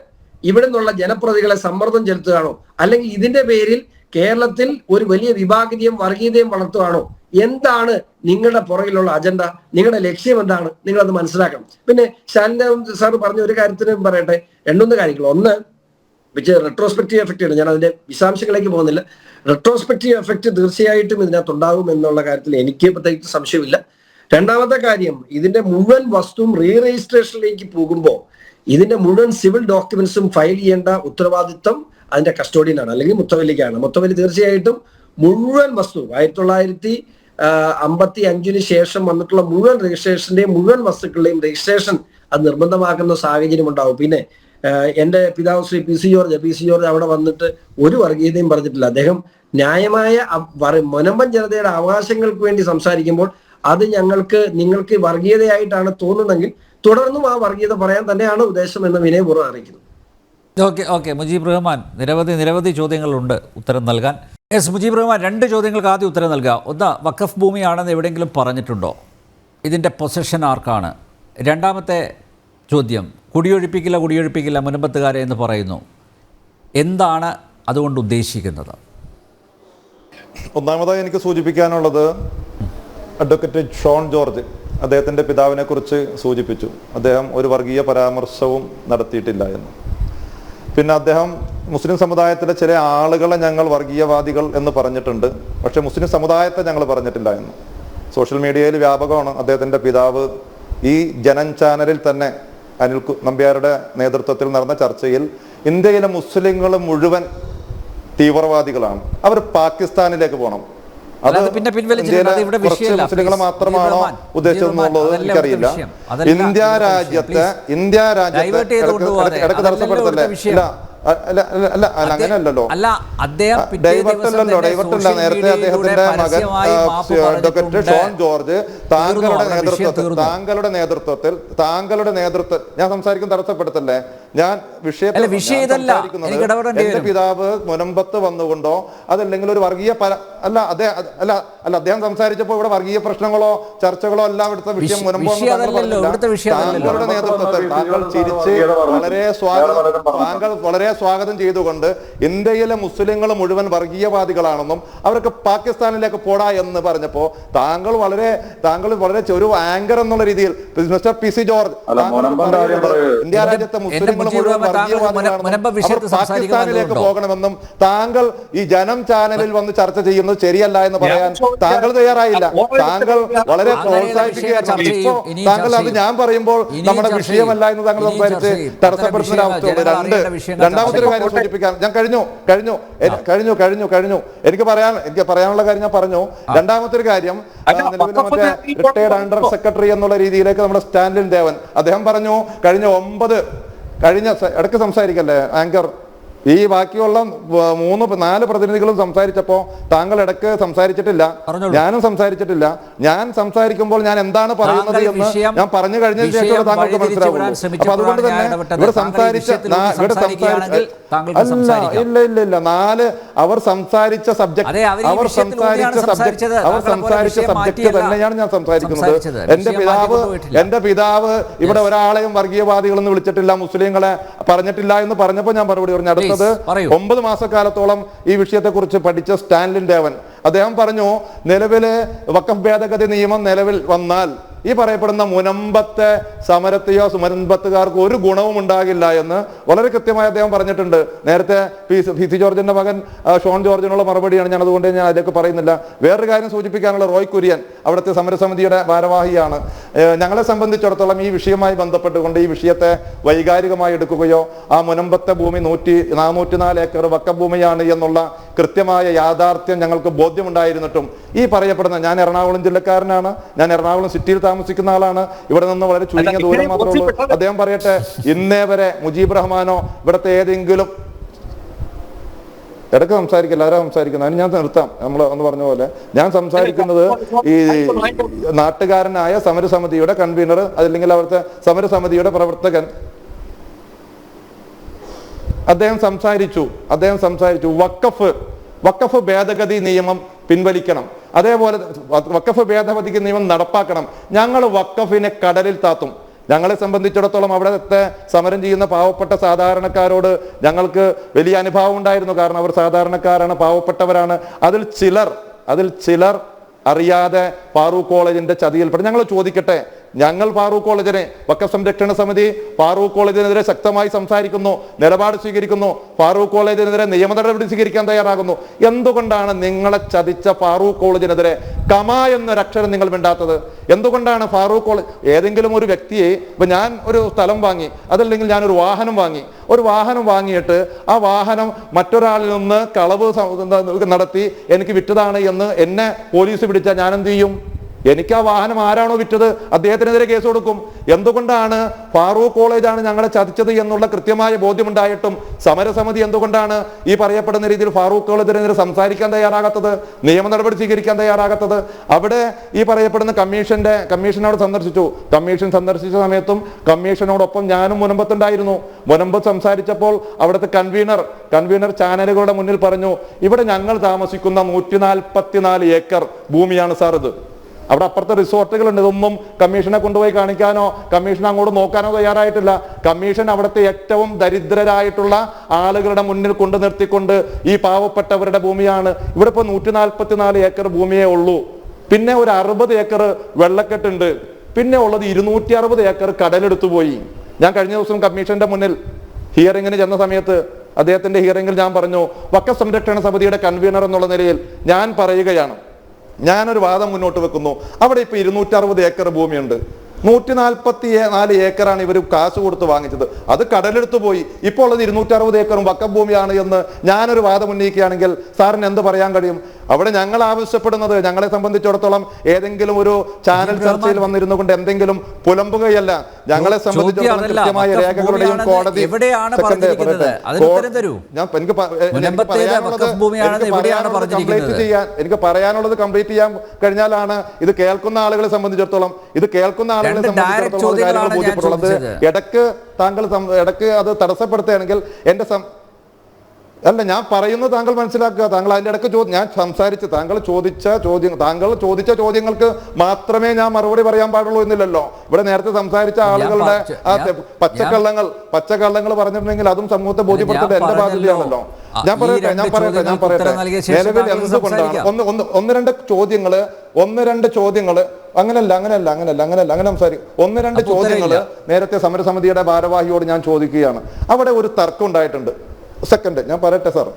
ഇവിടെ നിന്നുള്ള ജനപ്രതികളെ സമ്മർദ്ദം ചെലുത്തുകയാണോ, അല്ലെങ്കിൽ ഇതിന്റെ പേരിൽ കേരളത്തിൽ ഒരു വലിയ വിഭാഗീയതയും വർഗീയതയും വളർത്തുകയാണോ? എന്താണ് നിങ്ങളുടെ പുറകിലുള്ള അജണ്ട? നിങ്ങളുടെ ലക്ഷ്യം എന്താണ്? നിങ്ങളത് മനസ്സിലാക്കണം. പിന്നെ ശാലിൻ സാർ പറഞ്ഞ ഒരു കാര്യത്തിന് പറയട്ടെ, 2 കാര്യങ്ങൾ. ഒന്ന് റെട്രോസ്പെക്റ്റീവ് എഫക്റ്റ് ആണ്. ഞാൻ അതിന്റെ വിശദാംശങ്ങളിലേക്ക് പോകുന്നില്ല. റെട്രോസ്പെക്റ്റീവ് എഫക്റ്റ് തീർച്ചയായിട്ടും ഇതിനകത്ത് ഉണ്ടാകും എന്നുള്ള കാര്യത്തിൽ എനിക്ക് പ്രത്യേകിച്ച് സംശയമില്ല. രണ്ടാമത്തെ കാര്യം, ഇതിന്റെ മുഴുവൻ വസ്തുവും റീ രജിസ്ട്രേഷനിലേക്ക് പോകുമ്പോൾ ഇതിന്റെ മുഴുവൻ സിവിൽ ഡോക്യുമെന്റ്സും ഫയൽ ചെയ്യേണ്ട ഉത്തരവാദിത്വം അതിന്റെ കസ്റ്റോഡിയനാണ്, അല്ലെങ്കിൽ മുത്തവല്ലിക്കാണ്. മുത്തവല്ലി തീർച്ചയായിട്ടും മുഴുവൻ വസ്തു 1955 ശേഷം വന്നിട്ടുള്ള മുഴുവൻ രജിസ്ട്രേഷന്റെയും മുഴുവൻ വസ്തുക്കളുടെയും രജിസ്ട്രേഷൻ അത് നിർബന്ധമാക്കുന്ന സാഹചര്യം ഉണ്ടാവും. പിന്നെ എന്റെ പിതാവ് ശ്രീ പി സി ജോർജ് അവിടെ വന്നിട്ട് ഒരു വർഗീയതയും പറഞ്ഞിട്ടില്ല. അദ്ദേഹം ന്യായമായ മുനമ്പൻ ജനതയുടെ അവകാശങ്ങൾക്ക് വേണ്ടി സംസാരിക്കുമ്പോൾ അത് നിങ്ങൾക്ക് വർഗീയതയായിട്ടാണ് തോന്നുന്നതെങ്കിൽ തുടർന്നും ആ വർഗീയത പറയാൻ തന്നെയാണ് ഉദ്ദേശം എന്ന് വിനയപൂർവ്വം അറിയിക്കുന്നു. ഓക്കെ മുജീബ് റഹ്മാൻ, നിരവധി ചോദ്യങ്ങളുണ്ട് ഉത്തരം നൽകാൻ. മുജീബ് റഹ്മാൻ, 2 ചോദ്യങ്ങൾക്ക് ആദ്യം ഉത്തരം നൽകുക. ഒന്ന്, വഖഫ് ഭൂമിയാണെന്ന് എവിടെയെങ്കിലും പറഞ്ഞിട്ടുണ്ടോ? ഇതിൻ്റെ പൊസഷൻ ആർക്കാണ്? രണ്ടാമത്തെ ചോദ്യം, കുടിയൊഴിപ്പിക്കില്ല മുനമ്പത്തുകാരെ എന്ന് പറയുന്നു, എന്താണ് അതുകൊണ്ട് ഉദ്ദേശിക്കുന്നത്? ഒന്നാമതായി എനിക്ക് സൂചിപ്പിക്കാനുള്ളത്, അഡ്വക്കേറ്റ് ഷോൺ ജോർജ് അദ്ദേഹത്തിൻ്റെ പിതാവിനെ കുറിച്ച് സൂചിപ്പിച്ചു. അദ്ദേഹം ഒരു വർഗീയ പരാമർശവും നടത്തിയിട്ടില്ല എന്ന്. പിന്നെ അദ്ദേഹം മുസ്ലിം സമുദായത്തിലെ ചില ആളുകളെ ഞങ്ങൾ വർഗീയവാദികൾ എന്ന് പറഞ്ഞിട്ടുണ്ട്, പക്ഷെ മുസ്ലിം സമുദായത്തെ ഞങ്ങൾ പറഞ്ഞിട്ടില്ല എന്ന്. സോഷ്യൽ മീഡിയയിൽ വ്യാപകമാണ് അദ്ദേഹത്തിൻ്റെ പിതാവ് ഈ ജനൻ ചാനലിൽ തന്നെ അനിൽ നമ്പ്യാരുടെ നേതൃത്വത്തിൽ നടന്ന ചർച്ചയിൽ ഇന്ത്യയിലെ മുസ്ലിങ്ങൾ മുഴുവൻ തീവ്രവാദികളാണ്, അവർ പാകിസ്ഥാനിലേക്ക് പോകണം, അത് മുസ്ലിങ്ങളെ മാത്രമാണോ ഉദ്ദേശിച്ചതെന്നുള്ളത് എനിക്കറിയില്ല. ഇന്ത്യ രാജ്യത്തെ ഇടക്ക് തടസ്സപ്പെടുത്തല്ലേ? അല്ല അങ്ങനെയല്ലോ, ഡൈവർട്ടല്ല. നേരത്തെ അദ്ദേഹത്തിന്റെ മകൻ അഡ്വക്കേറ്റ് ഷോൺ ജോർജ് താങ്കളുടെ നേതൃത്വത്തിൽ ഞാൻ സംസാരിക്കും, തടസ്സപ്പെടുത്തല്ലേ? ഞാൻ എന്റെ പിതാവ് മുനമ്പത്ത് വന്നുകൊണ്ടോ അതല്ലെങ്കിൽ ഒരു വർഗീയ അദ്ദേഹം സംസാരിച്ചപ്പോൾ ഇവിടെ വർഗീയ പ്രശ്നങ്ങളോ ചർച്ചകളോ എല്ലാം ഇവിടുത്തെ വിഷയം മുനമ്പോ താങ്കളുടെ നേതൃത്വത്തിൽ താങ്കൾ ചിരിച്ച് വളരെ സ്വാഗതം ചെയ്തുകൊണ്ട് ഇന്ത്യയിലെ മുസ്ലിങ്ങൾ മുഴുവൻ വർഗീയവാദികളാണെന്നും അവർക്ക് പാകിസ്ഥാനിലേക്ക് പോടാ എന്ന് പറഞ്ഞപ്പോ താങ്കൾ വളരെ ഒരു ആങ്കർ എന്നുള്ള രീതിയിൽ mister P C George India രാജ്യത്തെ മുസ്ലിങ്ങൾ മുജീബ് അഹമ്മദ് താങ്കൾ മുനമ്പ വിഷയത്തിൽ പാകിസ്ഥാനിലേക്ക് പോകണമെന്നും താങ്കൾ ഈ ജനം ചാനലിൽ വന്ന് ചർച്ച ചെയ്യുന്നത് ശരിയല്ല എന്ന് പറയാൻ താങ്കൾ തയ്യാറായില്ല. താങ്കൾ വളരെ പ്രോത്സാഹിപ്പിക്കുകയായിരുന്നു. താങ്കൾ അത് ഞാൻ പറയുമ്പോൾ നമ്മുടെ വിഷയമല്ല എന്ന് താങ്കൾ സംസാരിച്ച് തടസ്സപ്പെടുത്തുന്ന അവസ്ഥയുണ്ട്. രണ്ടാമത്തെ ഒരു കാര്യം സൂചിപ്പിക്കാൻ ഞാൻ കഴിഞ്ഞു എനിക്ക് പറയാനുള്ള കാര്യം ഞാൻ പറഞ്ഞു. രണ്ടാമത്തെ ഒരു കാര്യം, നിലവിൽ മറ്റേ റിട്ടയർഡ് അണ്ടർ സെക്രട്ടറി എന്നുള്ള രീതിയിലേക്ക് നമ്മുടെ സ്റ്റാൻലിൻ ദേവൻ അദ്ദേഹം പറഞ്ഞു ഇടയ്ക്ക് സംസാരിക്കല്ലേ ആങ്കർ, ഈ ബാക്കിയുള്ള 3-4 പ്രതിനിധികളും സംസാരിച്ചപ്പോ താങ്കൾ ഇടയ്ക്ക് സംസാരിച്ചിട്ടില്ല, ഞാനും സംസാരിച്ചിട്ടില്ല. ഞാൻ സംസാരിക്കുമ്പോൾ ഞാൻ എന്താണ് പറയുന്നത് എന്ന് ഞാൻ പറഞ്ഞു കഴിഞ്ഞതിന് ശേഷം താങ്കൾക്ക് മനസ്സിലാവുള്ളൂ. അപ്പൊ അതുകൊണ്ട് തന്നെ ഇവിടെ സംസാരിച്ച ഇല്ല 4 അവർ സംസാരിച്ച സബ്ജക്ട് തന്നെയാണ് ഞാൻ സംസാരിക്കുന്നത്. എന്റെ പിതാവ് ഇവിടെ ഒരാളെയും വർഗീയവാദികളെന്ന് വിളിച്ചിട്ടില്ല, മുസ്ലിങ്ങളെ പറഞ്ഞിട്ടില്ല എന്ന് പറഞ്ഞപ്പോൾ ഞാൻ മറുപടി പറഞ്ഞു. 9 മാസക്കാലത്തോളം ഈ വിഷയത്തെക്കുറിച്ച് പഠിച്ച സ്റ്റാൻലിൻ ദേവൻ അദ്ദേഹം പറഞ്ഞു, നിലവിലെ വഖഫ് ഭേദഗതി നിയമം നിലവിൽ വന്നാൽ ഈ പറയപ്പെടുന്ന മുനമ്പത്തെ സമരത്തെയോ മുനമ്പത്തുകാർക്ക് ഒരു ഗുണവും ഉണ്ടാകില്ല എന്ന് വളരെ കൃത്യമായി അദ്ദേഹം പറഞ്ഞിട്ടുണ്ട്. നേരത്തെ പി സി ജോർജിന്റെ മകൻ ഷോൺ ജോർജിനുള്ള മറുപടിയാണ്, ഞാൻ അതുകൊണ്ട് ഞാൻ അതിലേക്ക് പറയുന്നില്ല. വേറൊരു കാര്യം സൂചിപ്പിക്കാനുള്ള, റോയ് കുര്യൻ അവിടുത്തെ സമരസമിതിയുടെ ഭാരവാഹിയാണ്. ഞങ്ങളെ സംബന്ധിച്ചിടത്തോളം ഈ വിഷയവുമായി ബന്ധപ്പെട്ടുകൊണ്ട് ഈ വിഷയത്തെ വൈകാരികമായി എടുക്കുകയോ ആ മുനമ്പത്തെ ഭൂമി 404 ഏക്കർ വഖഫ് ഭൂമിയാണ് എന്നുള്ള കൃത്യമായ യാഥാർത്ഥ്യം ഞങ്ങൾക്ക് ബോധ്യമുണ്ടായിരുന്നിട്ടും ഈ പറയപ്പെടുന്ന, ഞാൻ എറണാകുളം ജില്ലക്കാരനാണ്, ഞാൻ എറണാകുളം സിറ്റിയിൽ താമസിക്കുന്ന ആളാണ്, ഇവിടെ നിന്ന് വളരെ ചുരുങ്ങിയ ദൂരം മാത്രമേ ഉള്ളൂ. അദ്ദേഹം പറയട്ടെ, ഇന്നേ വരെ മുജീബ് റഹ്മാനോ ഇവിടുത്തെ ഏതെങ്കിലും ഇടയ്ക്ക് സംസാരിക്കില്ല, ആരാ സംസാരിക്കുന്നത്, അതിന് ഞാൻ നിർത്താം. നമ്മൾ ഒന്ന് പറഞ്ഞ പോലെ ഞാൻ സംസാരിക്കുന്നത് ഈ നാട്ടുകാരനായ സമരസമിതിയുടെ കൺവീനർ, അതല്ലെങ്കിൽ അവിടുത്തെ സമരസമിതിയുടെ പ്രവർത്തകൻ അദ്ദേഹം സംസാരിച്ചു വഖഫ് ഭേദഗതി നിയമം പിൻവലിക്കണം, അതേപോലെ വഖഫ് ഭേദഗതി നിയമം നടപ്പാക്കണം, ഞങ്ങൾ വഖഫിനെ കടലിൽ താത്തും. ഞങ്ങളെ സംബന്ധിച്ചിടത്തോളം അവിടുത്തെ സമരം ചെയ്യുന്ന പാവപ്പെട്ട സാധാരണക്കാരോട് ഞങ്ങൾക്ക് വലിയ അനുഭവം ഉണ്ടായിരുന്നു. കാരണം അവർ സാധാരണക്കാരാണ്, പാവപ്പെട്ടവരാണ്. അതിൽ ചിലർ അറിയാതെ ഫാറൂഖ് കോളേജിന്റെ ചതിയിൽപ്പെട്ട്. ഞങ്ങൾ ചോദിക്കട്ടെ, ഞങ്ങൾ ഫാറൂഖ് കോളേജിനെ, വഖഫ് സംരക്ഷണ സമിതി ഫാറൂഖ് കോളേജിനെതിരെ ശക്തമായി സംസാരിക്കുന്നു, നിലപാട് സ്വീകരിക്കുന്നു, ഫാറൂഖ് കോളേജിനെതിരെ നിയമ നടപടി സ്വീകരിക്കാൻ തയ്യാറാകുന്നു. എന്തുകൊണ്ടാണ് നിങ്ങളെ ചതിച്ച ഫാറൂഖ് കോളേജിനെതിരെ കമ എന്നൊരക്ഷരം നിങ്ങൾ മിണ്ടാത്തത്? എന്തുകൊണ്ടാണ് ഫാറൂഖ് കോളേജ്, ഏതെങ്കിലും ഒരു വ്യക്തിയെ, ഇപ്പൊ ഞാൻ ഒരു സ്ഥലം വാങ്ങി, അതല്ലെങ്കിൽ ഞാനൊരു വാഹനം വാങ്ങിയിട്ട് ആ വാഹനം മറ്റൊരാളിൽ നിന്ന് കളവ് നടത്തി എനിക്ക് വിറ്റതാണ് എന്ന് എന്നെ പോലീസ് പിടിച്ചാൽ ഞാൻ എന്ത് ചെയ്യും? എനിക്ക് ആ വാഹനം ആരാണോ വിറ്റത് അദ്ദേഹത്തിനെതിരെ കേസ് കൊടുക്കും. എന്തുകൊണ്ടാണ് ഫാറൂഖ് കോളേജാണ് ഞങ്ങളെ ചതിച്ചത് എന്നുള്ള കൃത്യമായ ബോധ്യമുണ്ടായിട്ടും സമരസമിതി എന്തുകൊണ്ടാണ് ഈ പറയപ്പെടുന്ന രീതിയിൽ ഫാറൂഖ് കോളേജിനെതിരെ സംസാരിക്കാൻ തയ്യാറാകാത്തത്, നിയമ നടപടി സ്വീകരിക്കാൻ തയ്യാറാകാത്തത്? അവിടെ ഈ പറയപ്പെടുന്ന കമ്മീഷനോട് സന്ദർശിച്ച സമയത്തും കമ്മീഷനോടൊപ്പം ഞാനും മുനമ്പത്തുണ്ടായിരുന്നു. മുനമ്പത്ത് സംസാരിച്ചപ്പോൾ അവിടുത്തെ കൺവീനർ ചാനലുകളുടെ മുന്നിൽ പറഞ്ഞു, ഇവിടെ ഞങ്ങൾ താമസിക്കുന്ന 144 ഏക്കർ ഭൂമിയാണ് സാർ ഇത്. അവിടെ അപ്പുറത്തെ റിസോർട്ടുകളുണ്ട്. ഇതൊന്നും കമ്മീഷനെ കൊണ്ടുപോയി കാണിക്കാനോ കമ്മീഷൻ അങ്ങോട്ട് നോക്കാനോ തയ്യാറായിട്ടില്ല. കമ്മീഷൻ അവിടുത്തെ ഏറ്റവും ദരിദ്രരായിട്ടുള്ള ആളുകളുടെ മുന്നിൽ കൊണ്ടു നിർത്തിക്കൊണ്ട് ഈ പാവപ്പെട്ടവരുടെ ഭൂമിയാണ്. ഇവിടെ ഇപ്പോൾ 144 ഏക്കർ ഭൂമിയേ ഉള്ളൂ. പിന്നെ ഒരു 60 ഏക്കർ വെള്ളക്കെട്ടുണ്ട്. പിന്നെ ഉള്ളത് 260 ഏക്കർ കടലെടുത്തു പോയി. ഞാൻ കഴിഞ്ഞ ദിവസം കമ്മീഷന്റെ മുന്നിൽ ഹിയറിങ്ങിന് ചെന്ന സമയത്ത് അദ്ദേഹത്തിന്റെ ഹിയറിങ്ങിൽ ഞാൻ പറഞ്ഞു, വഖഫ് സംരക്ഷണ സമിതിയുടെ കൺവീനർ എന്നുള്ള നിലയിൽ ഞാൻ പറയുകയാണ്, ഞാനൊരു വാദം മുന്നോട്ട് വെക്കുന്നു. അവിടെ ഇപ്പൊ 260 ഏക്കർ ഭൂമിയുണ്ട്. 144 ഏക്കറാണ് ഇവർ കാശ് കൊടുത്ത് വാങ്ങിച്ചത്. അത് കടലെടുത്തു പോയി. ഇപ്പോൾ ഉള്ളത് 260 ഏക്കറും വഖഫ് ഭൂമിയാണ് എന്ന് ഞാനൊരു വാദം ഉന്നയിക്കുകയാണെങ്കിൽ സാറിന് എന്ത് പറയാൻ കഴിയും? അവിടെ ഞങ്ങൾ ആവശ്യപ്പെടുന്നത്, ഞങ്ങളെ സംബന്ധിച്ചിടത്തോളം ഏതെങ്കിലും ഒരു ചാനൽ ചർച്ചയിൽ വന്നിരുന്നു കൊണ്ട് എന്തെങ്കിലും പുലമ്പുകയല്ല. ഞങ്ങളെ സംബന്ധിച്ചിടത്തോളം കൃത്യമായ രേഖകളുടെയും കോടതി എനിക്ക് പറയാനുള്ളത് കംപ്ലീറ്റ് ചെയ്യാൻ കഴിഞ്ഞാലാണ് ഇത് കേൾക്കുന്ന ആളുകളെ സംബന്ധിച്ചിടത്തോളം കാര്യങ്ങൾ ബോധ്യപ്പെട്ടുള്ളത്. ഇടയ്ക്ക് താങ്കൾ അത് തടസ്സപ്പെടുത്തുകയാണെങ്കിൽ അല്ല, ഞാൻ പറയുന്നത് താങ്കൾ മനസ്സിലാക്കുക. താങ്കൾ അതിൻ്റെ ഇടയ്ക്ക് ഞാൻ സംസാരിച്ച് താങ്കൾ ചോദിച്ച ചോദ്യങ്ങൾക്ക് മാത്രമേ ഞാൻ മറുപടി പറയാൻ പാടുള്ളൂ എന്നില്ലല്ലോ. ഇവിടെ നേരത്തെ സംസാരിച്ച ആളുകളുടെ പച്ചക്കള്ളങ്ങൾ പറഞ്ഞിട്ടുണ്ടെങ്കിൽ അതും സമൂഹത്തെ ബോധ്യപ്പെടുത്തേണ്ട എന്റെ ബാധ്യതയാണല്ലോ. ഞാൻ പറയട്ടെ നിലവിൽ എന്തുകൊണ്ടാണ് ഒന്ന് രണ്ട് ചോദ്യങ്ങള് അങ്ങനെ സംസാരിക്കും. ഒന്ന് രണ്ട് ചോദ്യങ്ങള് നേരത്തെ സമരസമിതിയുടെ ഭാരവാഹിയോട് ഞാൻ ചോദിക്കുകയാണ്. അവിടെ ഒരു തർക്കം ഉണ്ടായിട്ടുണ്ട്. സെക്കൻഡ് ഞാൻ പറയട്ടെ സാർ,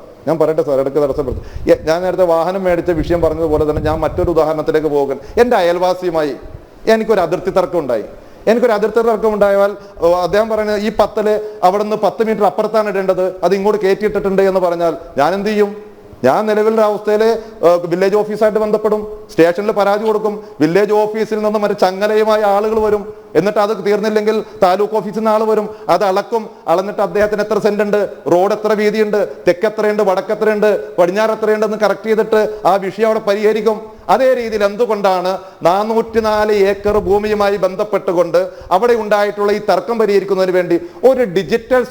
ഇടയ്ക്ക് തടസ്സപ്പെടുത്തും. ഞാൻ നേരത്തെ വാഹനം മേടിച്ച വിഷയം പറഞ്ഞതുപോലെ തന്നെ ഞാൻ മറ്റൊരു ഉദാഹരണത്തിലേക്ക് പോകും. എൻ്റെ അയൽവാസിയുമായി എനിക്കൊരു അതിർത്തി തർക്കം ഉണ്ടായാൽ അദ്ദേഹം പറയുന്നത് ഈ പത്തല് അവിടെ നിന്ന് 10 മീറ്റർ അപ്പുറത്താണ് ഇടേണ്ടത്, അത് ഇങ്ങോട്ട് കയറ്റിയിട്ടിട്ടുണ്ട് എന്ന് പറഞ്ഞാൽ ഞാൻ എന്ത് ചെയ്യും? ഞാൻ നിലവിലുള്ള അവസ്ഥയിൽ വില്ലേജ് ഓഫീസായിട്ട് ബന്ധപ്പെടും, സ്റ്റേഷനിൽ പരാതി കൊടുക്കും. വില്ലേജ് ഓഫീസിൽ നിന്നും ഒരു ചങ്ങലയുമായ ആളുകൾ വരും. എന്നിട്ട് അത് തീർന്നില്ലെങ്കിൽ താലൂക്ക് ഓഫീസിൽ നിന്ന് ആൾ വരും, അത് അളന്നിട്ട് അദ്ദേഹത്തിന് എത്ര സെന്റ് ഉണ്ട്, റോഡ് എത്ര വീതിയുണ്ട്, തെക്കെത്രയുണ്ട്, വടക്കെത്രയുണ്ട്, പടിഞ്ഞാറ് എത്രയുണ്ടെന്ന് കറക്റ്റ് ചെയ്തിട്ട് ആ വിഷയം അവിടെ പരിഹരിക്കും. അതേ രീതിയിൽ എന്തുകൊണ്ടാണ് 404 ഏക്കർ ഭൂമിയുമായി ബന്ധപ്പെട്ടുകൊണ്ട് അവിടെ ഉണ്ടായിട്ടുള്ള ഈ തർക്കം പരിഹരിക്കുന്നതിന് വേണ്ടി ഒരു ഡിജിറ്റൽ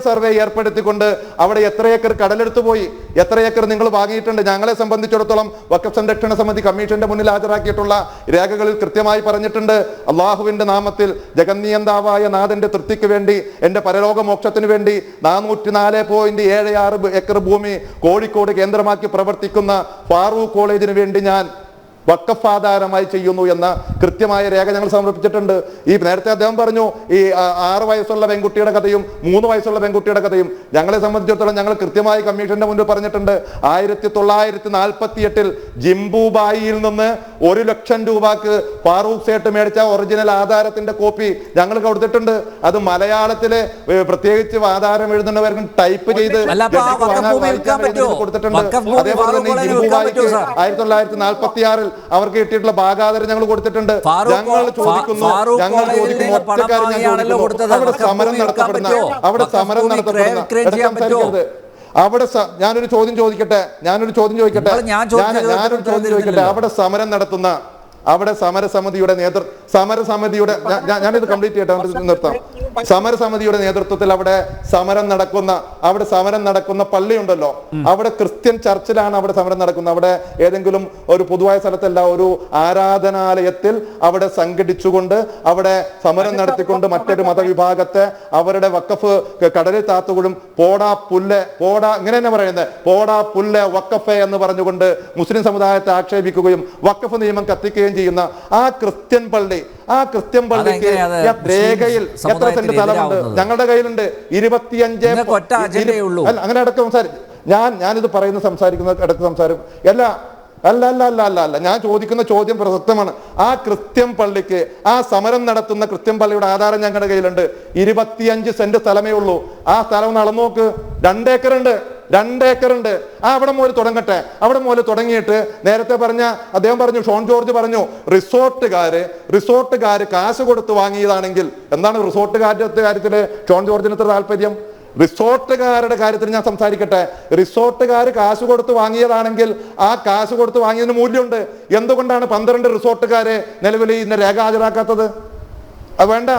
സർവേ ഏർപ്പെടുത്തിക്കൊണ്ട് അവിടെ എത്ര ഏക്കർ കടലെടുത്തു പോയി, എത്ര ഏക്കർ നിങ്ങൾ വാങ്ങിയിട്ടുണ്ട്? ഞങ്ങളെ സംബന്ധിച്ചിടത്തോളം വഖഫ് സംരക്ഷണ സമിതി കമ്മീഷന്റെ മുന്നിൽ ഹാജരാക്കിയിട്ടുള്ള രേഖകളിൽ കൃത്യമായി പറഞ്ഞിട്ടുണ്ട്, അള്ളാഹുവിന്റെ നാമത്തിൽ ജഗന്നിയന്താവായ നാഥന്റെ തൃപ്തിക്ക് വേണ്ടി, എന്റെ പരലോകമോക്ഷത്തിന് വേണ്ടി 404.76 ഏക്കർ ഭൂമി കോഴിക്കോട് കേന്ദ്രമാക്കി പ്രവർത്തിക്കുന്ന ഫാറൂഖ് കോളേജിന് വേണ്ടി ഞാൻ വഖഫ് ആധാരമായി ചെയ്യുന്നു എന്ന കൃത്യമായ രേഖ ഞങ്ങൾ സമർപ്പിച്ചിട്ടുണ്ട്. ഈ നേരത്തെ അദ്ദേഹം പറഞ്ഞു ഈ 6 വയസ്സുള്ള പെൺകുട്ടിയുടെ കഥയും 3 വയസ്സുള്ള പെൺകുട്ടിയുടെ കഥയും ഞങ്ങളെ സംബന്ധിച്ചിടത്തോളം ഞങ്ങൾ കൃത്യമായി കമ്മീഷന്റെ മുന്നിൽ പറഞ്ഞിട്ടുണ്ട്. 1948 ജിംബുബായിയിൽ നിന്ന് 1 ലക്ഷം രൂപക്ക് ഫാറൂഖ് സേട്ട് മേടിച്ച ഒറിജിനൽ ആധാരത്തിന്റെ കോപ്പി ഞങ്ങൾ കൊടുത്തിട്ടുണ്ട്. അത് മലയാളത്തില് പ്രത്യേകിച്ച് ആധാരം എഴുതുന്നവർക്ക് ടൈപ്പ് ചെയ്ത് കൊടുത്തിട്ടുണ്ട്. അതേപോലെ തന്നെ ജിംബുബായിക്ക് 1946 അവർക്ക് കിട്ടിയിട്ടുള്ള ഭാഗാധാരം ഞങ്ങൾ കൊടുത്തിട്ടുണ്ട്. ഞങ്ങൾ ചോദിക്കുന്നു ഒറ്റ കാര്യം ഞാൻ ചോദിക്കുന്നു, അവിടെ സമരം നടത്തപ്പെടുന്ന ഞാനൊരു ചോദ്യം ചോദിക്കട്ടെ അവിടെ സമരം നടത്തുന്ന സമരസമിതിയുടെ ഞാനിത് കംപ്ലീറ്റ് ചെയ്യട്ടെ, നിർത്താം. സമരസമിതിയുടെ നേതൃത്വത്തിൽ അവിടെ സമരം നടക്കുന്ന പള്ളിയുണ്ടല്ലോ, അവിടെ ക്രിസ്ത്യൻ ചർച്ചിലാണ് അവിടെ സമരം നടക്കുന്നത്. അവിടെ ഏതെങ്കിലും ഒരു പൊതുവായ സ്ഥലത്തല്ല, ഒരു ആരാധനാലയത്തിൽ അവിടെ സംഘടിച്ചുകൊണ്ട് അവിടെ സമരം നടത്തിക്കൊണ്ട് മറ്റൊരു മതവിഭാഗത്തെ അവരുടെ വഖഫ് കടലിൽ താത്തുകൊണ്ടും പോടാ ഇങ്ങനെ തന്നെ പറയുന്നത്, പോടാ പുല്ലെ വഖഫെ എന്ന് പറഞ്ഞുകൊണ്ട് മുസ്ലിം സമുദായത്തെ ആക്ഷേപിക്കുകയും വഖഫ് നിയമം കത്തിക്കുകയും ചെയ്യുന്ന ആ ക്രിസ്ത്യൻ പള്ളിക്ക് രേഖയിൽ എത്ര സെന്റ് സ്ഥലമുണ്ട്? ഞങ്ങളുടെ കയ്യിലുണ്ട് 25. അങ്ങനെ അടക്കം ഞാനിത് സംസാരിക്കുന്ന ഇടയ്ക്ക് സംസാരം അല്ല ഞാൻ ചോദിക്കുന്ന ചോദ്യം പ്രസക്തമാണ്. ആ ക്രിസ്ത്യൻ പള്ളിക്ക്, ആ സമരം നടത്തുന്ന ക്രിസ്ത്യൻ പള്ളിയുടെ ആധാരം ഞങ്ങളുടെ കയ്യിലുണ്ട്. 25 സെന്റ് സ്ഥലമേ ഉള്ളൂ. ആ സ്ഥലം നടന്നു നോക്ക്, 2 ഏക്കറുണ്ട്. അവിടെ മുതൽ തുടങ്ങിയിട്ട് നേരത്തെ അദ്ദേഹം പറഞ്ഞു, ഷോൺ ജോർജ് പറഞ്ഞു, റിസോർട്ടുകാര് കാശ് കൊടുത്ത് വാങ്ങിയതാണെങ്കിൽ എന്താണ് റിസോർട്ടുകാരുടെ കാര്യത്തില് ഷോൺ ജോർജിന് ഇത്ര താല്പര്യം? റിസോർട്ടുകാരുടെ കാര്യത്തിൽ ഞാൻ സംസാരിക്കട്ടെ. റിസോർട്ടുകാർ കാശ് കൊടുത്ത് വാങ്ങിയതാണെങ്കിൽ ആ കാശ് കൊടുത്ത് വാങ്ങിയതിന് മൂല്യമുണ്ട്. എന്തുകൊണ്ടാണ് 12 റിസോർട്ടുകാരെ നിലവിൽ ഇന്ന് രേഖ ഹാജരാക്കാത്തത്? അത് വേണ്ട,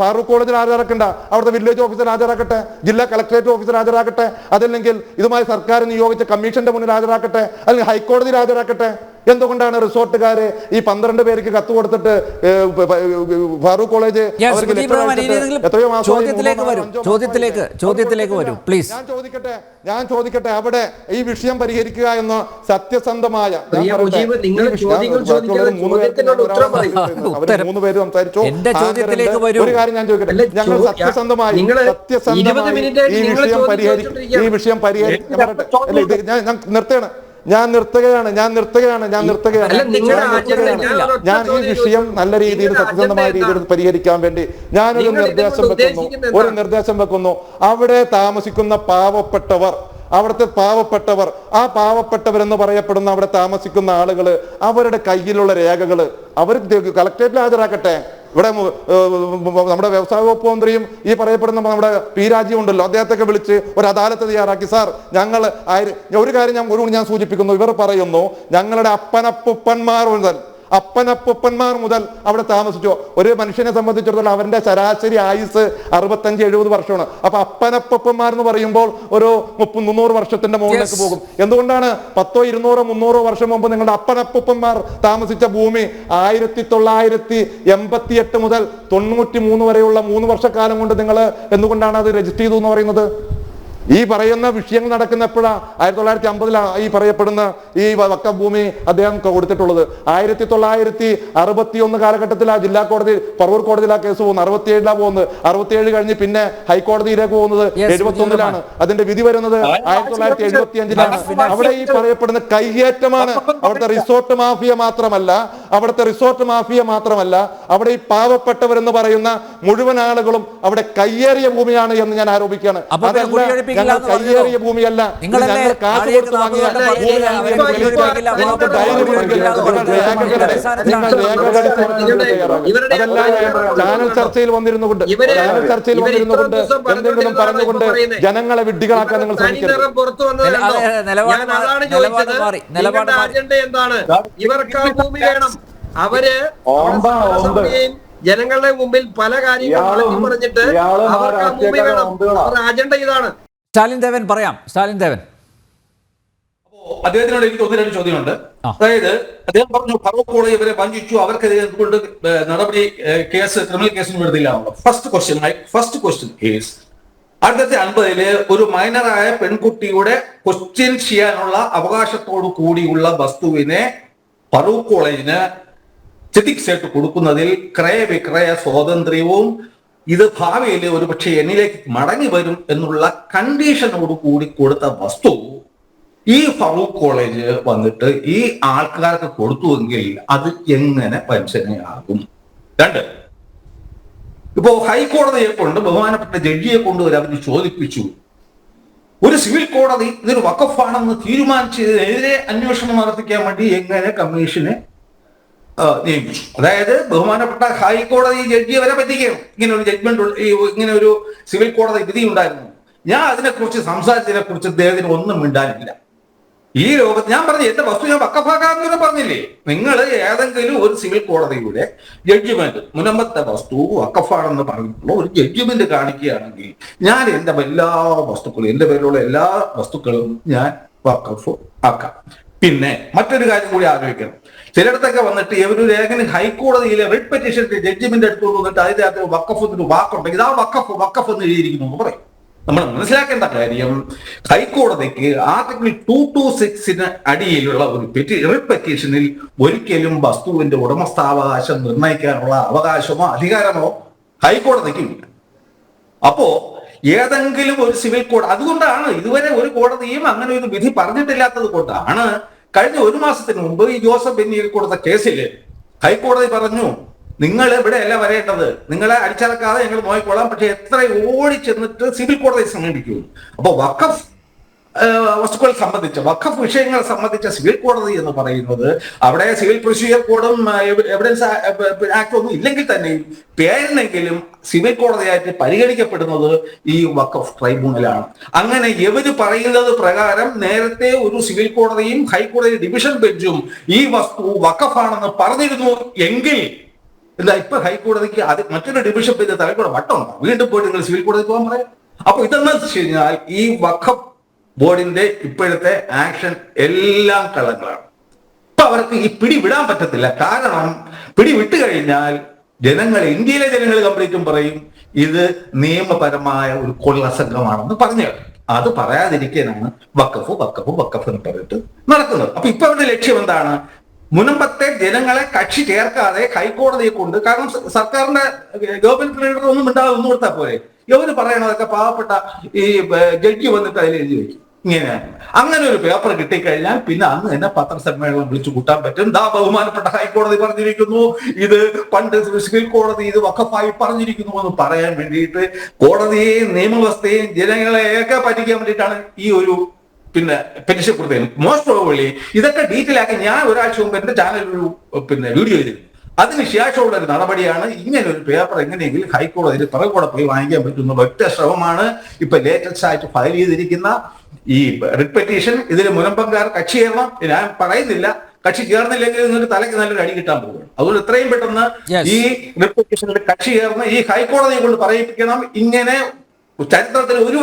ഫാറൂഖ് കോളേജിൽ ഹാജരാക്കണ്ട, അവിടുത്തെ വില്ലേജ് ഓഫീസർ ഹാജരാക്കട്ടെ, ജില്ലാ കളക്ടറേറ്റ് ഓഫീസർ ഹാജരാക്കട്ടെ, അതല്ലെങ്കിൽ ഇതുമായി സർക്കാർ നിയോഗിച്ച കമ്മീഷന്റെ മുന്നിൽ ഹാജരാക്കട്ടെ, അല്ലെങ്കിൽ ഹൈക്കോടതിയിൽ ഹാജരാക്കട്ടെ. എന്തുകൊണ്ടാണ് റിസോർട്ടുകാര് ഈ 12 പേർക്ക് കത്ത് കൊടുത്തിട്ട് ഫാറൂഖ് കോളേജ് ഞാൻ ചോദിക്കട്ടെ അവിടെ ഈ വിഷയം പരിഹരിക്കുക എന്ന സത്യസന്ധമായ 3 പേര് സംസാരിച്ചു. ഒരു കാര്യം ഞാൻ ചോദിക്കട്ടെ, ഞങ്ങൾ സത്യസന്ധമായി ഈ വിഷയം പരിഹരിക്കും. ഞാൻ നിർത്തുകയാണ്. ഞാൻ ഈ വിഷയം നല്ല രീതിയിൽ സത്യസന്ധമായ രീതിയിൽ പരിഹരിക്കാൻ വേണ്ടി ഞാനൊരു നിർദ്ദേശം വെക്കുന്നു. അവിടെ താമസിക്കുന്ന അവിടുത്തെ പാവപ്പെട്ടവർ ആ പാവപ്പെട്ടവരെന്ന് പറയപ്പെടുന്ന അവിടെ താമസിക്കുന്ന ആളുകള് അവരുടെ കയ്യിലുള്ള രേഖകള് അവർ കളക്ടറേറ്റിൽ ഹാജരാക്കട്ടെ. ഇവിടെ നമ്മുടെ വ്യവസായ വകുപ്പ് മന്ത്രിയും ഈ പറയപ്പെടുന്ന നമ്മുടെ പി രാജീവ് ഉണ്ടല്ലോ, അദ്ദേഹത്തൊക്കെ വിളിച്ച് ഒരു അദാലത്ത് തയ്യാറാക്കി. സാർ ഒരു കാര്യം ഞാൻ സൂചിപ്പിക്കുന്നു, ഇവർ പറയുന്നു ഞങ്ങളുടെ അപ്പനപ്പുപ്പന്മാർ മുതൽ അപ്പനപ്പൂപ്പന്മാർ മുതൽ അവിടെ താമസിച്ചു. ഒരു മനുഷ്യനെ സംബന്ധിച്ചിടത്തോളം അവന്റെ ശരാശരി ആയുസ് 65-70 വർഷമാണ്. അപ്പൊ അപ്പനപ്പൂപ്പന്മാർ എന്ന് പറയുമ്പോൾ ഒരു 300 വർഷത്തിന്റെ മുകളിലേക്ക് പോകും. എന്തുകൊണ്ടാണ് 100, 200, 300 വർഷം മുമ്പ് നിങ്ങളുടെ അപ്പനപ്പൂപ്പന്മാർ താമസിച്ച ഭൂമി 1988 മുതൽ 93 വരെയുള്ള 3 വർഷക്കാലം കൊണ്ട് നിങ്ങൾ എന്തുകൊണ്ടാണ് അത് രജിസ്റ്റർ ചെയ്തു എന്ന് പറയുന്നത്? ഈ പറയുന്ന വിഷയങ്ങൾ നടക്കുന്ന എപ്പോഴാണ്? 1950 ഈ പറയപ്പെടുന്ന ഈ വഖഫ് ഭൂമി അദ്ദേഹം കൊടുത്തിട്ടുള്ളത്. 1961 കാലഘട്ടത്തിലാണ് ജില്ലാ കോടതി പറവൂർ കോടതിയിലാണ് കേസ് പോകുന്നത്. 67 പോകുന്നത്. 67 കഴിഞ്ഞ് പിന്നെ ഹൈക്കോടതിയിലേക്ക് പോകുന്നത് 71 അതിന്റെ വിധി വരുന്നത് 1975 അവിടെ ഈ പറയപ്പെടുന്ന കൈയേറ്റമാണ്. അവിടുത്തെ റിസോർട്ട് മാഫിയ മാത്രമല്ല അവിടെ ഈ പാവപ്പെട്ടവരെന്ന് പറയുന്ന മുഴുവൻ ആളുകളും അവിടെ കയ്യേറിയ ഭൂമിയാണ് എന്ന് ഞാൻ ആരോപിക്കുകയാണ്. ഞങ്ങൾ കയ്യേറിയ ഭൂമിയല്ല, ഞങ്ങൾ കാശ് കൊടുത്ത് വാങ്ങിയ ചാനൽ ചർച്ചയിൽ വന്നിരുന്നുകൊണ്ട് എന്തെങ്കിലും പറഞ്ഞുകൊണ്ട് ജനങ്ങളെ വിഡ്ഢികളാക്കാൻ നിങ്ങൾ ശ്രമിക്കരുത്. അവര് ജനങ്ങളുടെ മുമ്പിൽ പല കാര്യങ്ങളും പറഞ്ഞിട്ട് അവർക്ക് ഭൂമി വേണം. അവരുടെ അജണ്ട ഇതാണ്. സ്റ്റാലിൻ ദേവൻ പറയാം. സ്റ്റാലിൻ ദേവൻ, അദ്ദേഹത്തിനോട് എനിക്ക് 1-2 ചോദ്യമുണ്ട്. അതായത് അദ്ദേഹം പറഞ്ഞു ഫറൂഖ് കോളേജ് ഇവരെ വഞ്ചിച്ചു, അവർക്കെതിരെ എന്തുകൊണ്ട് നടപടി ക്രിമിനൽ കേസിന് വിടുന്നില്ല. ഫസ്റ്റ് ക്വസ്റ്റ്യൻ ഈസ് 1950 ഒരു മൈനറായ പെൺകുട്ടിയുടെ ക്വസ്റ്റ്യൻ ചെയ്യാനുള്ള അവകാശത്തോടു കൂടിയുള്ള വസ്തുവിനെ ഫറൂഖ് കോളേജിന് സ്ഥിതിക്സേട്ട് കൊടുക്കുന്നതിൽ ക്രയവിക്രയ സ്വാതന്ത്ര്യവും ഇത് ഭാവിയിൽ ഒരുപക്ഷെ എന്നിലേക്ക് മടങ്ങി വരും എന്നുള്ള കണ്ടീഷനോട് കൂടി കൊടുത്ത വസ്തു ഈ ഫറൂഖ് കോളേജ് വന്നിട്ട് ഈ ആൾക്കാർക്ക് കൊടുത്തുവെങ്കിൽ അത് എങ്ങനെ വഞ്ചനയാകും? 2, ഇപ്പോ ഹൈക്കോടതിയെ കൊണ്ട് ബഹുമാനപ്പെട്ട ജഡ്ജിയെ കൊണ്ടുവരെ അവർ ചോദിപ്പിച്ചു. ഒരു സിവിൽ കോടതി ഇതൊരു വഖഫാണെന്ന് തീരുമാനിച്ചതിനെതിരെ അന്വേഷണം നടത്തിക്കാൻ വേണ്ടി എങ്ങനെ കമ്മീഷനെ നിയമിച്ചു? അതായത് ബഹുമാനപ്പെട്ട ഹൈക്കോടതി ജഡ്ജിയെ വരെ പറ്റിക്കണം. ഇങ്ങനെ ഒരു ജഡ്ജ്മെന്റ്, ഇങ്ങനെ ഒരു സിവിൽ കോടതി വിധി ഉണ്ടായിരുന്നു. ഞാൻ അതിനെക്കുറിച്ച് സംസാരിച്ചതിനെ കുറിച്ച് അദ്ദേഹത്തിന് ഒന്നും മിണ്ടാനില്ല. ഈ ലോകത്ത് ഞാൻ പറഞ്ഞു എന്റെ വസ്തു ഞാൻ വഖഫാക്കാമെന്ന് പറഞ്ഞില്ലേ? നിങ്ങൾ ഏതെങ്കിലും ഒരു സിവിൽ കോടതിയുടെ ജഡ്ജ്മെന്റ് മുനമ്പത്തെ വസ്തു വഖഫാണെന്ന് പറഞ്ഞിട്ടുള്ള ഒരു ജഡ്ജ്മെന്റ് കാണിക്കുകയാണെങ്കിൽ ഞാൻ എന്റെ എല്ലാ വസ്തുക്കളും, എന്റെ പേരിലുള്ള എല്ലാ വസ്തുക്കളും ഞാൻ വഖഫ് ആക്കാം. പിന്നെ മറ്റൊരു കാര്യം കൂടി ആലോചിക്കണം. ചിലയിടത്തൊക്കെ വന്നിട്ട് ഒരു ലേഖനം ഹൈക്കോടതിയിലെ റിട്ട് പെറ്റീഷന്റെ ജഡ്ജ്മെന്റ് എടുത്തുകൊണ്ട് വന്നിട്ട് അതിന്റെ അകത്ത് വഖഫ് എന്നൊരു വാക്കുണ്ടെങ്കിൽ ആ വഖഫ് എന്ന് എഴുതിയിരിക്കുന്നു എന്ന് പറയും. നമ്മൾ മനസ്സിലാക്കേണ്ട കാര്യം, ഹൈക്കോടതിക്ക് ആർട്ടിക്കിൾ 226 അടിയിലുള്ള ഒരു റിട്ട് പെറ്റീഷനിൽ ഒരിക്കലും വസ്തുവിന്റെ ഉടമസ്ഥാവകാശം നിർണ്ണയിക്കാനുള്ള അവകാശമോ അധികാരമോ ഹൈക്കോടതിക്ക് ഇല്ല. അപ്പോ ഏതെങ്കിലും ഒരു സിവിൽ കോടതി, അതുകൊണ്ടാണ് ഇതുവരെ ഒരു കോടതിയും അങ്ങനെ ഒരു വിധി പറഞ്ഞിട്ടില്ലാത്തത് കൊണ്ടാണ് കഴിഞ്ഞ 1 മാസത്തിന് മുമ്പ് ഈ ജോസഫ് ബെന്നിയിൽ കൊടുത്ത കേസിൽ ഹൈക്കോടതി പറഞ്ഞു, നിങ്ങൾ ഇവിടെ അല്ല വരേണ്ടത്, നിങ്ങളെ അടിച്ചടക്കാതെ ഞങ്ങൾ നോക്കിക്കൊള്ളാം, പക്ഷെ എത്ര ഓടി ചെന്നിട്ട് സിവിൽ കോടതി സമീപിക്കൂ. അപ്പൊ വഖഫ് വസ്തുക്കൾ സംബന്ധിച്ച, വഖഫ് വിഷയങ്ങൾ സംബന്ധിച്ച സിവിൽ കോടതി എന്ന് പറയുന്നത് അവിടെ സിവിൽ പ്രൊസീജിയർ കോഡും എവിഡൻസ് ആക്ട് ഒന്നും ഇല്ലെങ്കിൽ തന്നെയും പേരിനെങ്കിലും സിവിൽ കോടതിയായിട്ട് പരിഗണിക്കപ്പെടുന്നത് ഈ വഖഫ് ട്രൈബ്യൂണലാണ്. അങ്ങനെ ഇവര് പറയുന്നത് പ്രകാരം നേരത്തെ ഒരു സിവിൽ കോടതിയും ഹൈക്കോടതി ഡിവിഷൻ ബെഞ്ചും ഈ വസ്തു വഖഫാണെന്ന് പറഞ്ഞിരുന്നു എങ്കിൽ എന്താ ഇപ്പൊ ഹൈക്കോടതിക്ക് അത് മറ്റൊരു ഡിവിഷൻ ബെഞ്ച് തലക്കൂടെ വട്ടമുണ്ടോ? വീണ്ടും പോയിട്ട് നിങ്ങൾ സിവിൽ കോടതി പോകാൻ പറയാം. അപ്പൊ ഇതെന്ന് വെച്ച് കഴിഞ്ഞാൽ ഈ വഖഫ് ബോർഡിന്റെ ഇപ്പോഴത്തെ ആക്ഷൻ എല്ലാം കള്ളങ്ങളാണ്. ഇപ്പൊ അവർക്ക് ഈ പിടി വിടാൻ പറ്റത്തില്ല. കാരണം പിടി വിട്ടു കഴിഞ്ഞാൽ ഇന്ത്യയിലെ ജനങ്ങൾ കംപ്ലീറ്റും പറയും ഇത് നിയമപരമായ ഒരു കൊള്ളസംഘമാണെന്ന് പറഞ്ഞു. അത് പറയാതിരിക്കാനാണ് വഖഫ് എന്ന് പറഞ്ഞിട്ട് നടക്കുന്നത്. അപ്പൊ ഇപ്പൊ അവരുടെ ലക്ഷ്യം എന്താണ്? മുനമ്പത്തെ ജനങ്ങളെ കക്ഷി ചേർക്കാതെ ഹൈക്കോടതിയെ കൊണ്ട്, കാരണം സർക്കാരിന്റെ ഗവൺമെന്റ് ലീഡർ ഒന്നും ഉണ്ടാകും, ഒന്നും കൊടുത്താൽ പോരെ. ഇവര് പറയണതൊക്കെ പാവപ്പെട്ട ഈ ജഡ്ജി വന്നിട്ട് അതിൽ എഴുതി വയ്ക്കും. ഇങ്ങനെയാണ്. അങ്ങനെ ഒരു പേപ്പർ കിട്ടിക്കഴിഞ്ഞാൽ പിന്നെ അന്ന് തന്നെ പത്രസമ്മേളനം വിളിച്ചു കൂട്ടാൻ പറ്റും. ബഹുമാനപ്പെട്ട ഹൈക്കോടതി പറഞ്ഞിരിക്കുന്നു, ഇത് പണ്ട് സിവിൽ കോടതി ഇത് വഖഫായി പറഞ്ഞിരിക്കുന്നു എന്ന് പറയാൻ വേണ്ടിയിട്ട് കോടതിയെയും നിയമവ്യവസ്ഥയെയും ജനങ്ങളെയൊക്കെ പറ്റിക്കാൻ വേണ്ടിയിട്ടാണ് ഈ ഒരു പെറ്റീഷൻ കൊടുത്തത്. മോസ്റ്റ് പ്രോബബ്ലി ഇതൊക്കെ ഡീറ്റെയിൽ ആക്കി ഞാൻ ഒരാഴ്ച മുമ്പ് എന്റെ ചാനലിൽ ഒരു വീഡിയോ ചെയ്തിരുന്നു. അതിനുശേഷമുള്ള ഒരു നടപടിയാണ് ഇങ്ങനെ ഒരു പേപ്പർ എങ്ങനെയെങ്കിലും ഹൈക്കോടതിയിൽ പിറകോടെ പോയി വാങ്ങിക്കാൻ പറ്റുന്ന ഒറ്റ ശ്രമമാണ് ഇപ്പൊ ലേറ്റസ്റ്റ് ആയിട്ട് ഫയൽ ചെയ്തിരിക്കുന്ന ഈ റിട്ട് പെറ്റീഷൻ. ഇതിൽ മുനമ്പംകാർ കക്ഷി ചേരണം ഞാൻ പറയുന്നില്ല, കക്ഷി ചേർന്നില്ലെങ്കിൽ നിങ്ങൾക്ക് തലയ്ക്ക് നല്ലൊരു അടി കിട്ടാൻ പോകും. അതുകൊണ്ട് എത്രയും പെട്ടെന്ന് Yes. ഈ റിപ്പോർട്ടേഷനിൽ കക്ഷി ചേർന്ന് ഈ ഹൈക്കോടതിയെ കൊണ്ട് പറയിപ്പിക്കണം. ഇങ്ങനെ ചരിത്രത്തിൽ ഒരു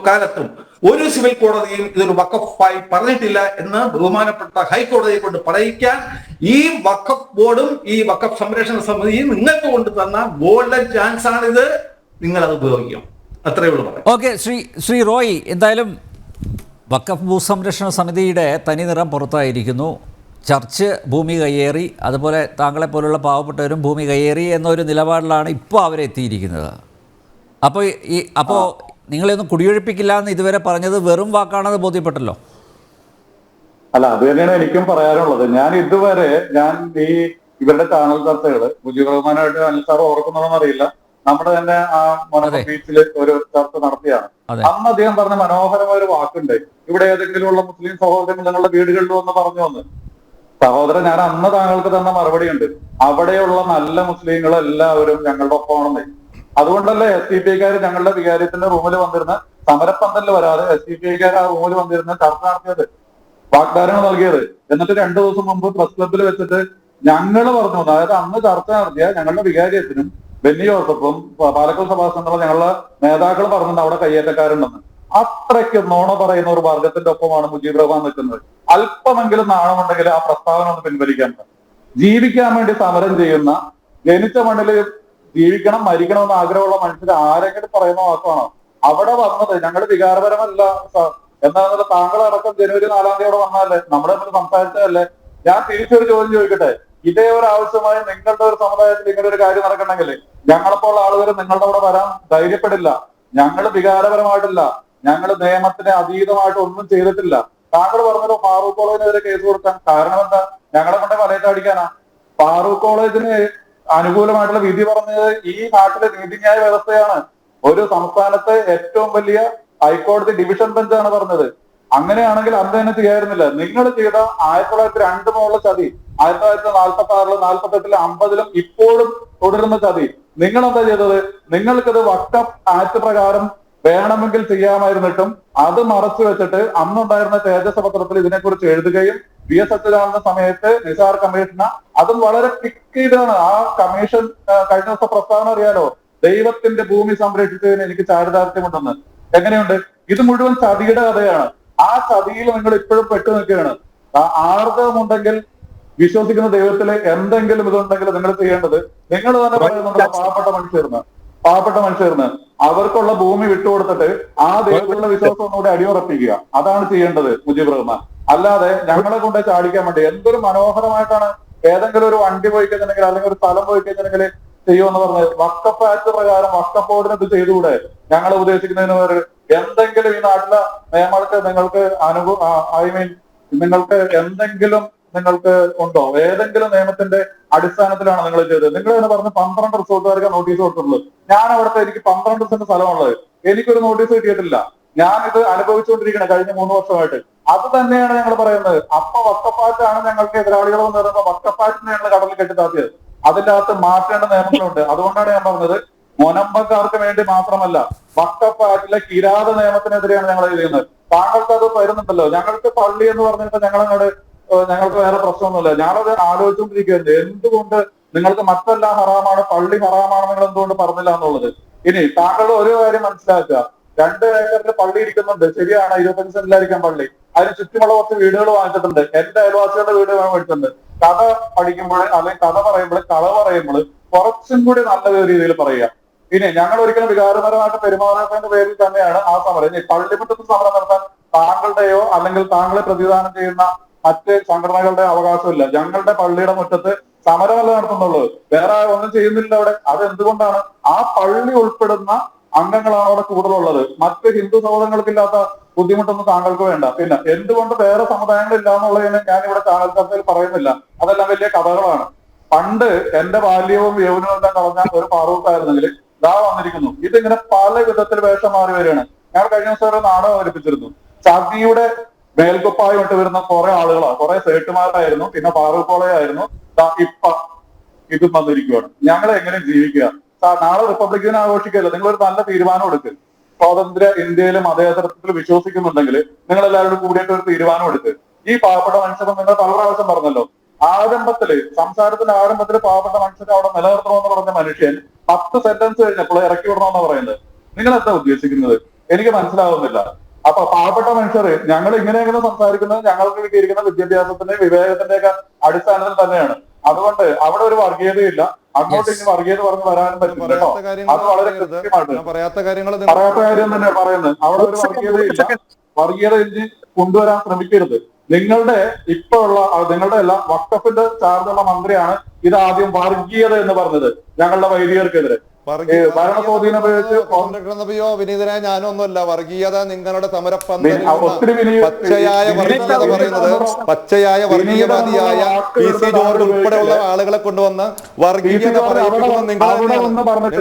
കാലത്തും ഒരു സിവിൽ കോടതിയും ഇതൊരു വഖഫായി പറഞ്ഞിട്ടില്ല എന്ന് ബഹുമാനപ്പെട്ട ഹൈക്കോടതിയെ കൊണ്ട് പറയിക്കാൻ ഈ വഖഫ് ബോർഡും ഈ വഖഫ് സംരക്ഷണ സമിതിയും നിങ്ങൾക്ക് കൊണ്ട് തന്ന ഗോൾഡൻ ചാൻസ് ആണിത്. നിങ്ങൾ അത് ഉപയോഗിക്കും. അത്രയേ ഉള്ളൂ പറയാം. ഓക്കെ, ശ്രീ റോയ്, എന്തായാലും വഖഫ് ഭൂസംരക്ഷണ സമിതിയുടെ തനി നിറം പുറത്തായിരിക്കുന്നു. ചർച്ച് ഭൂമി കയ്യേറി, അതുപോലെ താങ്കളെ പോലുള്ള പാവപ്പെട്ടവരും ഭൂമി കയ്യേറി എന്നൊരു നിലപാടിലാണ് ഇപ്പോൾ അവരെത്തിയിരിക്കുന്നത്. അപ്പോൾ നിങ്ങളെയൊന്നും കുടിയൊഴിപ്പിക്കില്ല എന്ന് ഇതുവരെ പറഞ്ഞത് വെറും വാക്കാണെന്ന് ബോധ്യപ്പെട്ടല്ലോ. അല്ല, അത് തന്നെയാണ് എനിക്കും പറയാനുള്ളത്. ഞാൻ ഇതുവരെ ഈ ഇവരുടെ ചാനൽ ചർച്ചകള് മുജീബ് റഹ്മാനായിട്ട് അനിൽ സാർ ഓർക്കുന്നതെന്ന് അറിയില്ല, നമ്മുടെ തന്നെ ആ മൊനമ്പം ബീച്ചിൽ ഒരു ചർച്ച നടത്തിയാണ്. അന്ന് അദ്ദേഹം പറഞ്ഞ മനോഹരമായ ഒരു വാക്കുണ്ട്, ഇവിടെ ഏതെങ്കിലും ഉള്ള മുസ്ലിം സഹോദരൻ നിങ്ങളുടെ വീടുകളിലും എന്ന് പറഞ്ഞു വന്ന്. സഹോദരൻ, ഞാൻ അന്ന് താങ്കൾക്ക് തന്ന മറുപടി ഉണ്ട്, അവിടെയുള്ള നല്ല മുസ്ലിങ്ങൾ എല്ലാവരും ഞങ്ങളുടെ ഒപ്പമാണെന്ന്. അതുകൊണ്ടല്ലേ SDPIക്കാർ ഞങ്ങളുടെ വികാരത്തിന്റെ റൂമിൽ വന്നിരുന്ന സമരപ്പന്തലിൽ വരാതെ SDPIക്കാർ ആ റൂമിൽ വന്നിരുന്ന ചർച്ച നടത്തിയത്, വാഗ്ദാനങ്ങൾ നൽകിയത്. എന്നിട്ട് 2 ദിവസം മുമ്പ് പ്രസ് ക്ലബ്ബിൽ വെച്ചിട്ട് ഞങ്ങൾ പറഞ്ഞു, അതായത് അന്ന് ചർച്ച നടത്തിയ ഞങ്ങളുടെ വികാരിയത്തിനും ബെന്നി ജോസഫും പാലക്കാട് സഭാസങ്ങളും ഞങ്ങളുടെ നേതാക്കൾ പറഞ്ഞത് അവിടെ കയ്യേറ്റക്കാരുണ്ടെന്ന്. അത്രയ്ക്ക് നോണ പറയുന്ന ഒരു വർഗത്തിന്റെ ഒപ്പമാണ് മുജീബ് റഹ്മാൻ നിൽക്കുന്നത്. അല്പമെങ്കിലും നാണമുണ്ടെങ്കിൽ ആ പ്രസ്താവന ഒന്ന് പിൻവലിക്കാൻ. ജീവിക്കാൻ വേണ്ടി സമരം ചെയ്യുന്ന, ജനിച്ച മണ്ണിൽ ജീവിക്കണം മരിക്കണം എന്ന് ആഗ്രഹമുള്ള മനുഷ്യർ ആരെങ്കിലും പറയുന്ന വാക്കാണോ? അവിടെ വന്നത് ഞങ്ങൾ വികാരപരമല്ല എന്നാണ്. താങ്കൾ അടക്കം ജനുവരി 4-ാം തീയതി അവിടെ വന്നാലേ നമ്മുടെ തമ്മിൽ സംസാരിച്ചതല്ലേ. ഞാൻ തിരിച്ചൊരു ചോദ്യം ചോദിക്കട്ടെ, ഇതേ ഒരു ആവശ്യമായി നിങ്ങളുടെ ഒരു സമുദായത്തിൽ ഇങ്ങനെ ഒരു കാര്യം നടക്കണമെങ്കിൽ ഞങ്ങളെപ്പോലുള്ള ആളുകൾ നിങ്ങളുടെ അവിടെ വരാൻ ധൈര്യപ്പെടില്ല. ഞങ്ങൾ വികാരപരമായിട്ടില്ല, ഞങ്ങൾ നിയമത്തിന് അതീതമായിട്ട് ഒന്നും ചെയ്തിട്ടില്ല. താങ്കൾ പറഞ്ഞല്ലോ ഫാറൂഖ് കോളേജിനെതിരെ കേസ് കൊടുക്കാൻ കാരണം എന്താ? ഞങ്ങളെ കൊണ്ട് വലയത്ത് അടിക്കാനാ? ഫാറൂഖ് കോളേജിന് അനുകൂലമായിട്ടുള്ള വിധി പറഞ്ഞത് ഈ നാട്ടിലെ നീതിന്യായ വ്യവസ്ഥയാണ്. ഒരു സംസ്ഥാനത്തെ ഏറ്റവും വലിയ ഹൈക്കോടതി ഡിവിഷൻ ബെഞ്ചാണ് പറഞ്ഞത്. അങ്ങനെയാണെങ്കിൽ അന്ന് തന്നെ ചെയ്യായിരുന്നില്ല. നിങ്ങൾ ചെയ്ത 1902 മുതലുള്ള ചതി, 1946, 48, 50 ഇപ്പോഴും തുടരുന്ന ചതി. നിങ്ങൾ എന്താ ചെയ്തത്? നിങ്ങൾക്കത് വഖഫ് ആക്ട് പ്രകാരം വേണമെങ്കിൽ ചെയ്യാമായിരുന്നിട്ടും അത് മറച്ചു വെച്ചിട്ട് അന്നുണ്ടായിരുന്ന തേജസ് പത്രത്തിൽ ഇതിനെക്കുറിച്ച് എഴുതുകയും VS അച്യുതാനന്ദ സമയത്ത് നിസാർ കമ്മീഷന് അതും വളരെ പിക്ക് ചെയ്താണ്. ആ കമ്മീഷൻ കഴിഞ്ഞ ദിവസം പ്രസ്താവന അറിയാലോ, ദൈവത്തിന്റെ ഭൂമി സംരക്ഷിച്ചതിന് എനിക്ക് ചാരിതാർത്ഥ്യമുണ്ടെന്ന്. എങ്ങനെയുണ്ട്? ഇത് മുഴുവൻ ചതിയുടെ കഥയാണ്. ആ ചതിയിൽ നിങ്ങൾ ഇപ്പോഴും പെട്ടു നിൽക്കുകയാണ്. ആർജവമുണ്ടെങ്കിൽ വിശ്വസിക്കുന്ന ദൈവത്തില് എന്തെങ്കിലും ഇതുണ്ടെങ്കിൽ നിങ്ങൾ ചെയ്യേണ്ടത്, നിങ്ങൾ തന്നെ പറയുന്നുണ്ട് പാവപ്പെട്ട മനുഷ്യർന്ന് അവർക്കുള്ള ഭൂമി വിട്ടുകൊടുത്തിട്ട് ആ ദൈവത്തിലുള്ള വിശ്വാസം ഒന്നുകൂടെ അടിയുറപ്പിക്കുക. അതാണ് ചെയ്യേണ്ടത് മുജീബ് റഹ്മാൻ. അല്ലാതെ ഞങ്ങളെ കൊണ്ട് ചാടിക്കാൻ വേണ്ടി എന്തൊരു മനോഹരമായിട്ടാണ് ഏതെങ്കിലും ഒരു വണ്ടി പോയി കഴിഞ്ഞിട്ടുണ്ടെങ്കിൽ അല്ലെങ്കിൽ ഒരു സ്ഥലം പോയി കഴിഞ്ഞിട്ടുണ്ടെങ്കിൽ ചെയ്യുമെന്ന് പറഞ്ഞത്. വഖഫ് ആക്ട് പ്രകാരം വഖഫ് ബോർഡിന് ഇത് ചെയ്തുകൂടെ? ഞങ്ങൾ ഉദ്ദേശിക്കുന്നതിന് വേറെ എന്തെങ്കിലും ഈ നാട്ടിലെ നിയമങ്ങൾക്ക് നിങ്ങൾക്ക് നിങ്ങൾക്ക് എന്തെങ്കിലും നിങ്ങൾക്ക് ഉണ്ടോ? ഏതെങ്കിലും നിയമത്തിന്റെ അടിസ്ഥാനത്തിലാണ് നിങ്ങൾ ചെയ്തത്? നിങ്ങൾ എന്ന് പറഞ്ഞ് 12 റിസോർട്ടുകാർക്ക് നോട്ടീസ് കൊടുത്തിട്ടുള്ളത്. ഞാൻ അവിടുത്തെ എനിക്ക് 12 സെന്റ് സ്ഥലമുള്ളത്, എനിക്കൊരു നോട്ടീസ് കിട്ടിയിട്ടില്ല. ഞാൻ ഇത് അനുഭവിച്ചുകൊണ്ടിരിക്കണം കഴിഞ്ഞ 3 വർഷമായിട്ട്. അത് തന്നെയാണ് ഞങ്ങൾ പറയുന്നത്. അപ്പൊ വഖഫാറ്റാണ് ഞങ്ങൾക്ക് എതിരാളികൾ എന്ന് പറയുമ്പോൾ വഖഫാറ്റിനെ ഞങ്ങൾ കടലിൽ കെട്ടിത്താത്തിയത്. അതിന്റെ അകത്ത് മാറ്റേണ്ട നിയമങ്ങളുണ്ട്. അതുകൊണ്ടാണ് ഞാൻ പറഞ്ഞത്, മുനമ്പക്കാർക്ക് വേണ്ടി മാത്രമല്ല, വഖഫാറ്റിലെ കിരാത നിയമത്തിനെതിരെയാണ് ഞങ്ങൾ ചെയ്യുന്നത്. താങ്കൾക്ക് അത് വരുന്നുണ്ടല്ലോ, ഞങ്ങൾക്ക് പള്ളി എന്ന് പറഞ്ഞിട്ട് ഞങ്ങൾക്ക് വേറെ പ്രശ്നമൊന്നുമില്ല. ഞാനത് ആലോചിച്ചുകൊണ്ടിരിക്കുകയായിരുന്നു, എന്തുകൊണ്ട് നിങ്ങൾക്ക് മറ്റെല്ലാം ഹറാമാണ്, പള്ളി ഹറാമാണ് നിങ്ങൾ എന്തുകൊണ്ട് പറഞ്ഞില്ല എന്നുള്ളത്. ഇനി താങ്കൾ ഒരു കാര്യം മനസ്സിലാക്കുക, 2 ഏക്കറിൽ പള്ളി ഇരിക്കുന്നുണ്ട്, ശരിയാണ്, 25 സെന്റിലായിരിക്കാം പള്ളി. അതിന് ചുറ്റുമുള്ള കുറച്ച് വീടുകൾ വാങ്ങിച്ചിട്ടുണ്ട്. എന്റെ അയൽവാസികളുടെ വീട് മേടിച്ചിട്ടുണ്ട്. കഥ പഠിക്കുമ്പോൾ അല്ലെങ്കിൽ കഥ പറയുമ്പോൾ കളവ് പറയുമ്പോൾ കുറച്ചും കൂടി നല്ല രീതിയിൽ പറയുക. ഇനി ഞങ്ങൾ ഒരിക്കലും വികാരപരമായിട്ട് പെരുമാറാത്തതിന്റെ പേരിൽ തന്നെയാണ് ആ സമരം. ഇനി പള്ളിമുറ്റത്ത് സമരം നടത്താൻ താങ്കളുടെയോ അല്ലെങ്കിൽ താങ്കളെ പ്രതിദാനം ചെയ്യുന്ന മറ്റ് സംഘടനകളുടെ അവകാശമില്ല. ഞങ്ങളുടെ പള്ളിയുടെ മുറ്റത്ത് സമരമല്ല നടത്തുന്നുള്ളൂ, വേറെ ഒന്നും ചെയ്യുന്നില്ല അവിടെ. അത് എന്തുകൊണ്ടാണ്? ആ പള്ളി ഉൾപ്പെടുന്ന അംഗങ്ങളാണ് അവിടെ കൂടുതലുള്ളത്. മറ്റ് ഹിന്ദു സഹോദരങ്ങൾക്കില്ലാത്ത ബുദ്ധിമുട്ടൊന്നും താങ്കൾക്ക് വേണ്ട. പിന്നെ എന്തുകൊണ്ട് വേറെ സമുദായങ്ങളില്ല എന്നുള്ളതിന് ഞാൻ ഇവിടെ ചാനൽ ചർച്ചയിൽ പറയുന്നില്ല. അതെല്ലാം വലിയ കഥകളാണ്. പണ്ട് എന്റെ ബാല്യവും യൗവനവും എല്ലാം കളഞ്ഞ ഒരു ഫാറൂഖ് ആയിരുന്നെങ്കിൽ ദാ വന്നിരിക്കുന്നു. ഇതിങ്ങനെ പല വിധത്തിൽ വേഷം മാറി വരികയാണ്. ഞങ്ങൾ കഴിഞ്ഞ ദിവസം ഒരു നാടകം അവതരിപ്പിച്ചിരുന്നു. ചതിയുടെ മേൽക്കുപ്പായി ഇട്ട് വരുന്ന കുറെ ആളുകളാണ്, കുറെ സേട്ടുമാരായിരുന്നു, പിന്നെ ഫാറൂഖ് കോളേജായിരുന്നു. ഇപ്പൊ ഇതും വന്നിരിക്കുകയാണ്. ഞങ്ങൾ എങ്ങനെ ജീവിക്കുക? നാളെ റിപ്പബ്ലിക് ദിനം ആഘോഷിക്കല്ലോ, നിങ്ങളൊരു നല്ല തീരുമാനം എടുക്കുക. സ്വാതന്ത്ര്യ ഇന്ത്യയിലും മതേതരത്വത്തിൽ വിശ്വസിക്കുന്നുണ്ടെങ്കിൽ നിങ്ങൾ എല്ലാവരും കൂടിയിട്ട് ഒരു തീരുമാനം എടുക്കുക. ഈ പാവപ്പെട്ട മനുഷ്യർ നിങ്ങൾ പല പ്രാവശ്യം പറഞ്ഞല്ലോ, സംസാരത്തിന്റെ ആരംഭത്തില് പാവപ്പെട്ട മനുഷ്യരെ അവിടെ നിലനിർത്തണമെന്ന് പറഞ്ഞ മനുഷ്യൻ 10 സെന്റൻസ് കഴിഞ്ഞപ്പോൾ ഇറക്കി വിടണമെന്ന് പറയുന്നത്. നിങ്ങൾ എന്താ ഉദ്ദേശിക്കുന്നത്? എനിക്ക് മനസ്സിലാവുന്നില്ല. അപ്പൊ പാവപ്പെട്ട മനുഷ്യർ ഞങ്ങൾ ഇങ്ങനെയെങ്കിലും സംസാരിക്കുന്നത് ഞങ്ങൾക്ക് കിട്ടിയിരിക്കുന്ന വിദ്യാഭ്യാസത്തിന്റെ വിവേകത്തിന്റെ ഒക്കെ അടിസ്ഥാനത്തിൽ തന്നെയാണ്. അതുകൊണ്ട് അവിടെ ഒരു വർഗീയതയില്ല, അങ്ങോട്ട് ഇനി വർഗീയത പറഞ്ഞ് വരാനും പറ്റില്ല കേട്ടോ. അത് വളരെ കൃത്യമായിട്ട് പറയാത്ത കാര്യം തന്നെ പറയുന്നത്. അവിടെ ഒരു വർഗീയത ഇനി കൊണ്ടുവരാൻ ശ്രമിക്കരുത്. നിങ്ങളുടെ ഇപ്പൊ ഉള്ള നിങ്ങളുടെ എല്ലാം വഖഫിന്റെ ചാർജുള്ള മന്ത്രിയാണ് ഇത് ആദ്യം വർഗീയത എന്ന് പറഞ്ഞത് ഞങ്ങളുടെ വൈദികർക്കെതിരെ. ഭരണസ്വാധീനം വിനീതനായ ഞാനൊന്നുമല്ല. വർഗീയത നിങ്ങളുടെ പച്ചയായ വർഗീയത പറയുന്നത് പച്ചയായ വർഗീയവാദിയായ പി സി ജോർജ് ഉൾപ്പെടെയുള്ള ആളുകളെ കൊണ്ടുവന്ന് വർഗീയത പറയിപ്പിക്കുന്നത് നിങ്ങൾ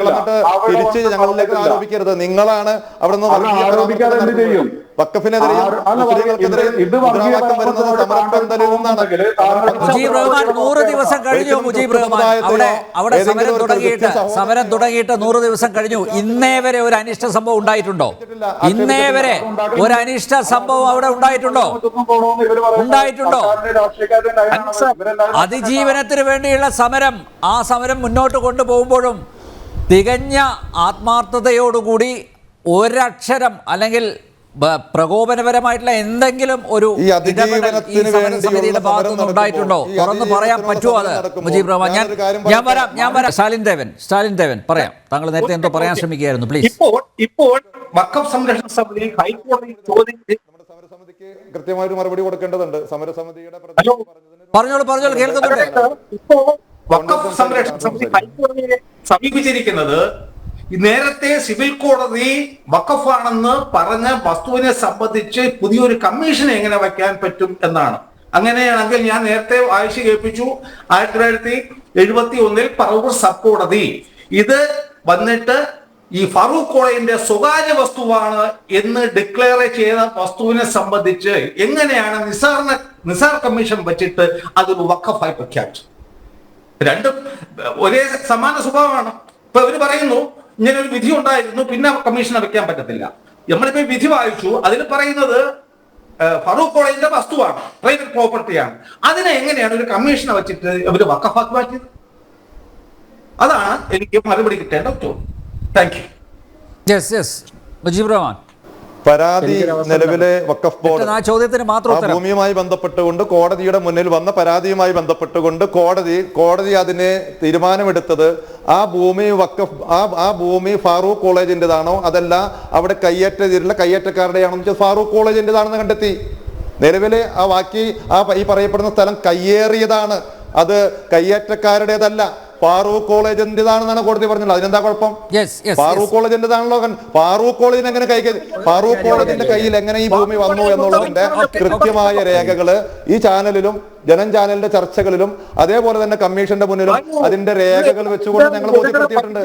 എന്നിട്ട് തിരിച്ച് ഞങ്ങളിലേക്ക് ആരോപിക്കരുത്. നിങ്ങളാണ് അവിടെ നിന്ന് വഖഫിനെതിരെയും മുസ്ലിങ്ങൾക്കെതിരെയും മുദ്രാവാക്യം വരുന്നത് സമരപ്പന്തലിൽ നിന്നാണ്. മുജീബ് റഹ്മാൻ 100 ദിവസം കഴിഞ്ഞു. മുജീബ് റഹ്മാൻ അവിടെ സമരം തുടങ്ങിയിട്ട് 100 ദിവസം കഴിഞ്ഞു. ഇന്നേ വരെ ഒരു അനിഷ്ട സംഭവം ഉണ്ടായിട്ടുണ്ടോ? ഇന്നേ വരെ ഒരു അനിഷ്ട സംഭവം അവിടെ ഉണ്ടായിട്ടുണ്ടോ? അതിജീവനത്തിന് വേണ്ടിയുള്ള സമരം, ആ സമരം മുന്നോട്ട് കൊണ്ടുപോകുമ്പോഴും തികഞ്ഞ ആത്മാർത്ഥതയോടുകൂടി ഒരക്ഷരം അല്ലെങ്കിൽ പ്രകോപനപരമായിട്ടുള്ള എന്തെങ്കിലും ഒരു സമിതിയുടെ ഭാഗത്തുനിന്ന് ഉണ്ടായിട്ടുണ്ടോ? തുറന്ന് പറയാൻ പറ്റുമോ അത് മുജീബ് റഹ്മാൻ? ഞാൻ വരാം. സ്റ്റാലിൻ ദേവൻ പറയാം. താങ്കൾ നേരത്തെ എന്തോ പറയാൻ ശ്രമിക്കുകയായിരുന്നു, പ്ലീസ്. ഇപ്പോൾ വഖഫ് സംരക്ഷണ സമിതി ഹൈക്കോടതി സമരസമിതിക്ക് കൃത്യമായൊരു മറുപടി കൊടുക്കേണ്ടതുണ്ട്. സമരസമിതിയുടെ പറഞ്ഞോളൂ കേൾക്കുന്നുണ്ട്. ഇപ്പോൾ വഖഫ് സംരക്ഷണ സമിതി ഹൈക്കോടതിയെ സമീപിച്ചിരിക്കുന്നത് നേരത്തെ സിവിൽ കോടതി വഖഫാണെന്ന് പറഞ്ഞ വസ്തുവിനെ സംബന്ധിച്ച് പുതിയൊരു കമ്മീഷൻ എങ്ങനെ വയ്ക്കാൻ പറ്റും എന്നാണ്. അങ്ങനെയാണെങ്കിൽ ഞാൻ നേരത്തെ വായിച്ചു കേൾപ്പിച്ചു, 1971 പറവൂർ സബ് കോടതി ഇത് വന്നിട്ട് ഈ ഫറൂഖ് കോളേജിന്റെ സ്വകാര്യ വസ്തുവാണ് എന്ന് ഡിക്ലെയർ ചെയ്ത വസ്തുവിനെ സംബന്ധിച്ച് എങ്ങനെയാണ് നിസാർ കമ്മീഷൻ വെച്ചിട്ട് അതൊരു വഖഫായി പ്രഖ്യാപിച്ചത്? രണ്ടും ഒരേ സമാന സ്വഭാവമാണ്. ഇപ്പൊ ഇവര് പറയുന്നു ഇങ്ങനെ ഒരു വിധി ഉണ്ടായിരുന്നു, പിന്നെ കമ്മീഷനെ വെക്കാൻ പറ്റത്തില്ല. നമ്മളിപ്പോ വിധി വായിച്ചു, അതിൽ പറയുന്നത് ഫറൂഖ് കോളേജിന്റെ വസ്തുവാണ്, പ്രൈവറ്റ് പ്രോപ്പർട്ടിയാണ്. അതിനെ എങ്ങനെയാണ് ഒരു കമ്മീഷനെ വെച്ചിട്ട് ഇവര് വഖഫാക്കി മാറ്റിയത്? അതാണ് എനിക്ക് മറുപടി കിട്ടേണ്ട ഉത്തരവ്. Thank you. മുജീബ് റഹ്മാൻ, പരാതി നിലവിലെ വഖഫ് ബോർഡ് ഭൂമിയുമായി ബന്ധപ്പെട്ടുകൊണ്ട് കോടതിയുടെ മുന്നിൽ വന്ന പരാതിയുമായി ബന്ധപ്പെട്ടുകൊണ്ട് കോടതി അതിന് തീരുമാനമെടുത്തത് ആ ഭൂമി ആ ഭൂമി ഫാറൂഖ് കോളേജിൻ്റെതാണോ അതല്ല അവിടെ കയ്യേറ്റക്കാരുടെയാണോ എന്ന് വെച്ചാൽ ഫാറൂഖ് കോളേജിൻ്റെതാണെന്ന് കണ്ടെത്തി. നിലവിലെ ഈ പറയപ്പെടുന്ന സ്ഥലം കയ്യേറിയതാണ്, അത് കയ്യേറ്റക്കാരുടേതല്ല, ഫാറൂഖ് കോളേജിൻ്റെതാണെന്നാണ് കോടതി പറഞ്ഞത്. അതിനെന്താ കുഴപ്പം? ഫാറൂഖ് കോളേജിൻ്റെതാണല്ലോ. ഫാറൂഖ് കോളേജിന് എങ്ങനെ ഫാറൂഖ് കോളേജിന്റെ കയ്യിൽ എങ്ങനെ ഈ ഭൂമി വന്നു എന്നുള്ളതിന്റെ കൃത്യമായ രേഖകള് ഈ ചാനലിലും ജനം ചാനലിന്റെ ചർച്ചകളിലും അതേപോലെ തന്നെ കമ്മീഷന്റെ മുന്നിലും അതിന്റെ രേഖകൾ വെച്ചുകൊണ്ട് ഞങ്ങൾ ബോധ്യപ്പെടുത്തിയിട്ടുണ്ട്.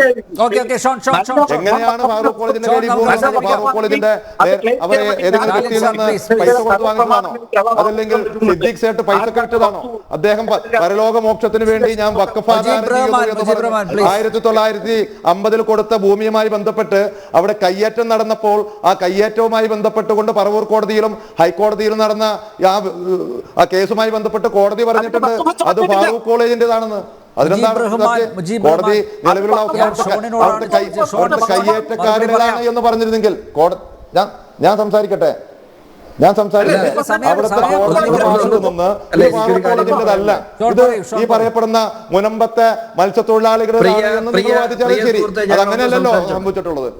എങ്ങനെയാണ് ഫാറൂഖ് കോളേജിന്റെ ഫാറൂഖ് കോളേജിന്റെ അവരെ ഏതെങ്കിലും വ്യക്തിയിൽ നിന്ന് പൈസ കൊടുത്ത് വാങ്ങിച്ചതാണോ? അതല്ലെങ്കിൽ സിദ്ദീഖ് സേട്ട് പൈസ കഴിച്ചതാണോ? അദ്ദേഹം പരലോക മോക്ഷത്തിന് വേണ്ടി ഞാൻ വഖഫ് 1950 കൊടുത്ത ഭൂമിയുമായി ബന്ധപ്പെട്ട് അവിടെ കയ്യേറ്റം നടന്നപ്പോൾ ആ കയ്യേറ്റവുമായി ബന്ധപ്പെട്ടുകൊണ്ട് പറവൂർ കോടതിയിലും ഹൈക്കോടതിയിലും നടന്ന ആ കേസുമായി ബന്ധപ്പെട്ട് കോടതി പറഞ്ഞിട്ടുണ്ട് അത് ഫാറൂഖ് കോളേജിന്റേതാണെന്ന്. കോടതി നിലവിലുള്ള കയ്യേറ്റക്കാരുടേതാണ് എന്ന് പറഞ്ഞിരുന്നെങ്കിൽ ഞാൻ സംസാരിക്കട്ടെ. അവിടുത്തെ കോളേജിന്റെതല്ല ഇത്. ഈ പറയപ്പെടുന്ന മുനമ്പത്തെ മത്സ്യത്തൊഴിലാളികളുടെ ശരി, അതങ്ങനെയല്ലോ സംഭവിച്ചിട്ടുള്ളത്.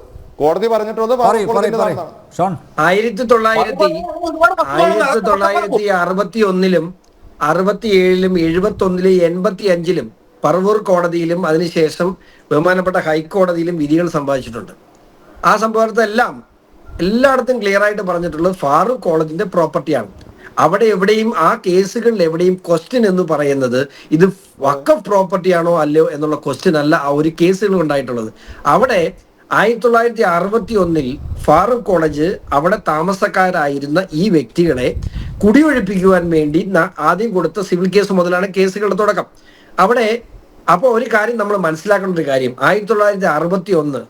കോടതി പറഞ്ഞിട്ടുള്ളത് 1961-ലും 67-ലും 71-ലും 85-ലും പറവൂർ കോടതിയിലും അതിനുശേഷം ബഹുമാനപ്പെട്ട ഹൈക്കോടതിയിലും വിധികൾ സംഭവിച്ചിട്ടുണ്ട്. ആ സംഭവത്തെല്ലാം എല്ലായിടത്തും ക്ലിയർ ആയിട്ട് പറഞ്ഞിട്ടുള്ളത് ഫാറൂഖ് കോളേജിന്റെ പ്രോപ്പർട്ടിയാണ്. അവിടെ എവിടെയും ആ കേസുകളിൽ എവിടെയും ക്വസ്റ്റ്യൻ എന്ന് പറയുന്നത് ഇത് വഖഫ് പ്രോപ്പർട്ടിയാണോ അല്ലയോ എന്നുള്ള ക്വസ്റ്റ്യൻ അല്ല ആ ഒരു കേസുകൾ ഉണ്ടായിട്ടുള്ളത്. അവിടെ 1961-ൽ ഫാറൂഖ് കോളേജ് അവിടെ താമസക്കാരായിരുന്ന ഈ വ്യക്തികളെ കുടിയൊഴിപ്പിക്കുവാൻ വേണ്ടി ആദ്യം കൊടുത്ത സിവിൽ കേസ് മുതലാണ് കേസുകളുടെ തുടക്കം. അവിടെ അപ്പോൾ ഒരു കാര്യം നമ്മൾ മനസ്സിലാക്കേണ്ട ഒരു കാര്യം, 1961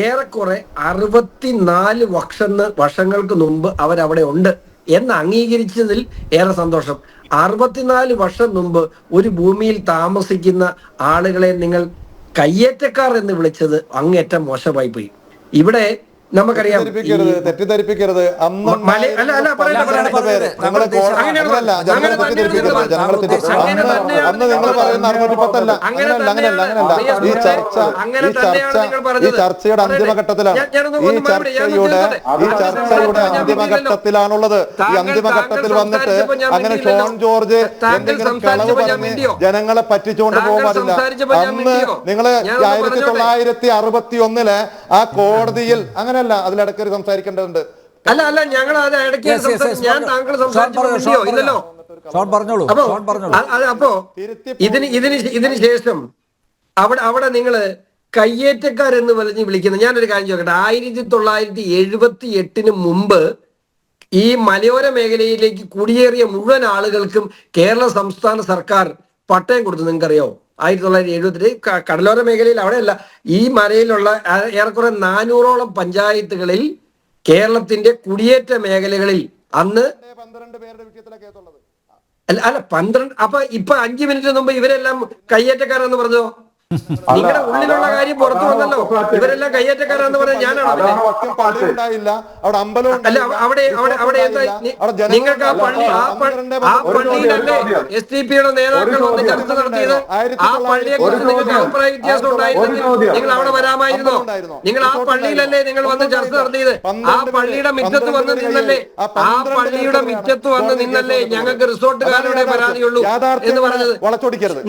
ഏറെക്കുറെ 64 വർഷങ്ങൾക്ക് മുമ്പ് അവരവിടെ ഉണ്ട് എന്ന് അംഗീകരിച്ചതിൽ ഏറെ സന്തോഷം. 64 വർഷം മുമ്പ് ഒരു ഭൂമിയിൽ താമസിക്കുന്ന ആളുകളെ നിങ്ങൾ കയ്യേറ്റക്കാർ എന്ന് വിളിച്ചത് അങ്ങേറ്റം മോശമായി പോയി. ഇവിടെ നമുക്കറിയാം തെറ്റിദ്ധരിപ്പിക്കരുത്. ഈ ചർച്ചയുടെ അന്തിമഘട്ടത്തിലാണ് അന്തിമഘട്ടത്തിലാണുള്ളത്. ഈ അന്തിമഘട്ടത്തിൽ വന്നിട്ട് അങ്ങനെ ഷോൺ ജോർജ് എന്തെങ്കിലും കളവ് പറഞ്ഞ് ജനങ്ങളെ പറ്റിച്ചുകൊണ്ട് പോകാൻ പാടില്ല. അന്ന് നിങ്ങള് 1961 ആ കോടതിയിൽ അങ്ങനെയല്ല, അതിലിടയ്ക്ക് സംസാരിക്കേണ്ടതുണ്ട്. അല്ല ഞങ്ങൾ അത് ഇടയ്ക്ക് ഞാൻ താങ്കൾ സംസാരിച്ചോ ഇല്ലല്ലോ. അപ്പോ ഇതിന് ശേഷം അവിടെ നിങ്ങള് കയ്യേറ്റക്കാരെന്ന് പറഞ്ഞ് വിളിക്കുന്നത്, ഞാനൊരു കാര്യം ചോദിക്കട്ടെ. 1978 മുമ്പ് ഈ മലയോര മേഖലയിലേക്ക് കുടിയേറിയ മുഴുവൻ ആളുകൾക്കും കേരള സംസ്ഥാന സർക്കാർ പട്ടയം കൊടുത്തു. നിങ്ങൾക്കറിയോ? 1970 കടലോര മേഖലയിൽ അവിടെയല്ല, ഈ മലയിലുള്ള ഏറെക്കുറെ 400ഓളം പഞ്ചായത്തുകളിൽ കേരളത്തിന്റെ കുടിയേറ്റ മേഖലകളിൽ അന്ന് 12 പേരുടെ വിഷയത്തിലൊക്കെ അല്ല 12. അപ്പൊ ഇപ്പൊ 5 മിനിറ്റ് മുമ്പ് ഇവരെല്ലാം കയ്യേറ്റക്കാരെന്ന് പറഞ്ഞോ? നിങ്ങളുടെ ഉള്ളിലുള്ള കാര്യം പുറത്തു വന്നല്ലോ. ഇവരെല്ലാം കയ്യേറ്റക്കാരാന്ന് പറഞ്ഞാൽ ഞാനാണോ? അല്ല അവിടെ എന്താ നിങ്ങൾക്ക് ആ പള്ളിയിലല്ലേ SDPയുടെ നേതാക്കൾ വന്ന് ചർച്ച നടത്തിയത്? ആ പള്ളിയെ കുറിച്ച് നിങ്ങൾക്ക് അഭിപ്രായ വ്യത്യാസം ഉണ്ടായിരുന്നെങ്കിൽ നിങ്ങൾ അവിടെ വരാമായിരുന്നോ? നിങ്ങൾ ആ പള്ളിയിലല്ലേ നിങ്ങൾ വന്ന് ചർച്ച നടത്തിയത്? ആ പള്ളിയുടെ മുറ്റത്ത് വന്ന് നിന്നല്ലേ ഞങ്ങൾക്ക് റിസോർട്ടുകാരുടെ പരാതിയുള്ളൂ എന്ന് പറഞ്ഞത്?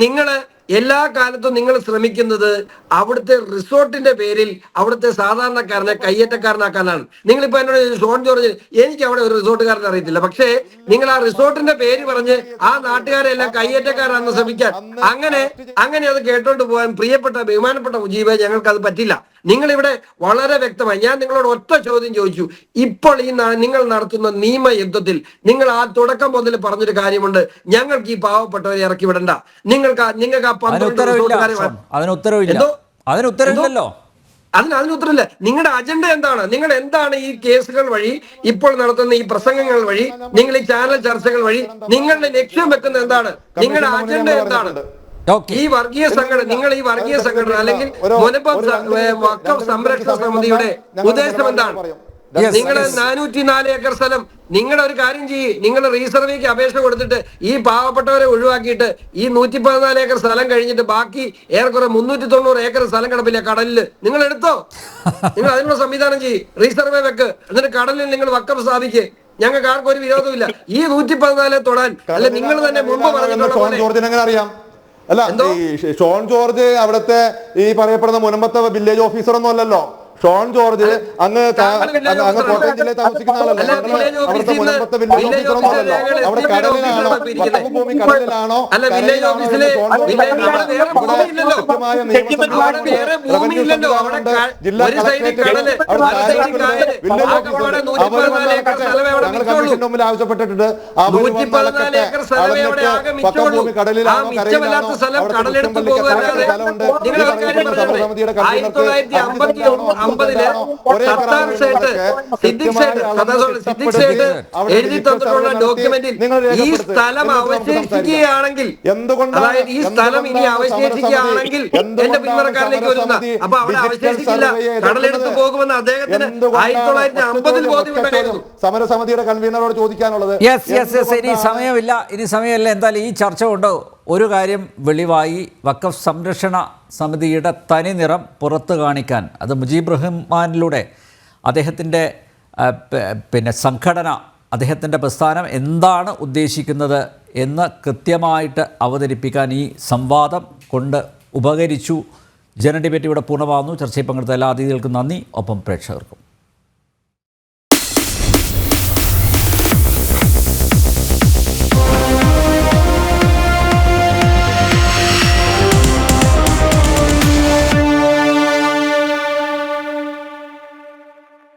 നിങ്ങള് എല്ലാ കാലത്തും നിങ്ങൾ ശ്രമിക്കുന്നത് അവിടുത്തെ റിസോർട്ടിന്റെ പേരിൽ അവിടുത്തെ സാധാരണക്കാരനെ കയ്യേറ്റക്കാരനാക്കാനാണ്. നിങ്ങളിപ്പോ എന്നോട് ഷോൺ ജോർജ് എനിക്ക് അവിടെ ഒരു റിസോർട്ടുകാരനെ അറിയത്തില്ല, പക്ഷേ നിങ്ങൾ ആ റിസോർട്ടിന്റെ പേര് പറഞ്ഞ് ആ നാട്ടുകാരെ എല്ലാം കയ്യേറ്റക്കാരാണെന്ന് ശ്രമിക്കാൻ അങ്ങനെ അത് കേട്ടോണ്ട് പോകാൻ പ്രിയപ്പെട്ട ബഹുമാനപ്പെട്ട മുജീബ് ഞങ്ങൾക്ക് അത് പറ്റില്ല. നിങ്ങളിവിടെ വളരെ വ്യക്തമായി ഞാൻ നിങ്ങളോട് ഒറ്റ ചോദ്യം ചോദിച്ചു. ഇപ്പോൾ ഈ നിങ്ങൾ നടത്തുന്ന നിയമയുദ്ധത്തിൽ നിങ്ങൾ ആ തുടക്കം മുതൽ പറഞ്ഞൊരു കാര്യമുണ്ട്, ഞങ്ങൾക്ക് ഈ പാവപ്പെട്ടവരെ ഇറക്കി വിടണ്ട, നിങ്ങൾക്ക് ആ അതിനുത്തരമില്ല. നിങ്ങളുടെ അജണ്ട എന്താണ്? നിങ്ങൾ എന്താണ് ഈ കേസുകൾ വഴി ഇപ്പോൾ നടത്തുന്ന ഈ പ്രസംഗങ്ങൾ വഴി നിങ്ങൾ ഈ ചാനൽ ചർച്ചകൾ വഴി നിങ്ങളുടെ ലക്ഷ്യം വെക്കുന്നത് എന്താണ്? നിങ്ങളുടെ അജണ്ട എന്താണ്? ഈ വർഗീയ സംഘടന അല്ലെങ്കിൽ വഖഫ് സംരക്ഷണ സമിതിയുടെ ഉദ്ദേശം എന്താണ്? നിങ്ങളുടെ 404 ഏക്കർ സ്ഥലം നിങ്ങളുടെ ഒരു കാര്യം ചെയ്യ്, നിങ്ങൾ റീസർവേക്ക് അപേക്ഷ കൊടുത്തിട്ട് ഈ പാവപ്പെട്ടവരെ ഒഴിവാക്കിയിട്ട് ഈ 114 ഏക്കർ സ്ഥലം കഴിഞ്ഞിട്ട് ബാക്കി ഏറെക്കുറെ 390 ഏക്കർ സ്ഥലം കിടപ്പില്ല കടലില്, നിങ്ങൾ എടുത്തോ. നിങ്ങൾ അതിനുള്ള സംവിധാനം ചെയ്യ്, റീസർവേ വെക്ക്, എന്നിട്ട് കടലിൽ നിങ്ങൾ വഖഫ് സ്ഥാപിക്ക്. ഞങ്ങൾക്ക് ആർക്കും ഒരു വിരോധമില്ല. ഈ 114 തൊടാൻ അല്ലെ നിങ്ങൾ തന്നെ മുമ്പ് പറഞ്ഞിട്ടുള്ള അറിയാം. അല്ല, ഈ ഷോൺ ജോർജ് അവിടുത്തെ ഈ പറയപ്പെടുന്ന മുനമ്പത്തെ വില്ലേജ് ഓഫീസർ ഒന്നും അല്ലല്ലോ. ഷോൺ ജോർജ് അങ്ങ് കോട്ടയം ജില്ലയിൽ താമസിക്കുന്ന ആളല്ലോ. അവിടുത്തെ മുനമ്പത്തെ വില്ലേജ് ഓഫീസർ ഒന്നും അല്ലല്ലോ. അവിടെ കടലിലാണോ, വഖഫ് ഭൂമി കടലിലാണോ, കൃത്യമായ ജില്ലാ കമ്മീഷന്റെ മുമ്പിൽ ആവശ്യപ്പെട്ടിട്ടുണ്ട്. ആ ഭൂമി കടലിലാണോ കരയിലാണോ സമിതിയുടെ എഴുതി തന്നിട്ടുള്ള ഡോക്യുമെന്റിൽ ഈ സ്ഥലം അവശേഷിക്കുകയാണെങ്കിൽ, അതായത് ഈ സ്ഥലം ഇനി അവശേഷിക്കുകയാണെങ്കിൽ എന്റെ പിന്മുറക്കാരിലേക്ക് വരുന്ന, അപ്പൊ അവിടെ അവശേഷിക്കില്ല, കടലെടുത്ത് പോകുമെന്ന് അദ്ദേഹത്തിന് 1950 ബോധ്യമുണ്ടായിരുന്നു. സമരസമിതിയുടെ കൺവീനറോട് ചോദിക്കാനുള്ളത് ഇനി സമയമില്ല. എന്തായാലും ഈ ചർച്ച കൊണ്ട് ഒരു കാര്യം വെളിവായി, വഖഫ് സംരക്ഷണ സമിതിയുടെ തനി നിറം പുറത്തു കാണിക്കാൻ, അത് മുജീബ് റഹ്മാനിലൂടെ അദ്ദേഹത്തിൻ്റെ സംഘടന, അദ്ദേഹത്തിൻ്റെ പ്രസ്ഥാനം എന്താണ് ഉദ്ദേശിക്കുന്നത് എന്ന് കൃത്യമായിട്ട് അവതരിപ്പിക്കാൻ ഈ സംവാദം കൊണ്ട് ഉപകരിച്ചു. ജന ഡിബേറ്റ് ഇവിടെ പൂർണ്ണമാകുന്നു. ചർച്ചയിൽ പങ്കെടുത്ത എല്ലാ അതിഥികൾക്കും നന്ദി, ഒപ്പം പ്രേക്ഷകർക്കും.